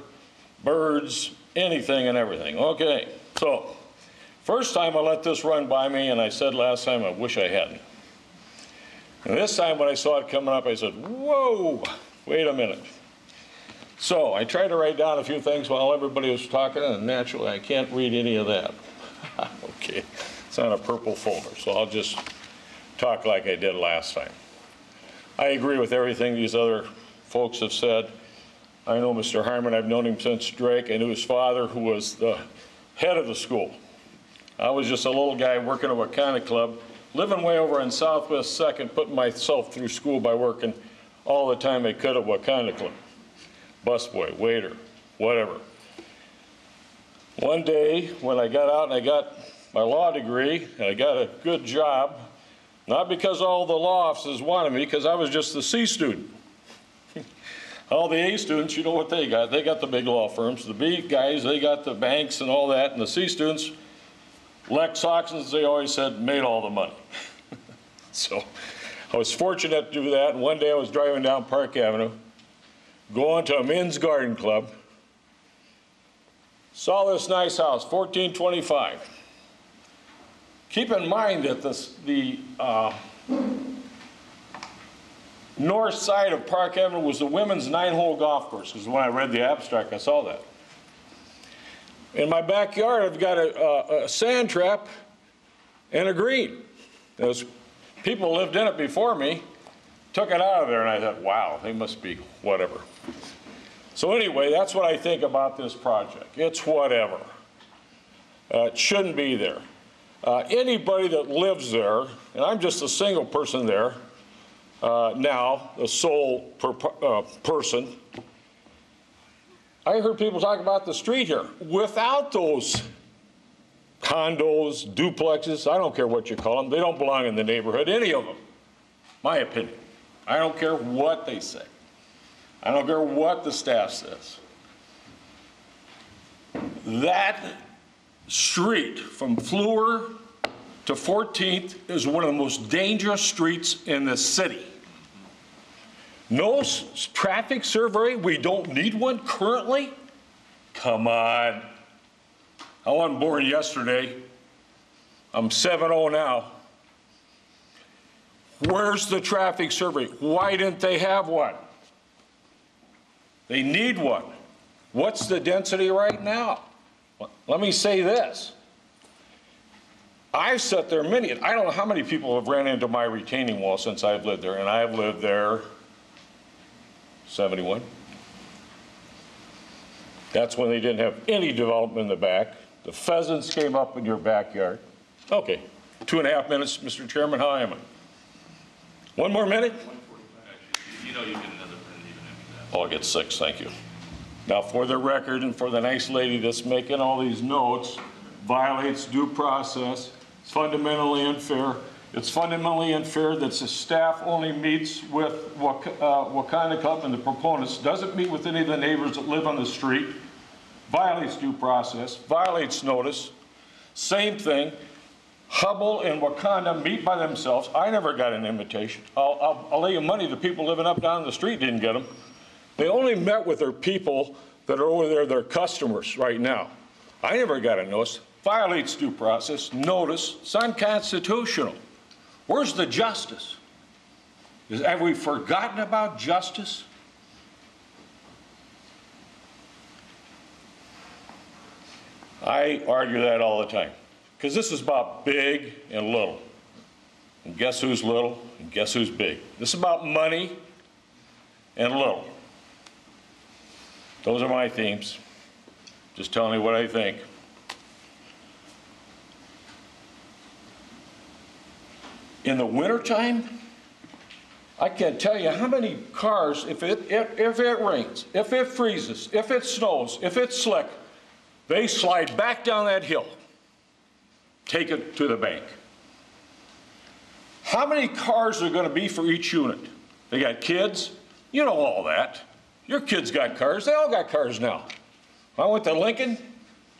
birds, anything and everything. Okay, so first time I let this run by me, and I said last time I wish I hadn't. And this time when I saw it coming up, I said, whoa, wait a minute. So I tried to write down a few things while everybody was talking, and naturally I can't read any of that. Okay, it's on a purple folder, so I'll just talk like I did last time. I agree with everything these other folks have said. I know Mr. Harmon, I've known him since Drake. I knew his father, who was the head of the school. I was just a little guy working at Wakanda Club, living way over on Southwest 2nd, putting myself through school by working all the time they could at Wakanda Club. Busboy, waiter, whatever. One day when I got out and I got my law degree and I got a good job, not because all the law offices wanted me, because I was just the C student. All the A students, you know what they got? They got the big law firms. The B guys, they got the banks and all that. And the C students, Lex Oxens, they always said, made all the money. So I was fortunate to do that. And one day I was driving down Park Avenue, going to a men's garden club, saw this nice house, 1425. Keep in mind that the north side of Park Avenue was the women's 9-hole golf course, because when I read the abstract, I saw that. In my backyard, I've got a sand trap and a green. Those people lived in it before me, took it out of there, and I thought, wow, they must be whatever. So anyway, that's what I think about this project. It's whatever. It shouldn't be there. Anybody that lives there, and I'm just a single person there, now, the sole person. I heard people talk about the street here. Without those condos, duplexes, I don't care what you call them, they don't belong in the neighborhood, any of them. My opinion. I don't care what they say. I don't care what the staff says. That street from Fleur to 14th is one of the most dangerous streets in the city. No traffic survey, we don't need one currently? Come on. I wasn't born yesterday. I'm 7-0 now. Where's the traffic survey? Why didn't they have one? They need one. What's the density right now? Let me say this. I've sat there I don't know how many people have ran into my retaining wall since I've lived there, and I've lived there 71. That's when they didn't have any development in the back. The pheasants came up in your backyard. Okay, 2.5 minutes, Mr. Chairman, how am I? One more minute? You know you get another minute even after that. Oh, I'll get 6, thank you. Now, for the record and for the nice lady that's making all these notes, violates due process, it's fundamentally unfair. It's fundamentally unfair that the staff only meets with Wakanda Club and the proponents, doesn't meet with any of the neighbors that live on the street, violates due process, violates notice. Same thing, Hubble and Wakanda meet by themselves. I never got an invitation. I'll lay you money the people living up down the street didn't get them. They only met with their people that are over there, their customers right now. I never got a notice. Violates due process, notice, it's unconstitutional. Where's the justice? Have we forgotten about justice? I argue that all the time, because this is about big and little. And guess who's little and guess who's big? This is about money and little. Those are my themes. Just telling you what I think. In the wintertime, I can't tell you how many cars, if it rains, if it freezes, if it snows, if it's slick, they slide back down that hill, take it to the bank. How many cars are going to be for each unit? They got kids, you know all that. Your kids got cars, they all got cars now. I went to Lincoln,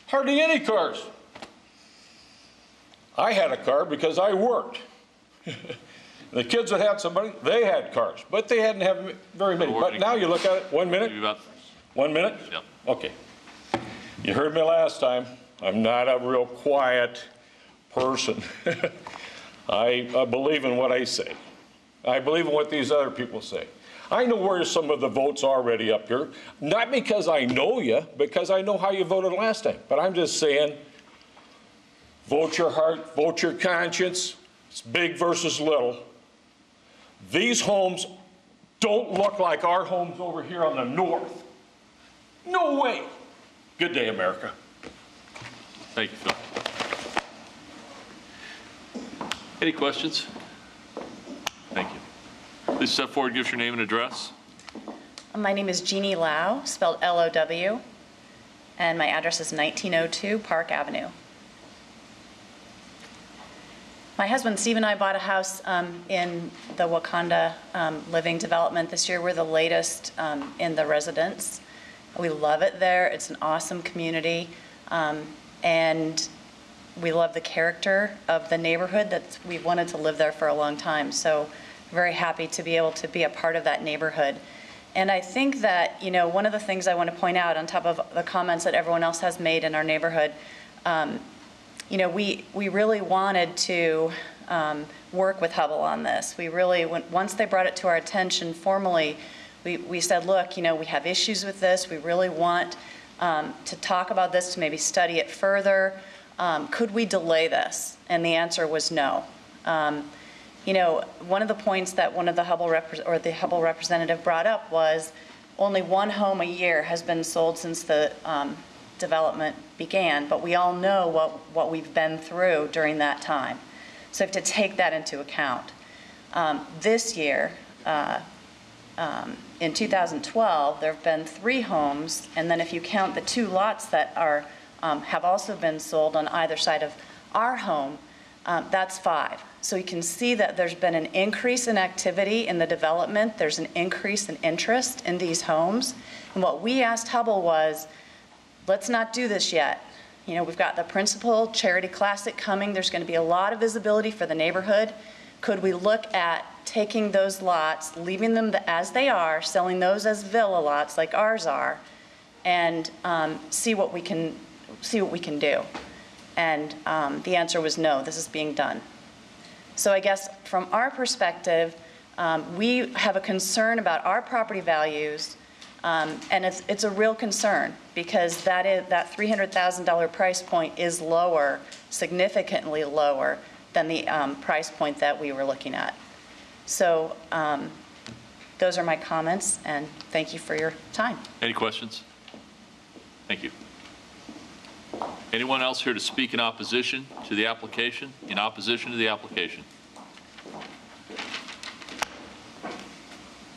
hardly any cars. I had a car because I worked. The kids that had somebody, they had cars, but they hadn't have very many. But now you look at it, 1 minute? 1 minute? Yep. Okay. You heard me last time. I'm not a real quiet person. I believe in what I say. I believe in what these other people say. I know where some of the votes are already up here, not because I know you, because I know how you voted last time. But I'm just saying, vote your heart, vote your conscience. It's big versus little. These homes don't look like our homes over here on the north. No way. Good day, America. Thank you, Phil. Any questions? Thank you. Please step forward, give us your name and address. My name is Jeannie Lau, spelled L-O-W, and my address is 1902 Park Avenue. My husband Steve and I bought a house in the Wakanda living development this year. We're the latest in the residence. We love it there. It's an awesome community, and we love the character of the neighborhood. That we've wanted to live there for a long time. So very happy to be able to be a part of that neighborhood. And I think that, you know, one of the things I want to point out on top of the comments that everyone else has made in our neighborhood, you know, we really wanted to work with Hubble on this. We really, once they brought it to our attention formally, we said, look, you know, we have issues with this. We really want to talk about this, to maybe study it further. Could we delay this? And the answer was no. You know, one of the points that one of the Hubble representative brought up was only one home a year has been sold since the development began, but we all know what we've been through during that time. So we have to take that into account. This year, in 2012, there have been 3 homes, and then if you count the 2 lots that are have also been sold on either side of our home, that's 5. So you can see that there's been an increase in activity in the development. There's an increase in interest in these homes. And what we asked Hubble was, let's not do this yet. You know, we've got the Principal Charity Classic coming. There's going to be a lot of visibility for the neighborhood. Could we look at taking those lots, leaving them as they are, selling those as villa lots like ours are, and see what we can do? And the answer was no, this is being done. So I guess from our perspective, we have a concern about our property values, and it's a real concern because that $300,000 price point is lower, significantly lower than the price point that we were looking at. So those are my comments, and thank you for your time. Any questions? Thank you. Anyone else here to speak in opposition to the application? In opposition to the application?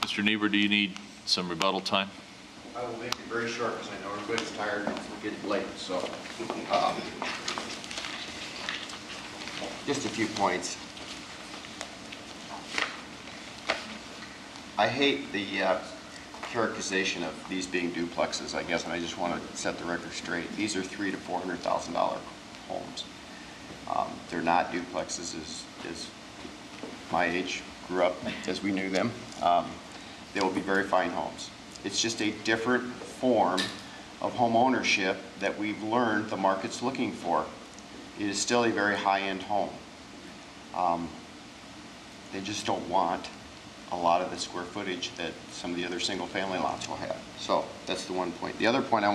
Mr. Niebuhr, do you need some rebuttal time? I will make it very short because I know everybody's tired and it's getting late. So just a few points. I hate the characterization of these being duplexes, I guess, and I just want to set the record straight. These are $300,000 to $400,000 homes. They're not duplexes as my age grew up as we knew them. They will be very fine homes. It's just a different form of home ownership that we've learned the market's looking for. It is still a very high-end home. They just don't want a lot of the square footage that some of the other single-family lots will have. So that's the one point. The other point I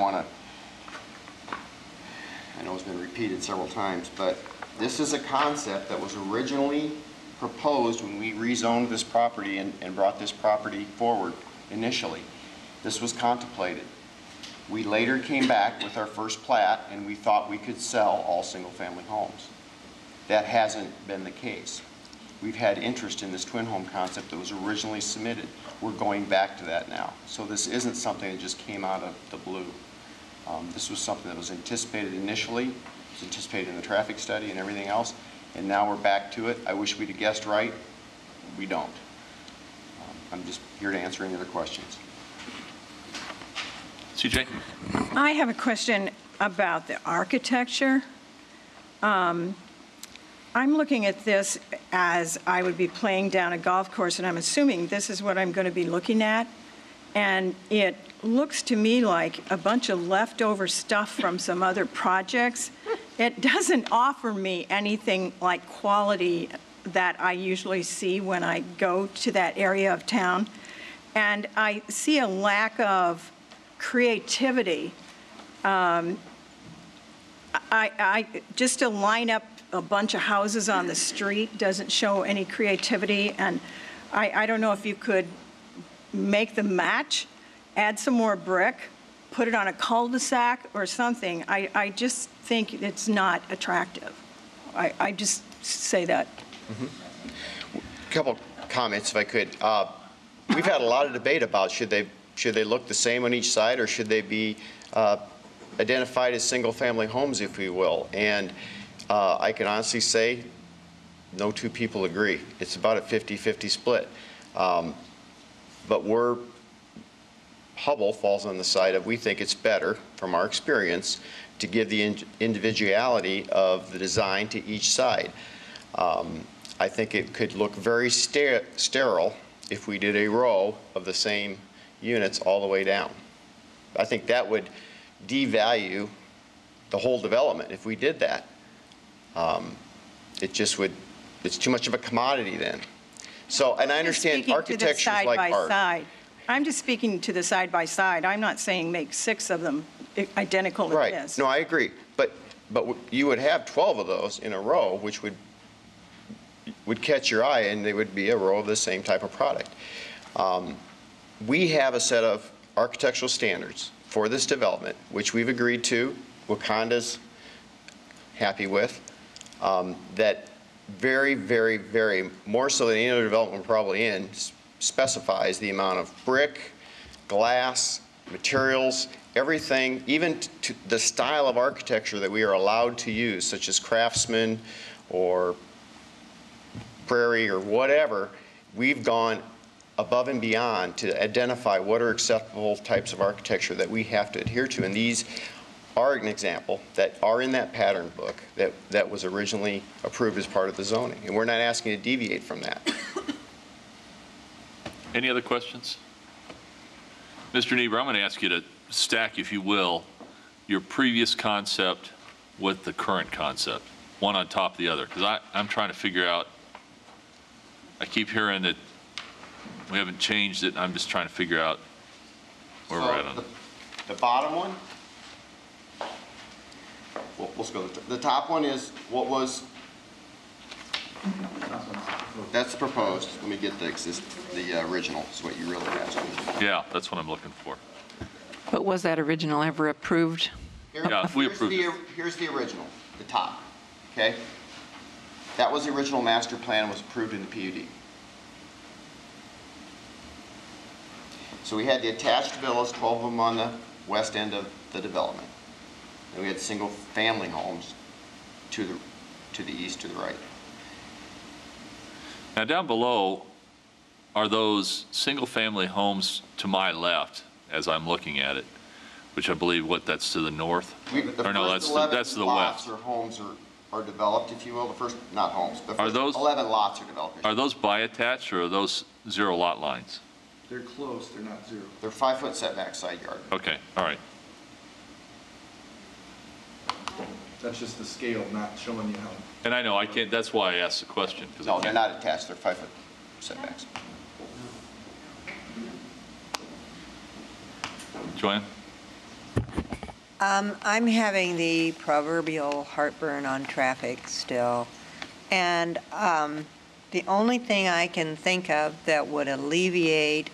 know it's been repeated several times, but this is a concept that was originally proposed when we rezoned this property and brought this property forward initially. This was contemplated. We later came back with our first plat and we thought we could sell all single-family homes. That hasn't been the case. We've had interest in this twin home concept that was originally submitted. We're going back to that now. So this isn't something that just came out of the blue. This was something that was anticipated initially. It was anticipated in the traffic study and everything else. And now we're back to it. I wish we'd have guessed right. We don't. I'm just here to answer any other questions. CJ? I have a question about the architecture. I'm looking at this as I would be playing down a golf course, and I'm assuming this is what I'm going to be looking at. And it looks to me like a bunch of leftover stuff from some other projects. It doesn't offer me anything like quality that I usually see when I go to that area of town. And I see a lack of creativity. Just to line up a bunch of houses on the street doesn't show any creativity, and I don't know if you could make them match, add some more brick, put it on a cul-de-sac or something. I just think it's not attractive. I just say that. Couple comments, if I could. We've had a lot of debate about should they look the same on each side, or should they be identified as single-family homes, if we will. And I can honestly say no two people agree. It's about a 50-50 split. But Hubble falls on the side of we think it's better, from our experience, to give the individuality of the design to each side. I think it could look very sterile if we did a row of the same units all the way down. I think that would devalue the whole development if we did that. It just would, it's too much of a commodity then. So, and I understand architecture is like art. Side. I'm just speaking to the side by side. I'm not saying make 6 of them identical to Right. this. No, I agree. But you would have 12 of those in a row, which would catch your eye, and they would be a row of the same type of product. We have a set of architectural standards for this development, which we've agreed to, Wakanda's happy with, that very, very, very, more so than any other development we're probably in, specifies the amount of brick, glass, materials, everything, even to the style of architecture that we are allowed to use, such as Craftsman or Prairie or whatever. We've gone above and beyond to identify what are acceptable types of architecture that we have to adhere to. And these are an example that are in that pattern book that was originally approved as part of the zoning. And we're not asking to deviate from that. Any other questions? Mr. Niebuhr, I'm going to ask you to stack, if you will, your previous concept with the current concept, one on top of the other, because I'm trying to figure out, I keep hearing that we haven't changed it. I'm just trying to figure out where we're at on it. The bottom one, let's go. The top one is what was, that's proposed. Let me get the original, is what you really asked me. Yeah, that's what I'm looking for. But was that original ever approved? Yeah, we approved it. Here's the original, the top, okay? That was the original master plan, was approved in the PUD. So we had the attached villas, 12 of them on the west end of the development. And we had single-family homes to the east, to the right. Now, down below are those single-family homes to my left, as I'm looking at it, which I believe, that's to the north? Or no, that's to the west. Or homes are developed, if you will. The first, not homes, the Are first those 11 lots are developed. Are those by-attached, or are those zero lot lines? They're close, they're not zero. They're 5-foot setback side yard. Okay, all right. That's just the scale, not showing you how. And I know, I can't, that's why I asked the question. No, they're not attached, they're 5-foot setbacks. Joanne? I'm having the proverbial heartburn on traffic still. And the only thing I can think of that would alleviate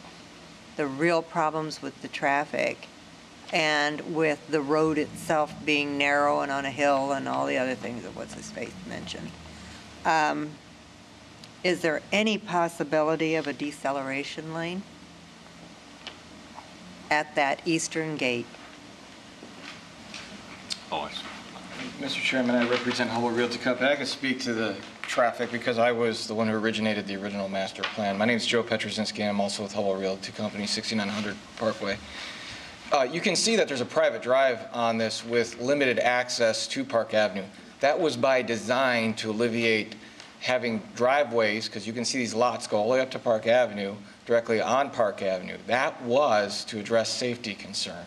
the real problems with the traffic and with the road itself being narrow and on a hill and all the other things that what's-his-face mentioned, is there any possibility of a deceleration lane at that eastern gate? Oh, I see. Mr. Chairman, I represent Hubble Realty Company. I can speak to the traffic because I was the one who originated the original master plan. My name is Joe Petrozinski, and I'm also with Hubble Realty Company, 6900 Parkway. You can see that there's a private drive on this with limited access to Park Avenue. That was by design to alleviate having driveways, because you can see these lots go all the way up to Park Avenue, directly on Park Avenue. That was to address safety concern,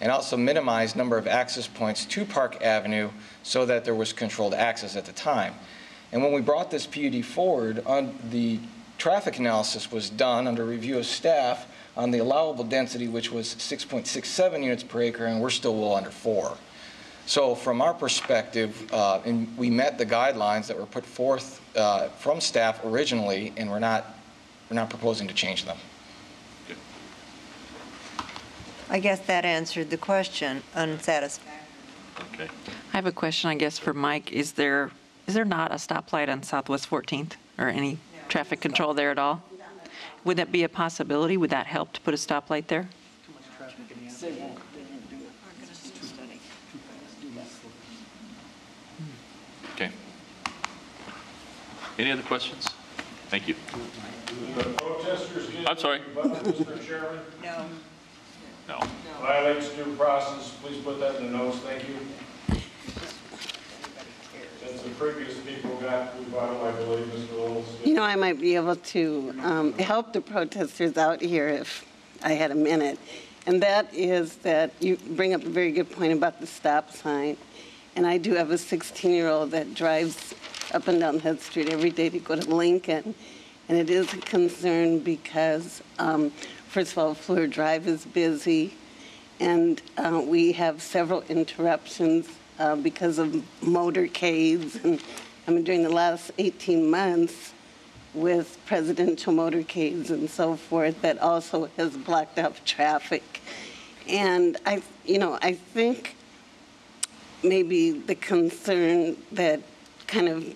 and also minimize number of access points to Park Avenue so that there was controlled access at the time. And when we brought this PUD forward, the traffic analysis was done under review of staff on the allowable density, which was 6.67 units per acre, and we're still well under 4. So from our perspective, and we met the guidelines that were put forth from staff originally, and we're not proposing to change them. I guess that answered the question, unsatisfactory. Okay. I have a question, I guess, for Mike. Is there not a stoplight on Southwest 14th or any? No. traffic control there at all? Would that be a possibility? Would that help to put a stoplight there? Okay. Any other questions? Thank you. The protesters did. I'm sorry. Mr. Chairman? No. No. Violates due process, please put that in the notes, thank you. Since the previous people got rebuttal, I believe Mr. Little's did. You know, I might be able to help the protesters out here if I had a minute. And that is that you bring up a very good point about the stop sign. And I do have a 16-year-old that drives up and down Head Street every day to go to Lincoln. And it is a concern because, first of all, Fleur Drive is busy. And we have several interruptions because of motorcades. And I mean, during the last 18 months with presidential motorcades and so forth, that also has blocked up traffic. And I think maybe the concern that kind of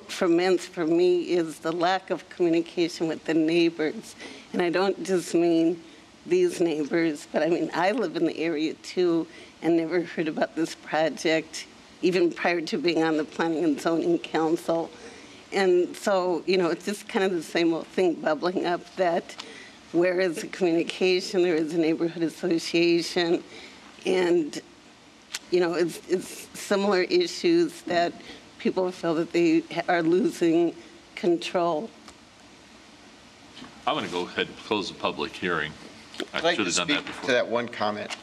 ferments for me is the lack of communication with the neighbors. And I don't just mean these neighbors, but I mean, I live in the area too and never heard about this project, even prior to being on the Planning and Zoning Council. And so, it's just kind of the same old thing bubbling up that where is the communication, there is a neighborhood association, and, it's similar issues that people feel that they are losing control. I'm going to go ahead and close the public hearing. I should have done that before. To that one comment.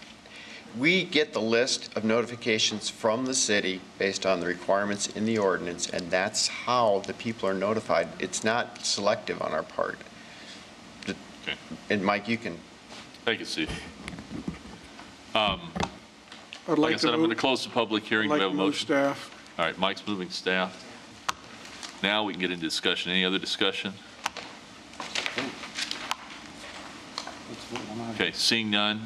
We get the list of notifications from the city based on the requirements in the ordinance, and that's how the people are notified. It's not selective on our part. Okay. And Mike, you can. Thank you, Steve. Like I said, I'm going to close the public hearing. Do we have a motion? Staff. All right, Mike's moving staff. Now we can get into discussion. Any other discussion? Okay, seeing none.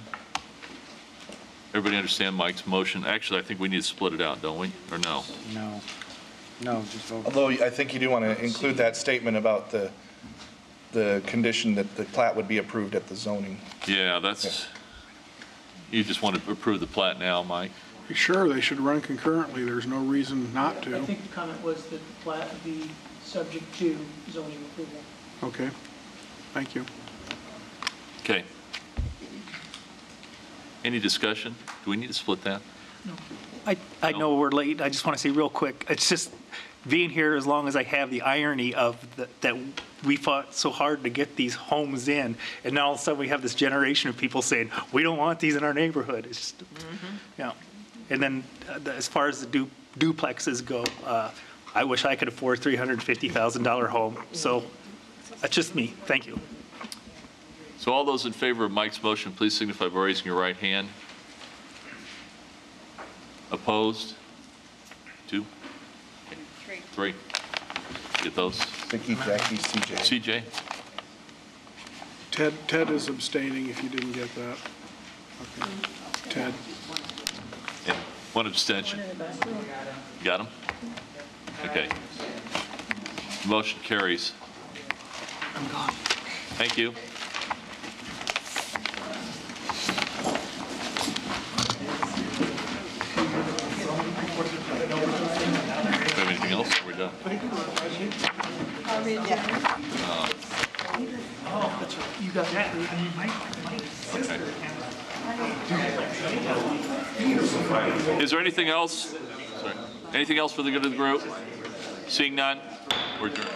Everybody understand Mike's motion? Actually, I think we need to split it out, don't we? Or no? No, just vote. Although I think you do want to include that statement about the condition that the plat would be approved at the zoning. Yeah, that's, you just want to approve the plat now, Mike? Sure, they should run concurrently. There's no reason not to. I think the comment was that the plat would be subject to zoning approval. Okay, thank you. Okay. Any discussion? Do we need to split that? I know we're late. I just want to say real quick, it's just being here as long as I have the irony of that we fought so hard to get these homes in, and now all of a sudden we have this generation of people saying, we don't want these in our neighborhood. It's just, yeah. And then as far as the duplexes go, I wish I could afford $350,000 home. So that's just me. Thank you. So all those in favor of Mike's motion, please signify by raising your right hand. Opposed? 2? Okay. 3. Get those? Vicky, Jackie, CJ. CJ? Ted is abstaining if you didn't get that. Okay. Ted. And 1 abstention. Got him? Okay. Motion carries. I'm gone. Thank you. Do we have anything else? We're done. Oh, that's right. You got that. Okay. Is there anything else? Sorry. Anything else for the good of the group? Seeing none, we're adjourned.